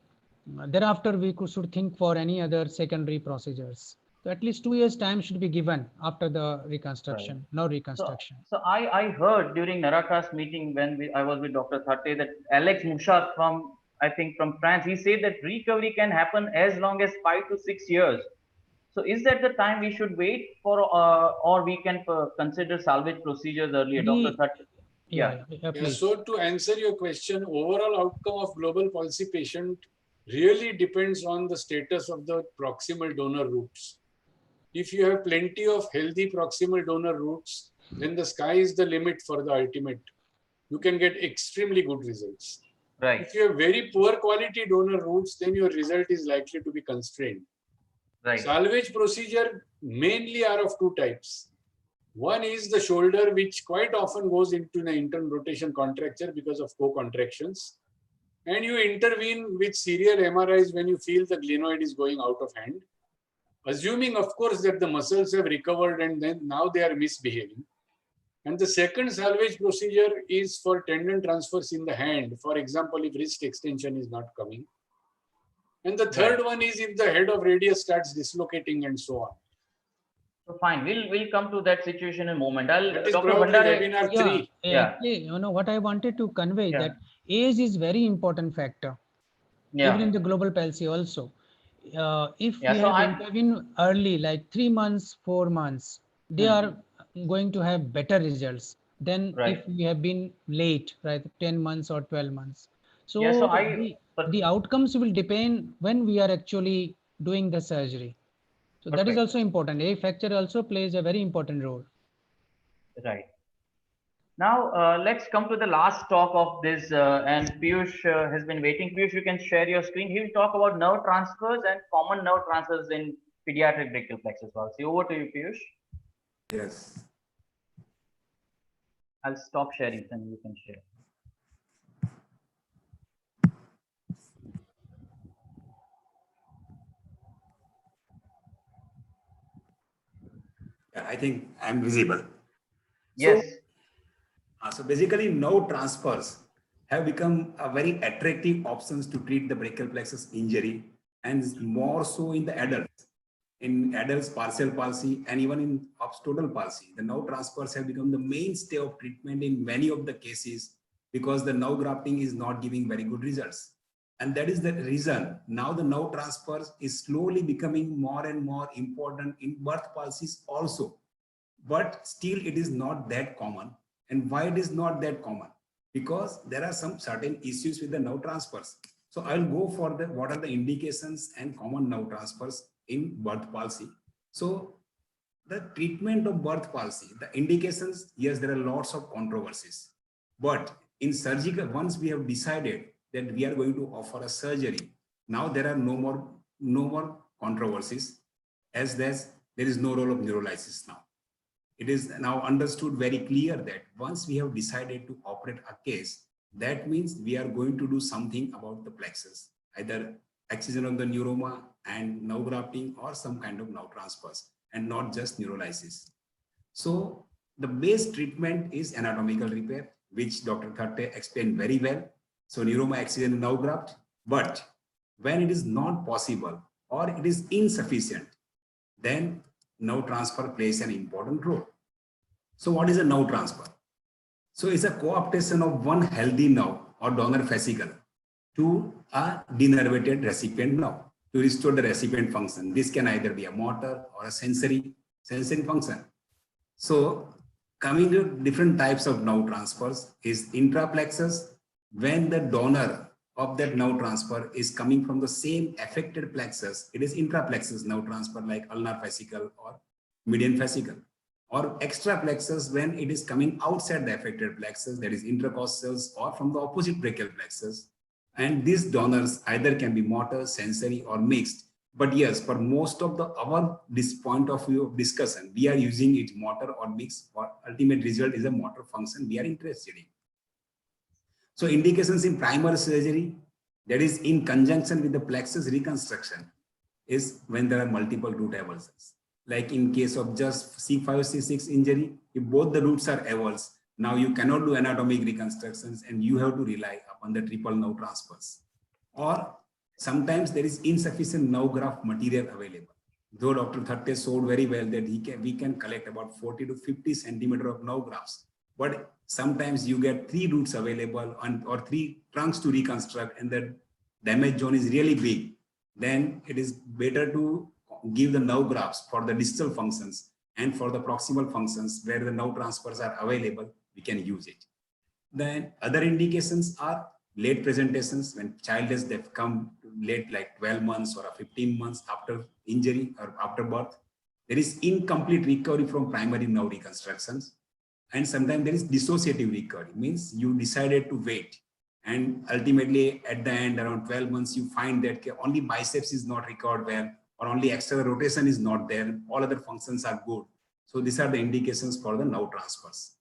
Speaker 3: thereafter we should think for any other secondary procedures. So at least 2 years time should be given after the reconstruction,
Speaker 4: Right.
Speaker 3: no reconstruction.
Speaker 4: So I heard during Narakas meeting when I was with Dr. Thatte that Alex Mouchard from, I think from France, he said that recovery can happen as long as 5 to 6 years. So is that the time we should wait for, or we can consider salvage procedures earlier, Dr. Thatte? Yeah.
Speaker 3: Please.
Speaker 6: So to answer your question, overall outcome of global palsy patient really depends on the status of the proximal donor roots. If you have plenty of healthy proximal donor roots, then the sky is the limit for the ultimate. You can get extremely good results.
Speaker 4: Right.
Speaker 6: If you have very poor quality donor roots, then your result is likely to be constrained.
Speaker 4: Right.
Speaker 6: Salvage procedure mainly are of two types. One is the shoulder, which quite often goes into an internal rotation contracture because of co-contractions. And you intervene with serial MRIs when you feel the glenoid is going out of hand. Assuming, of course, that the muscles have recovered and then now they are misbehaving. And the second salvage procedure is for tendon transfers in the hand. For example, if wrist extension is not coming. And the third one is if the head of radius starts dislocating and so on.
Speaker 4: So fine, we'll come to that situation in a moment.
Speaker 6: That is
Speaker 4: Dr.
Speaker 6: probably
Speaker 4: Bhandari,
Speaker 6: webinar 3.
Speaker 3: Actually, you know what I wanted to convey, that age is very important factor, even in the global palsy also. If we have intervened early, like 3 months, 4 months, they are going to have better results than if we have been late, right? 10 months or 12 months. So, the outcomes will depend when we are actually doing the surgery. So that is also important. A factor also plays a very important role.
Speaker 4: Right. Now, let's come to the last talk of this, and Piyush has been waiting. Piyush, you can share your screen. He will talk about nerve transfers and common nerve transfers in pediatric brachial plexus palsy. Over to you, Piyush.
Speaker 7: Yes.
Speaker 4: I'll stop sharing, then you can share.
Speaker 7: Yeah, I think I'm visible.
Speaker 4: Yes.
Speaker 7: So basically, nerve transfers have become a very attractive options to treat the brachial plexus injury, and more so in the adults. In adults, partial palsy, and even in total palsy, the nerve transfers have become the mainstay of treatment in many of the cases because the nerve grafting is not giving very good results. And that is the reason now the nerve transfers is slowly becoming more and more important in birth palsies also. But still it is not that common. And why it is not that common? Because there are some certain issues with the nerve transfers. So I'll go for the what are the indications and common nerve transfers in birth palsy. So the treatment of birth palsy, the indications, yes, there are lots of controversies. But in surgical, once we have decided that we are going to offer a surgery, now there are no more controversies, as there is no role of neurolysis now. It is now understood very clear that once we have decided to operate a case, that means we are going to do something about the plexus, either excision of the neuroma and nerve grafting or some kind of nerve transfers, and not just neurolysis. So the base treatment is anatomical repair, which Dr. Thatte explained very well. So neuroma, excision, nerve graft, But when it is not possible or it is insufficient, then nerve transfer plays an important role. So what is a nerve transfer? So it's a cooptation of one healthy nerve or donor fascicle to a denervated recipient nerve to restore the recipient function. This can either be a motor or a sensory function. So coming to different types of nerve transfers is intraplexus, when the donor of that nerve transfer is coming from the same affected plexus, it is intraplexus nerve transfer like ulnar fascicle or median fascicle. Or extraplexus when it is coming outside the affected plexus, that is intercostals or from the opposite brachial plexus. And these donors either can be motor, sensory or mixed. But yes, for most of this point of view of discussion, we are using it motor or mixed, or ultimate result is a motor function we are interested in. So indications in primary surgery, that is in conjunction with the plexus reconstruction, is when there are multiple root avulsions. Like in case of just C5 C6 injury, if both the roots are avulsed, now you cannot do anatomic reconstructions and you have to rely upon the triple nerve transfers. Or sometimes there is insufficient nerve graft material available. Though Dr. Thatte showed very well that we can collect about 40 to 50 centimeter of nerve grafts, but sometimes you get 3 roots available or 3 trunks to reconstruct and the damage zone is really big. Then it is better to give the nerve grafts for the distal functions, and for the proximal functions where the nerve transfers are available, we can use it. Then other indications are late presentations, when child has come late, like 12 months or 15 months after injury or after birth. There is incomplete recovery from primary nerve reconstructions. And sometimes there is dissociative recovery, means you decided to wait. And ultimately at the end, around 12 months, you find that only biceps is not recovered well, or only external rotation is not there. All other functions are good. So these are the indications for the nerve transfers.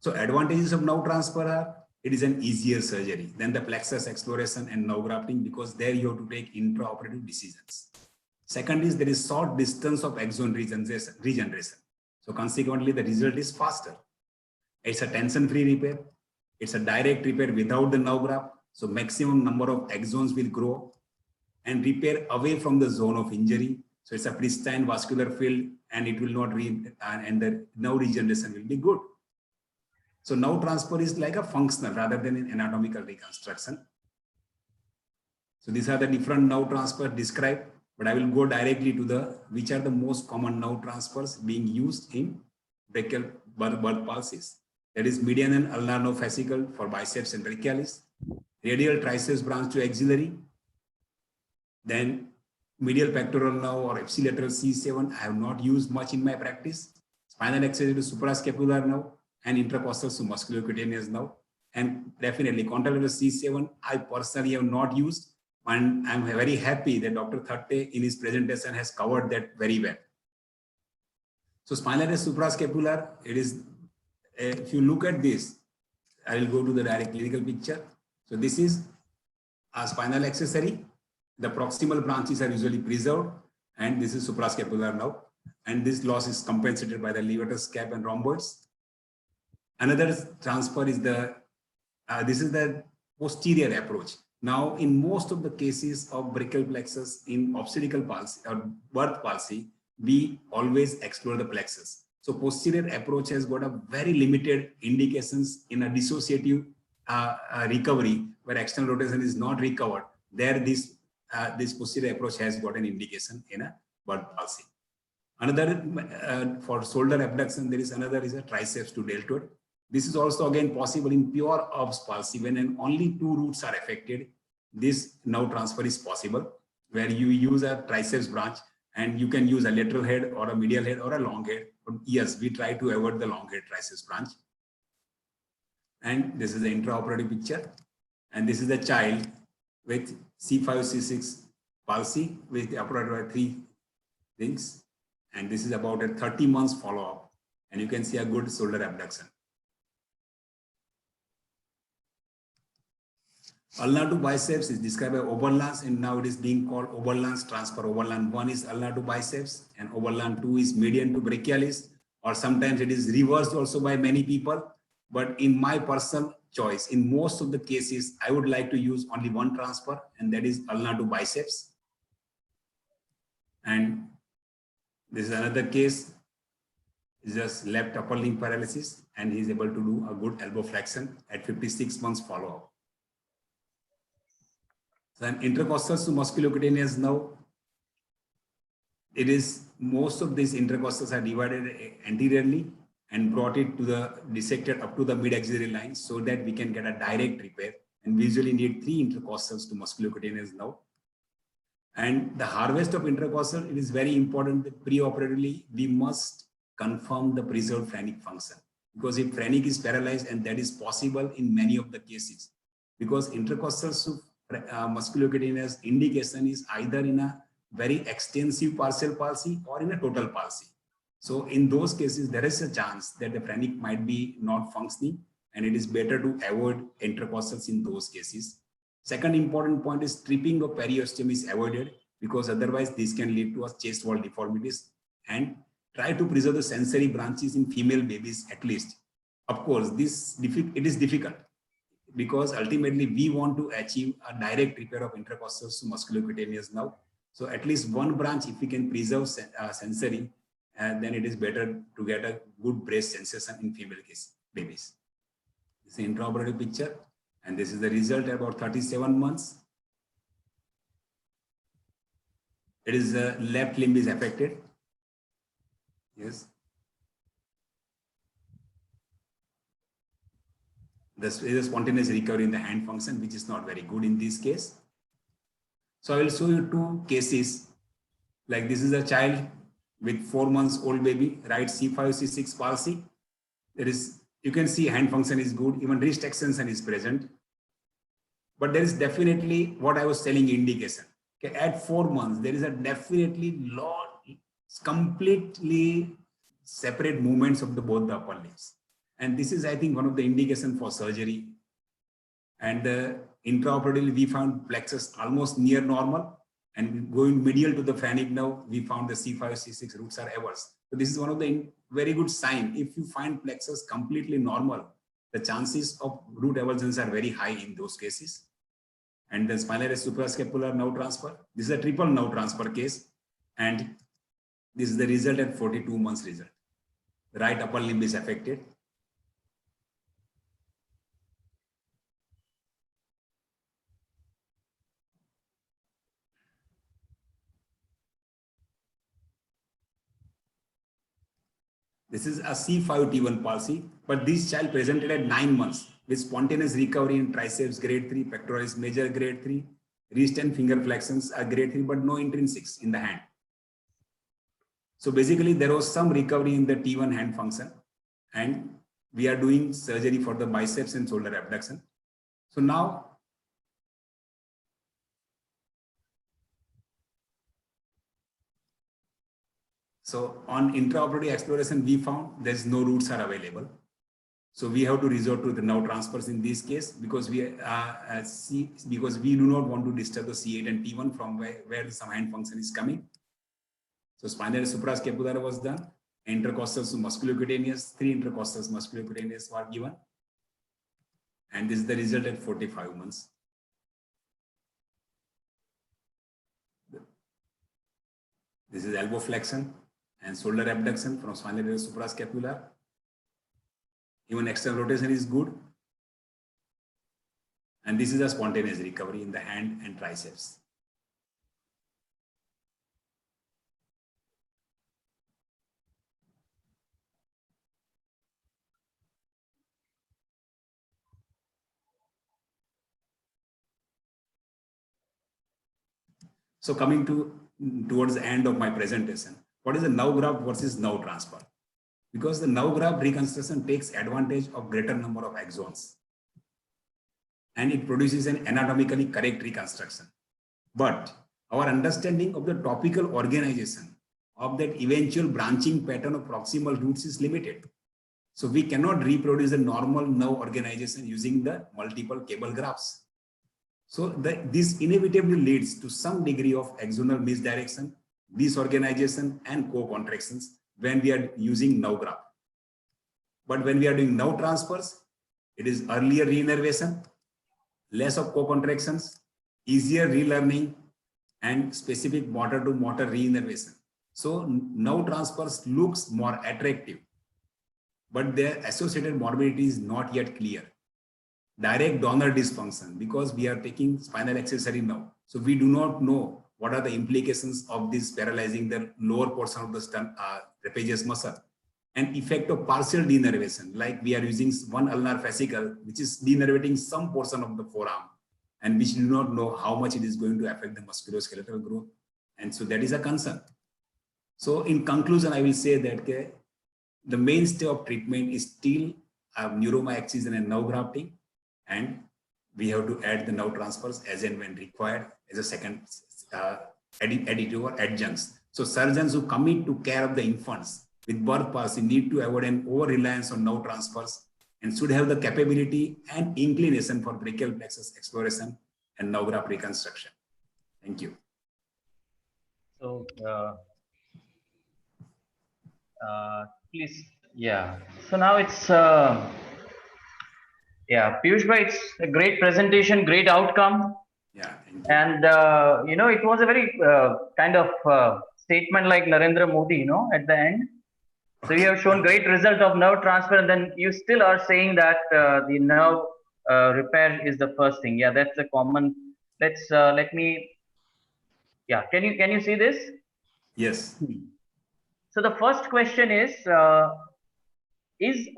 Speaker 7: So advantages of nerve transfer are, it is an easier surgery than the plexus exploration and nerve grafting, because there you have to take intraoperative decisions. Second is there is short distance of axon regeneration. So consequently, the result is faster. It's a tension-free repair. It's a direct repair without the nerve graft. So maximum number of axons will grow and repair away from the zone of injury. So it's a pristine vascular field and it will not and the nerve regeneration will be good. So nerve transfer is like a functional rather than an anatomical reconstruction. So these are the different nerve transfers described, but I will go directly to which are the most common nerve transfers being used in brachial birth palsies. That is median and ulnar nerve fascicle for biceps and brachialis, radial triceps branch to axillary, then medial pectoral nerve or ipsilateral C7 I have not used much in my practice, spinal accessory to suprascapular nerve, and intercostal to musculocutaneous nerve. And definitely contralateral C7 I personally have not used, and I'm very happy that Dr. Thatte in his presentation has covered that very well. So spinal suprascapular, it is, if you look at this, I will go to the direct clinical picture. So this is a spinal accessory. The proximal branches are usually preserved, and this is suprascapular nerve. And this loss is compensated by the levator cap and rhomboids. Another transfer is this is the posterior approach. Now, in most of the cases of brachial plexus in obstetrical palsy or birth palsy, we always explore the plexus. So posterior approach has got a very limited indications in a dissociative recovery where external rotation is not recovered. There, this posterior approach has got an indication in a birth palsy. Another for shoulder abduction, there is another is a triceps to deltoid. This is also again possible in pure obs palsy when only 2 roots are affected. This nerve transfer is possible where you use a triceps branch, and you can use a lateral head or a medial head or a long head. But yes, we try to avoid the long head triceps branch. And this is the intraoperative picture. And this is the child with C5, C6 palsy with operated by 3 things. And this is about a 30 months follow-up. And you can see a good shoulder abduction. Ulnar to biceps is described by Oberlans, and now it is being called Oberlans transfer. Oberlans 1 is ulnar to biceps, and Oberlans 2 is median to brachialis, or sometimes it is reversed also by many people. But in my personal choice, in most of the cases, I would like to use only one transfer, and that is ulnar to biceps. And this is another case, is just left upper limb paralysis, and he is able to do a good elbow flexion at 56 months follow-up. So an intercostal to musculocutaneous now, it is most of these intercostals are divided anteriorly and brought it to the dissected up to the mid-axillary line so that we can get a direct repair. And we usually need 3 intercostals to musculocutaneous now. And the harvest of intercostal, it is very important that pre-operatively we must confirm the preserved phrenic function, because if phrenic is paralyzed, and that is possible in many of the cases, because intercostal musculocutaneous indication is either in a very extensive partial palsy or in a total palsy. So in those cases, there is a chance that the phrenic might be not functioning, and it is better to avoid intercostals in those cases. Second important point is stripping of periosteum is avoided, because otherwise this can lead to chest wall deformities. And try to preserve the sensory branches in female babies at least. Of course, it is difficult, because ultimately we want to achieve a direct repair of intercostals to musculocutaneous nerve. So at least one branch, if we can preserve sensory, then it is better to get a good breast sensation in female babies. This is the intraoperative picture, and this is the result at about 37 months. It is left limb is affected. Yes. This is a spontaneous recovery in the hand function, which is not very good in this case. So I will show you 2 cases. Like this is a child with 4 months old baby, right C5, C6 palsy. There is, you can see hand function is good, even wrist extension is present. But there is definitely what I was telling indication. Okay, at 4 months, there is a definitely completely separate movements of both the upper limbs. And this is, I think, one of the indication for surgery. And intraoperatively, we found plexus almost near normal, and going medial to the phrenic nerve, we found the C5, C6 roots are everse. So this is one of the very good sign. If you find plexus completely normal, the chances of root eversions are very high in those cases. And the spinalis suprascapular nerve transfer. This is a triple nerve transfer case, and this is the result at 42 months result. The right upper limb is affected. This is a C5T1 palsy, but this child presented at 9 months with spontaneous recovery in triceps grade 3, pectoralis major grade 3, wrist and finger flexions are grade 3, but no intrinsics in the hand. So basically there was some recovery in the T1 hand function, and we are doing surgery for the biceps and shoulder abduction. So now, on intraoperative exploration, we found there's no roots are available. So we have to resort to the nerve transfers in this case, because we do not want to disturb the C8 and T1 from where some hand function is coming. So spinal suprascapular was done, intercostals to musculocutaneous, 3 intercostals musculocutaneous were given, and this is the result at 45 months. This is elbow flexion and shoulder abduction from spinal suprascapular. Even external rotation is good. And this is a spontaneous recovery in the hand and triceps. So coming towards the end of my presentation, what is the nerve graft versus nerve transfer? Because the nerve graft reconstruction takes advantage of greater number of axons, and it produces an anatomically correct reconstruction. But our understanding of the topical organization of that eventual branching pattern of proximal roots is limited. So we cannot reproduce the normal nerve organization using the multiple cable grafts. So this inevitably leads to some degree of axonal misdirection, disorganization, and co-contractions when we are using nerve graft. But when we are doing nerve transfers, it is earlier reinnervation, less of co-contractions, easier relearning, and specific motor to motor reinnervation. So nerve transfers looks more attractive, but their associated morbidity is not yet clear. Direct donor dysfunction, because we are taking spinal accessory now. So we do not know what are the implications of this paralyzing the lower portion of the trapezius muscle, and effect of partial denervation, like we are using one ulnar fascicle, which is denervating some portion of the forearm, and which do not know how much it is going to affect the musculoskeletal growth. And so that is a concern. So in conclusion, I will say that the mainstay of treatment is still neuromyexcision and nerve grafting, and we have to add the nerve transfers as and when required as a second additive or adjuncts. So surgeons who commit to care of the infants with birth palsy need to avoid an over-reliance on nerve transfers and should have the capability and inclination for brachial plexus exploration and nerve graft reconstruction. Thank you.
Speaker 4: So, please, yeah. So now it's, yeah, Piyush bhai, it's a great presentation, great outcome.
Speaker 7: Yeah, thank you.
Speaker 4: And, you know, it was a very kind of statement like Narendra Modi, you know, at the end. So you have shown great result of nerve transfer, and then you still are saying that the nerve repair is the first thing. Yeah, that's a common. Let me. Yeah, can you see this?
Speaker 7: Yes.
Speaker 4: So the first question is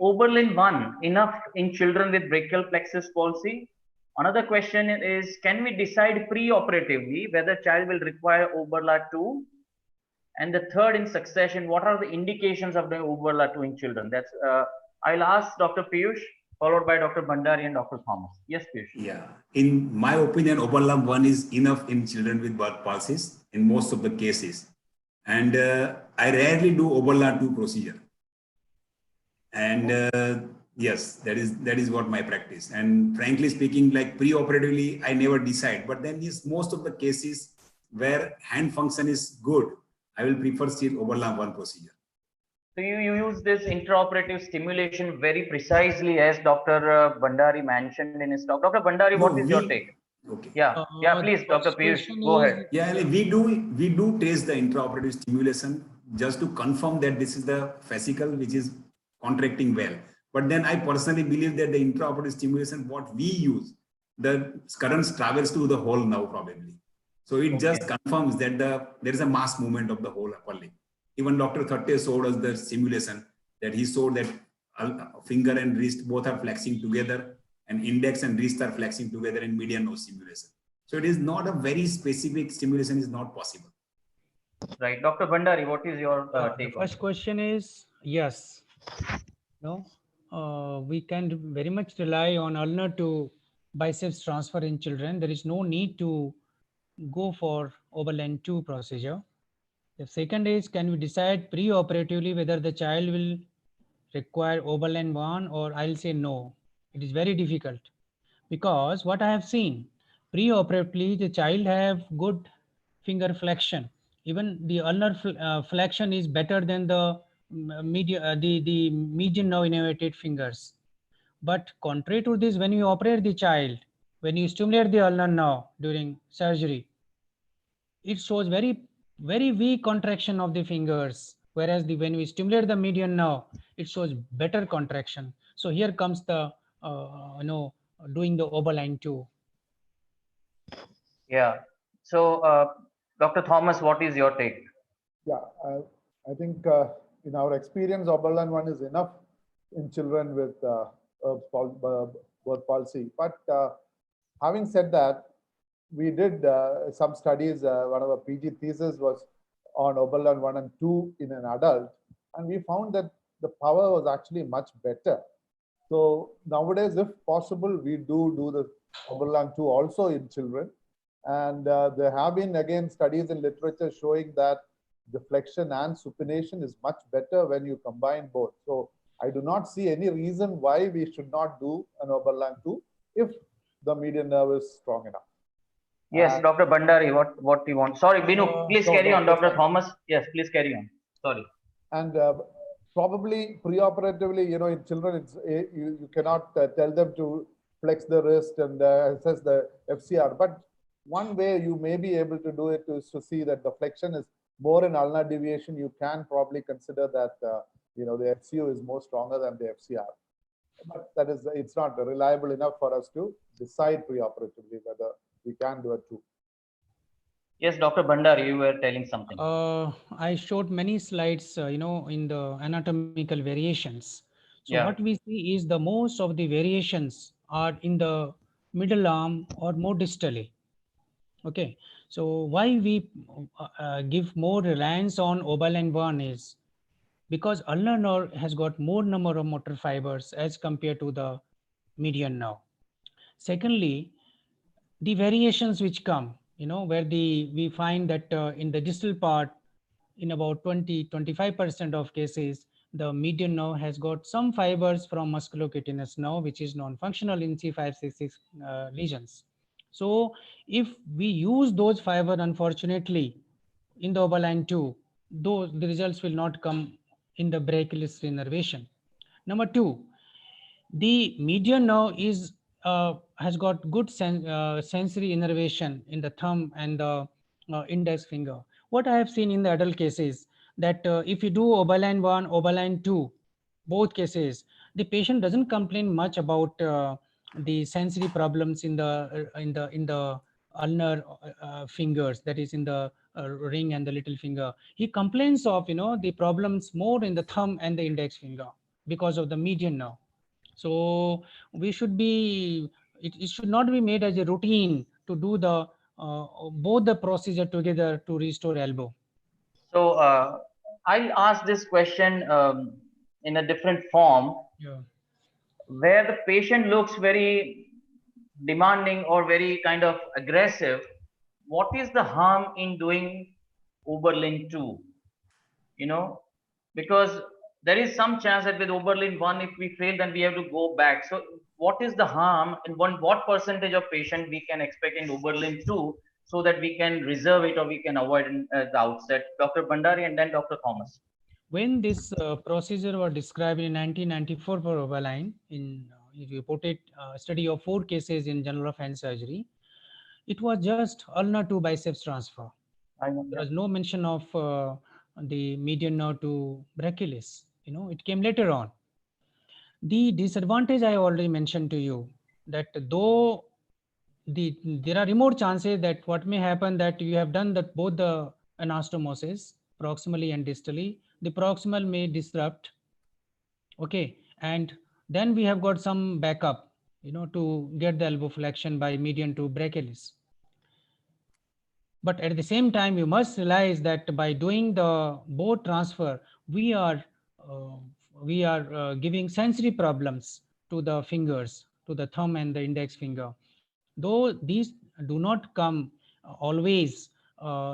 Speaker 4: Oberlin 1 enough in children with brachial plexus palsy? Another question is, can we decide pre-operatively whether child will require Oberlin 2? And the third in succession, what are the indications of the Oberlin 2 in children? That's I'll ask Dr. Piyush, followed by Dr. Bhandari and Dr. Thomas. Yes, Piyush.
Speaker 7: Yeah, in my opinion, Oberlin 1 is enough in children with birth palsies in most of the cases. And I rarely do Oberlin 2 procedure. And yes, that is what my practice. And frankly speaking, like pre-operatively, I never decide. But then yes, most of the cases where hand function is good, I will prefer still Oberlin 1 procedure.
Speaker 4: So you use this intraoperative stimulation very precisely, as Dr. Bhandari mentioned in his talk. Dr. Bhandari, what is your take?
Speaker 7: Okay.
Speaker 4: Yeah, please, Dr. Piyush, go ahead.
Speaker 7: Yeah, like we do trace the intraoperative stimulation just to confirm that this is the fascicle which is contracting well. But then I personally believe that the intraoperative stimulation, what we use, the currents travels to the whole nerve probably. So it just confirms that there is a mass movement of the whole upper limb. Even Dr. Thatte showed us the simulation that he showed that finger and wrist both are flexing together, and index and wrist are flexing together in median nose simulation. So it is not a very specific stimulation is not possible.
Speaker 4: Right. Dr. Bhandari, what is your take?
Speaker 3: The first question is yes. No, we can very much rely on ulnar to biceps transfer in children. There is no need to go for Oberlin 2 procedure. The second is, can we decide pre-operatively whether the child will require Oberlin 1, or I'll say no. It is very difficult because what I have seen, pre-operatively the child have good finger flexion. Even the ulnar flexion is better than the median nerve innervated fingers. But contrary to this, when you operate the child, when you stimulate the ulnar nerve during surgery, it shows very weak contraction of the fingers, whereas when we stimulate the median nerve, it shows better contraction. So here comes the doing the Oberlin 2.
Speaker 4: Yeah. So Dr. Thomas, what is your take?
Speaker 8: Yeah, I think in our experience, Oberlin 1 is enough in children with birth palsy. But having said that, we did some studies. One of our PG thesis was on Oberlin 1 and 2 in an adult, and we found that the power was actually much better. So nowadays, if possible, we do the Oberlin 2 also in children. And there have been, again, studies in literature showing that the flexion and supination is much better when you combine both. So I do not see any reason why we should not do an Oberlin 2 if the median nerve is strong enough.
Speaker 4: Yes, Dr. Bhandari, what do you want? Sorry, Binu, please carry on. Dr. Thomas, yes, please carry on. Sorry.
Speaker 8: And probably preoperatively, in children, you cannot tell them to flex the wrist and assess the FCR. But one way you may be able to do it is to see that the flexion is more in ulnar deviation. You can probably consider that the FCU is more stronger than the FCR. But it's not reliable enough for us to decide preoperatively whether we can do it too.
Speaker 4: Yes, Dr. Bhandari, you were telling something.
Speaker 3: I showed many slides, in the anatomical variations. So
Speaker 4: Yeah.
Speaker 3: what we see is the most of the variations are in the middle arm or more distally. Okay, so why we give more reliance on Oberlin 1 is because ulnar nerve has got more number of motor fibers as compared to the median nerve. Secondly, the variations which come, where we find that in the distal part, in about 20-25% of cases, the median nerve has got some fibers from musculocutaneous nerve, which is non-functional in C566 lesions. So if we use those fiber, unfortunately, in the Oberlin 2, the results will not come in the brachialis innervation. Number 2, the median nerve has got good sensory innervation in the thumb and the index finger. What I have seen in the adult cases, that if you do Oberlin 1, Oberlin 2, both cases, the patient doesn't complain much about the sensory problems in the ulnar fingers, that is in the ring and the little finger. He complains of the problems more in the thumb and the index finger because of the median nerve. So we should be, it should not be made as a routine to do the both the procedure together to restore elbow.
Speaker 4: So I'll ask this question in a different form,
Speaker 3: Yeah.
Speaker 4: where the patient looks very demanding or very kind of aggressive. What is the harm in doing Oberlin 2? Because there is some chance that with Oberlin 1, if we fail, then we have to go back. So what is the harm, and what percentage of patient we can expect in Oberlin 2, so that we can reserve it or we can avoid it at the outset? Dr. Bhandari and then Dr. Thomas.
Speaker 3: When this procedure was described in 1994 for Oberlin, it reported a study of 4 cases in Journal of Hand Surgery, it was just ulnar to biceps transfer. There was no mention of the median nerve to brachialis. It came later on. The disadvantage I already mentioned to you, that though there are remote chances that what may happen, that you have done that both the anastomosis proximally and distally, the proximal may disrupt. Okay, and then we have got some backup, to get the elbow flexion by median to brachialis. But at the same time, you must realize that by doing the both transfer, we are giving sensory problems to the fingers, to the thumb and the index finger. Though these do not come always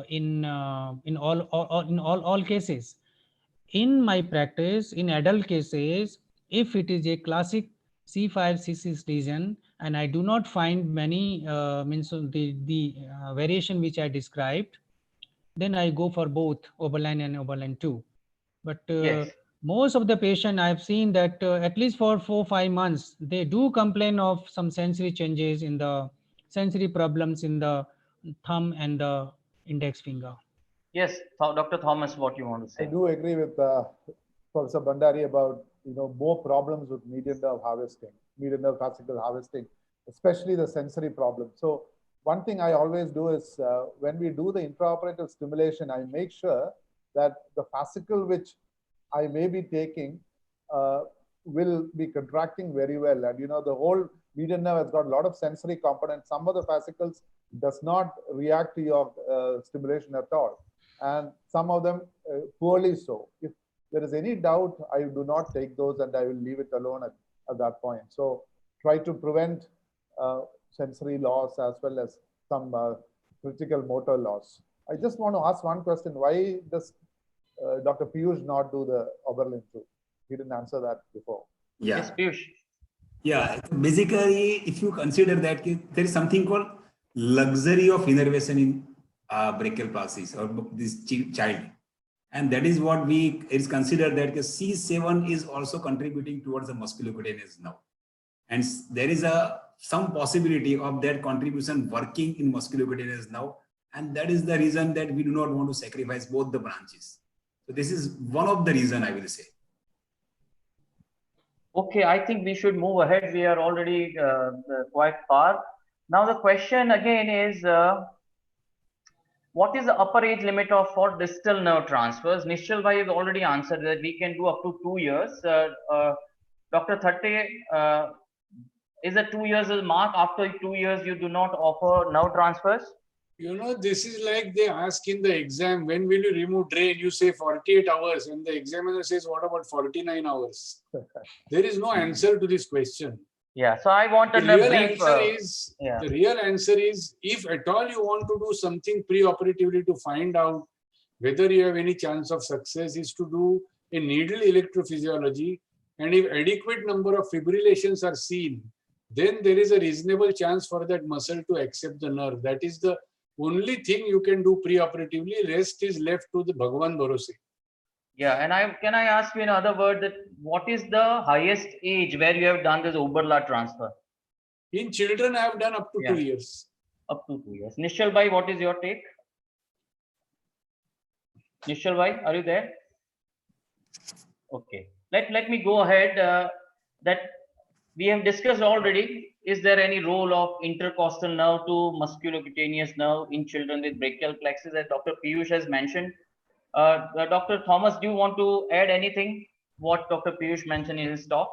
Speaker 3: in all cases. In my practice, in adult cases, if it is a classic C5, C6 lesion, and I do not find many the variation which I described, then I go for both Oberlin and Oberlin 2. But
Speaker 4: Yes.
Speaker 3: most of the patient I've seen that at least for 4-5 months, they do complain of some sensory changes in the sensory problems in the thumb and the index finger.
Speaker 4: Yes, Dr. Thomas, what you want to
Speaker 8: I
Speaker 4: say?
Speaker 8: do agree with Professor Bhandari about more problems with median nerve harvesting, median nerve fascicle harvesting, especially the sensory problem. So one thing I always do is when we do the intraoperative stimulation, I make sure that the fascicle which I may be taking will be contracting very well. And the whole median nerve has got a lot of sensory components. Some of the fascicles does not react to your stimulation at all, and some of them poorly so. If there is any doubt, I do not take those and I will leave it alone at that point. So try to prevent sensory loss as well as some critical motor loss. I just want to ask one question. Why does Dr. Piyush not do the Oberlin 2? He didn't answer that before.
Speaker 7: Yeah.
Speaker 4: Yes, Piyush.
Speaker 7: Yeah. Basically, if you consider that there is something called luxury of innervation in brachial plexus or this child. And that is what it's considered that C7 is also contributing towards the musculocutaneous nerve. And there is some possibility of that contribution working in musculocutaneous nerve. And that is the reason that we do not want to sacrifice both the branches. So this is one of the reasons, I will say.
Speaker 4: Okay, I think we should move ahead. We are already quite far. Now the question again is, what is the upper age limit for distal nerve transfers? Nishchal Bhai has already answered that we can do up to 2 years. Dr. Thatte, is a 2 years a mark? After 2 years, you do not offer nerve transfers?
Speaker 6: You know, this is like they ask in the exam, when will you remove drain? You say 48 hours, and the examiner says, what about 49 hours? There is no answer to this question.
Speaker 4: Yeah, so I want
Speaker 6: The
Speaker 4: a
Speaker 6: real
Speaker 4: brief.
Speaker 6: answer is, the real answer is, if at all you want to do something pre-operatively to find out whether you have any chance of success, is to do a needle electrophysiology, and if adequate number of fibrillations are seen, then there is a reasonable chance for that muscle to accept the nerve. That is the only thing you can do pre-operatively. Rest is left to the Bhagwan Bharose.
Speaker 4: Yeah, and can I ask you in other words that what is the highest age where you have done this Oberla transfer?
Speaker 6: In children, I have done up to 2 years.
Speaker 4: Up to 2 years. Nishchal Bhai, what is your take? Nishchal Bhai, are you there? Okay. Let me go ahead. That we have discussed already. Is there any role of intercostal nerve to musculocutaneous nerve in children with brachial plexus, as Dr. Piyush has mentioned? Dr. Thomas, do you want to add anything? What Dr. Piyush mentioned in his talk?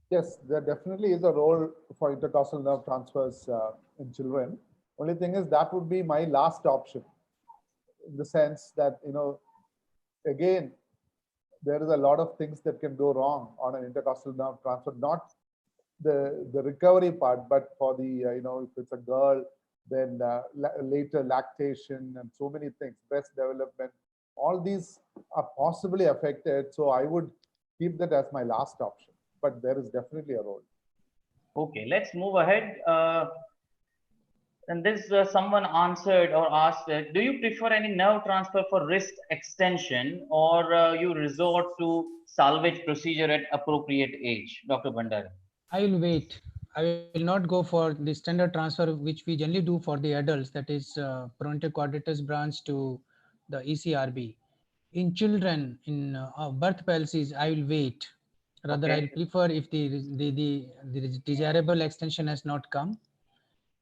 Speaker 8: Yes, there definitely is a role for intercostal nerve transfers in children. Only thing is that would be my last option, in the sense that, you know, again, there is a lot of things that can go wrong on an intercostal nerve transfer, not the recovery part, but for the, you know, if it's a girl, then later lactation and so many things, breast development, all these are possibly affected. So I would keep that as my last option, but there is definitely a role.
Speaker 4: Okay, let's move ahead. And this someone answered or asked, do you prefer any nerve transfer for wrist extension, or you resort to salvage procedure at appropriate age? Dr. Bhandari.
Speaker 3: I will wait. I will not go for the standard transfer, which we generally do for the adults, that is parental quadratus branch to the ECRB. In children, in birth palsies, I will wait. Rather,
Speaker 4: Okay.
Speaker 3: I will prefer if the desirable extension has not come,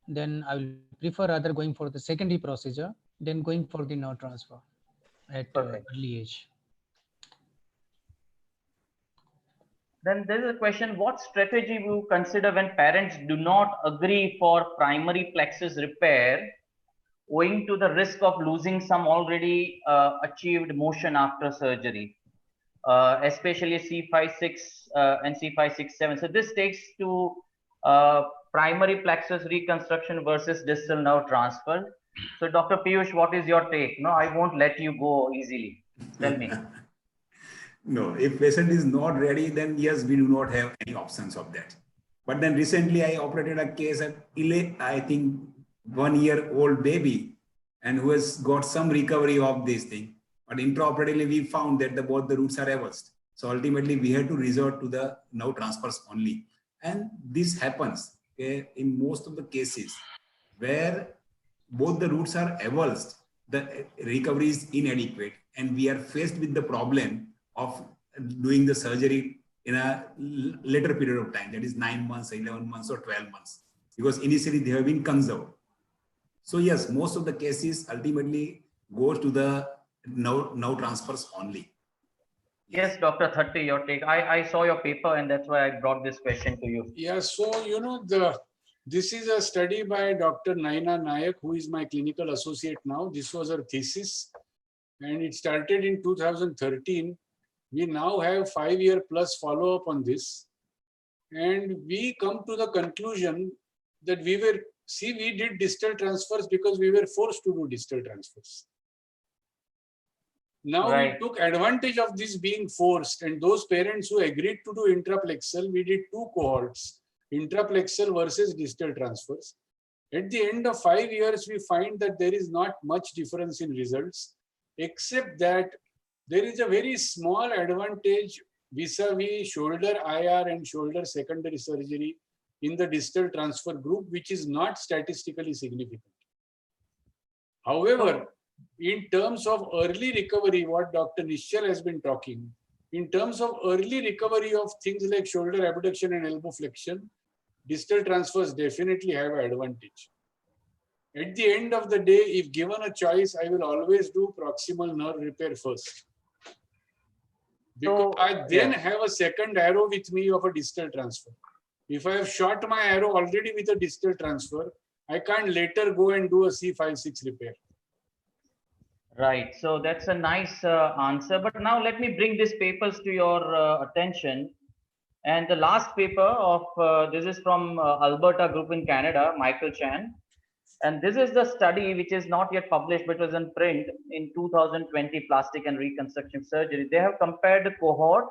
Speaker 3: then I will prefer rather going for the secondary procedure than going for the nerve transfer at early age.
Speaker 4: Then there is a question, what strategy will you consider when parents do not agree for primary plexus repair owing to the risk of losing some already achieved motion after surgery, especially C5-6 and C5-6-7. So this takes to primary plexus reconstruction versus distal nerve transfer. So Dr. Piyush, what is your take? No, I won't let you go easily. Tell me.
Speaker 7: No, if patient is not ready, then yes, we do not have any options of that. But then recently I operated a case at I think 1 year old baby, and who has got some recovery of this thing. But intraoperatively, we found that both the roots are avulsed. So ultimately, we had to resort to the nerve transfers only. And this happens in most of the cases where both the roots are avulsed, the recovery is inadequate, and we are faced with the problem of doing the surgery in a later period of time, that is 9 months, 11 months, or 12 months, because initially they have been conserved. So yes, most of the cases ultimately goes to the nerve transfers only.
Speaker 4: Yes, Dr. Thatte, your take. I saw your paper, and that's why I brought this question to you.
Speaker 6: Yeah, so you know, this is a study by Dr. Naina Nayak, who is my clinical associate now. This was her thesis, and it started in 2013. We now have 5-year plus follow-up on this, and we come to the conclusion that we did distal transfers because we were forced to do distal transfers. Now we took advantage of this being forced, and those parents who agreed to do intraplexal, we did 2 cohorts, intraplexal versus distal transfers. At the end of 5 years, we find that there is not much difference in results, except that there is a very small advantage vis-a-vis shoulder IR and shoulder secondary surgery in the distal transfer group, which is not statistically significant. However, in terms of early recovery, what Dr. Nishchal has been talking, in terms of early recovery of things like shoulder abduction and elbow flexion, distal transfers definitely have an advantage. At the end of the day, if given a choice, I will always do proximal nerve repair first. Because I then have a second arrow with me of a distal transfer. If I have shot my arrow already with a distal transfer, I can't later go and do a C5-6 repair.
Speaker 4: Right. So that's a nice answer. But now let me bring these papers to your attention. And the last paper of this is from Alberta group in Canada, Michael Chan. And this is the study which is not yet published, but was in print in 2020, plastic and reconstruction surgery. They have compared the cohort,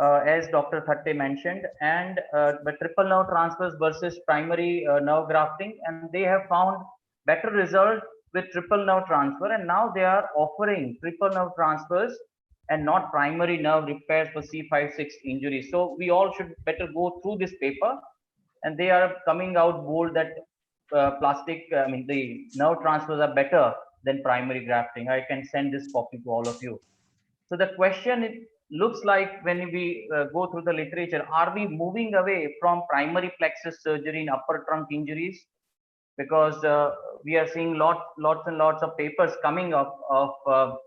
Speaker 4: as Dr. Thatte mentioned, and the triple nerve transfers versus primary nerve grafting. And they have found better result with triple nerve transfer. And now they are offering triple nerve transfers and not primary nerve repairs for C5-6 injuries. So we all should better go through this paper. And they are coming out bold that the nerve transfers are better than primary grafting. I can send this copy to all of you. So the question, it looks like when we go through the literature, are we moving away from primary plexus surgery in upper trunk injuries? Because we are seeing lots and lots of papers coming up of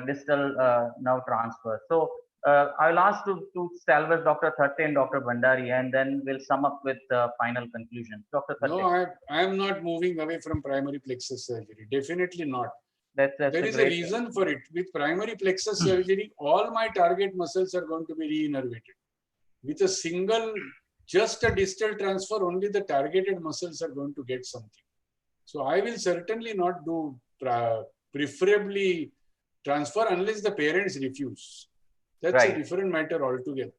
Speaker 4: distal nerve transfer. So I'll ask to salvage Dr. Thatte and Dr. Bhandari, and then we'll sum up with the final conclusion. Dr. Thatte.
Speaker 6: No, I am not moving away from primary plexus surgery. Definitely not.
Speaker 4: That's
Speaker 6: there is a reason for it. With primary plexus surgery, all my target muscles are going to be re-innervated. With a single, just a distal transfer, only the targeted muscles are going to get something. So I will certainly not do preferably transfer unless the parents refuse. That's a different matter altogether.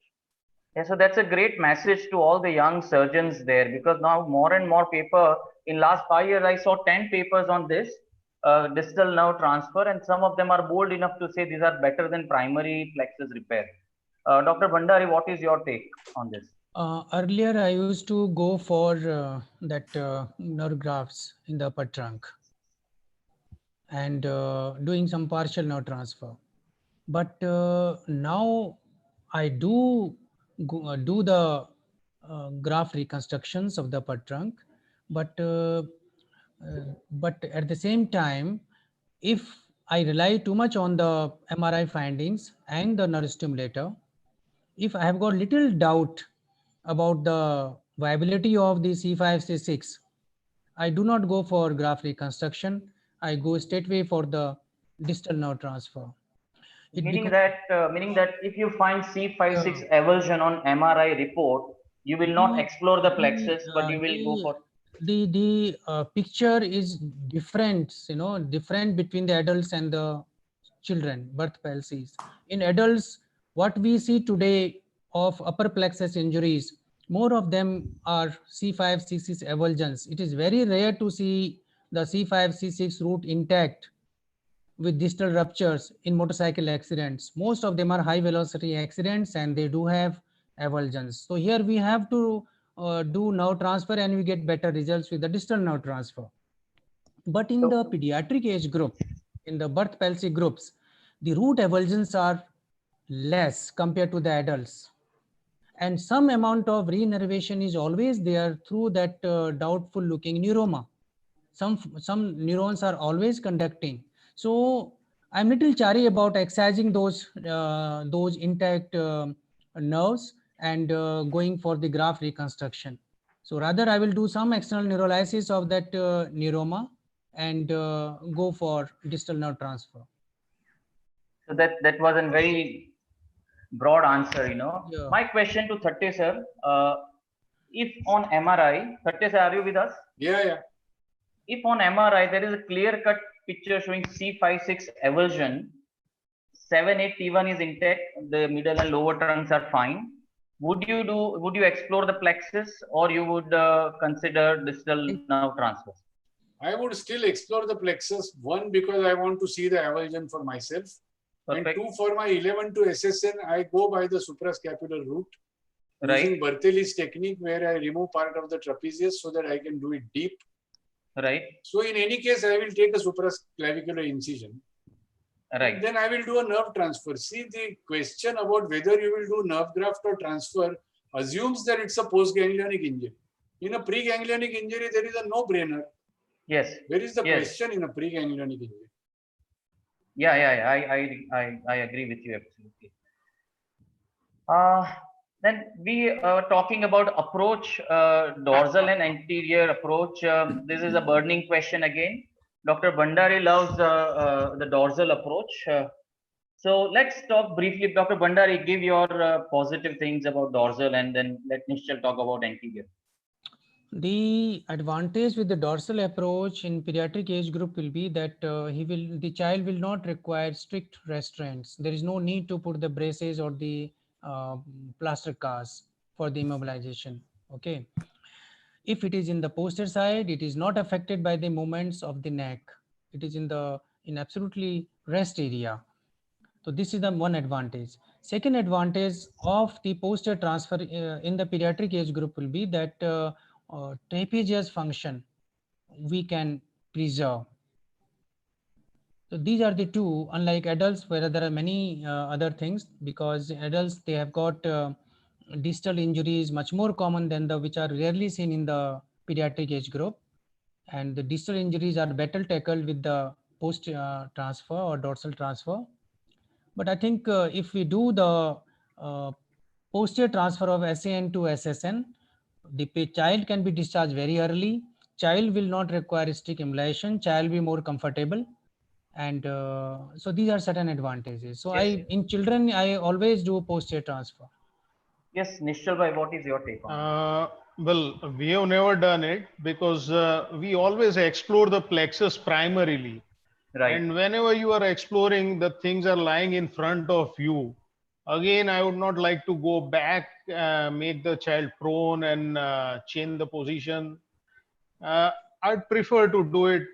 Speaker 4: Yeah, so that's a great message to all the young surgeons there, because now more and more paper in last 5 years, I saw 10 papers on this distal nerve transfer, and some of them are bold enough to say these are better than primary plexus repair. Dr. Bhandari, what is your take on this?
Speaker 3: Earlier, I used to go for that nerve grafts in the upper trunk and doing some partial nerve transfer. But now I do the graft reconstructions of the upper trunk, but at the same time, if I rely too much on the MRI findings and the nerve stimulator, if I have got little doubt about the viability of the C5-C6, I do not go for graft reconstruction. I go straightway for the distal nerve transfer.
Speaker 4: Meaning that if you find C5-6 avulsion on MRI report, you will not explore the plexus, but you will go for
Speaker 3: the picture is different, different between the adults and the children, birth palsies. In adults, what we see today of upper plexus injuries, more of them are C5-C6 avulsions. It is very rare to see the C5-C6 root intact with distal ruptures in motorcycle accidents. Most of them are high velocity accidents and they do have avulsions. So here we have to do nerve transfer and we get better results with the distal nerve transfer. But in the pediatric age group, in the birth palsy groups, the root avulsions are less compared to the adults. And some amount of re-innervation is always there through that doubtful looking neuroma. Some neurons are always conducting. So I'm little chary about excising those intact nerves and going for the graft reconstruction. So rather I will do some external neurolysis of that neuroma and go for distal nerve transfer.
Speaker 4: So that was a very broad answer,
Speaker 3: Yeah.
Speaker 4: My question to Thatte sir, if on MRI, Thatte sir, are you with us?
Speaker 6: Yeah.
Speaker 4: If on MRI there is a clear-cut picture showing C5-6 avulsion, 7-8T1 is intact, the middle and lower trunks are fine, would you explore the plexus, or you would consider distal nerve transfers?
Speaker 6: I would still explore the plexus, one, because I want to see the avulsion for myself, And
Speaker 4: Perfect.
Speaker 6: 2 for my 11 to SSN, I go by the suprascapular route using
Speaker 4: Right.
Speaker 6: Berthelli's technique where I remove part of the trapezius so that I can do it deep.
Speaker 4: Right.
Speaker 6: So in any case, I will take a supraclavicular incision.
Speaker 4: Right.
Speaker 6: And then I will do a nerve transfer. See, the question about whether you will do nerve graft or transfer assumes that it's a postganglionic injury. In a preganglionic injury, there is a no-brainer.
Speaker 4: Yes.
Speaker 6: Where is the
Speaker 4: Yes.
Speaker 6: question in a preganglionic injury?
Speaker 4: Yeah. I agree with you absolutely. Then we are talking about approach, dorsal and anterior approach. This is a burning question again. Dr. Bandari loves the dorsal approach. So let's talk briefly. Dr. Bandari, give your positive things about dorsal, and then let Nishchal talk about anterior.
Speaker 3: The advantage with the dorsal approach in pediatric age group will be that the child will not require strict restraints. There is no need to put the braces or the plaster cast for the immobilization. Okay. If it is in the posterior side, it is not affected by the movements of the neck. It is in absolutely rest area. So this is the one advantage. Second advantage of the posterior transfer in the pediatric age group will be that trapezius function we can preserve. So these are the two, unlike adults where there are many other things, because adults, they have got distal injuries much more common than the which are rarely seen in the pediatric age group. And the distal injuries are better tackled with the post transfer or dorsal transfer. But I think if we do the posterior transfer of SAN to SSN, the child can be discharged very early. Child will not require strict emulation. Child will be more comfortable. And so these are certain advantages. So
Speaker 4: Yes.
Speaker 3: in children, I always do posterior transfer.
Speaker 4: Yes, Nishchal bhai, what is your take on it?
Speaker 1: Well, we have never done it because we always explore the plexus primarily.
Speaker 4: Right.
Speaker 1: And whenever you are exploring, the things are lying in front of you. Again, I would not like to go back, make the child prone and change the position. I'd prefer to do it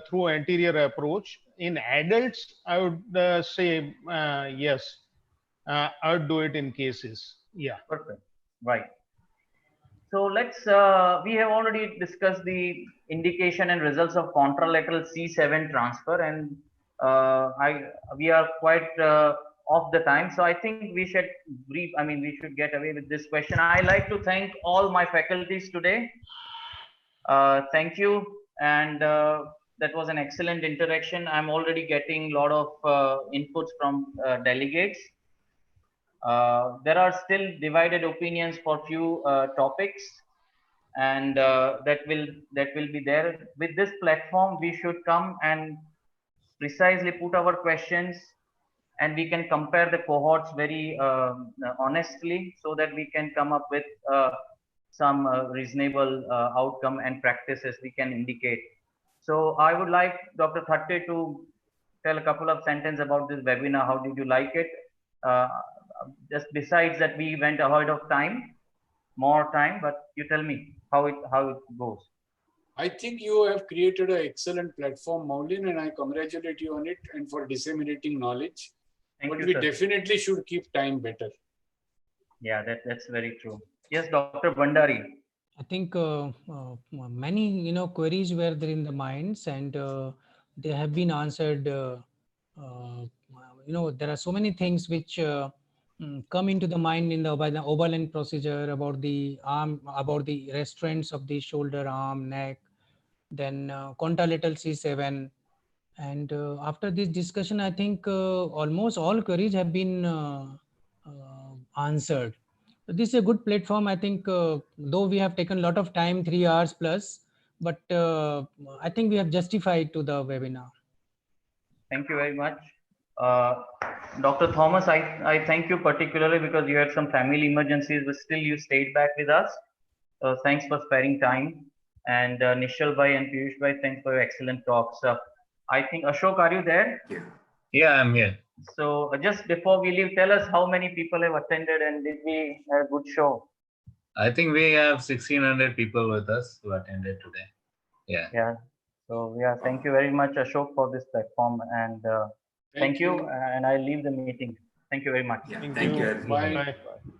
Speaker 1: through anterior approach. In adults, I would say yes. I would do it in cases. Yeah.
Speaker 4: Perfect. Right. So we have already discussed the indication and results of contralateral C7 transfer, and we are quite off the time. So I think we should get away with this question. I like to thank all my faculties today. Thank you. And that was an excellent interaction. I'm already getting a lot of inputs from delegates. There are still divided opinions for few topics, and that will be there. With this platform, we should come and precisely put our questions, and we can compare the cohorts very honestly, so that we can come up with some reasonable outcome and practices we can indicate. So I would like Dr. Thatte to tell a couple of sentences about this webinar. How did you like it? Uh, just besides that, we went ahead of time, more time, but you tell me how it goes.
Speaker 6: I think you have created an excellent platform, Maulin, and I congratulate you on it and for disseminating knowledge.
Speaker 4: Thank
Speaker 6: but
Speaker 4: you,
Speaker 6: we
Speaker 4: sir.
Speaker 6: definitely should keep time better.
Speaker 4: Yeah, that's very true. Yes, Dr. Bandari.
Speaker 3: I think many queries were there in the minds, and they have been answered. There are so many things which come into the mind by the Oberlin procedure about the arm, about the restraints of the shoulder, arm, neck, then contralateral C7. And after this discussion, I think almost all queries have been answered. So this is a good platform. I think though we have taken a lot of time, 3 hours plus, but I think we have justified to the webinar.
Speaker 4: Thank you very much. Dr. Thomas, I thank you particularly because you had some family emergencies, but still you stayed back with us. Thanks for sparing time. And Nishal bhai and Piyush bhai, thanks for your excellent talks. I think, Ashok, are you there?
Speaker 2: Yeah, I'm here.
Speaker 4: So just before we leave, tell us how many people have attended and did we have a good show?
Speaker 2: I think we have 1,600 people with us who attended today. Yeah.
Speaker 4: Yeah. So yeah, thank you very much, Ashok, for this platform. And Thank you, and I leave the meeting. Thank you very much.
Speaker 7: Yeah,
Speaker 1: Thank
Speaker 7: thank
Speaker 1: you.
Speaker 7: you.
Speaker 6: Bye.
Speaker 1: Bye.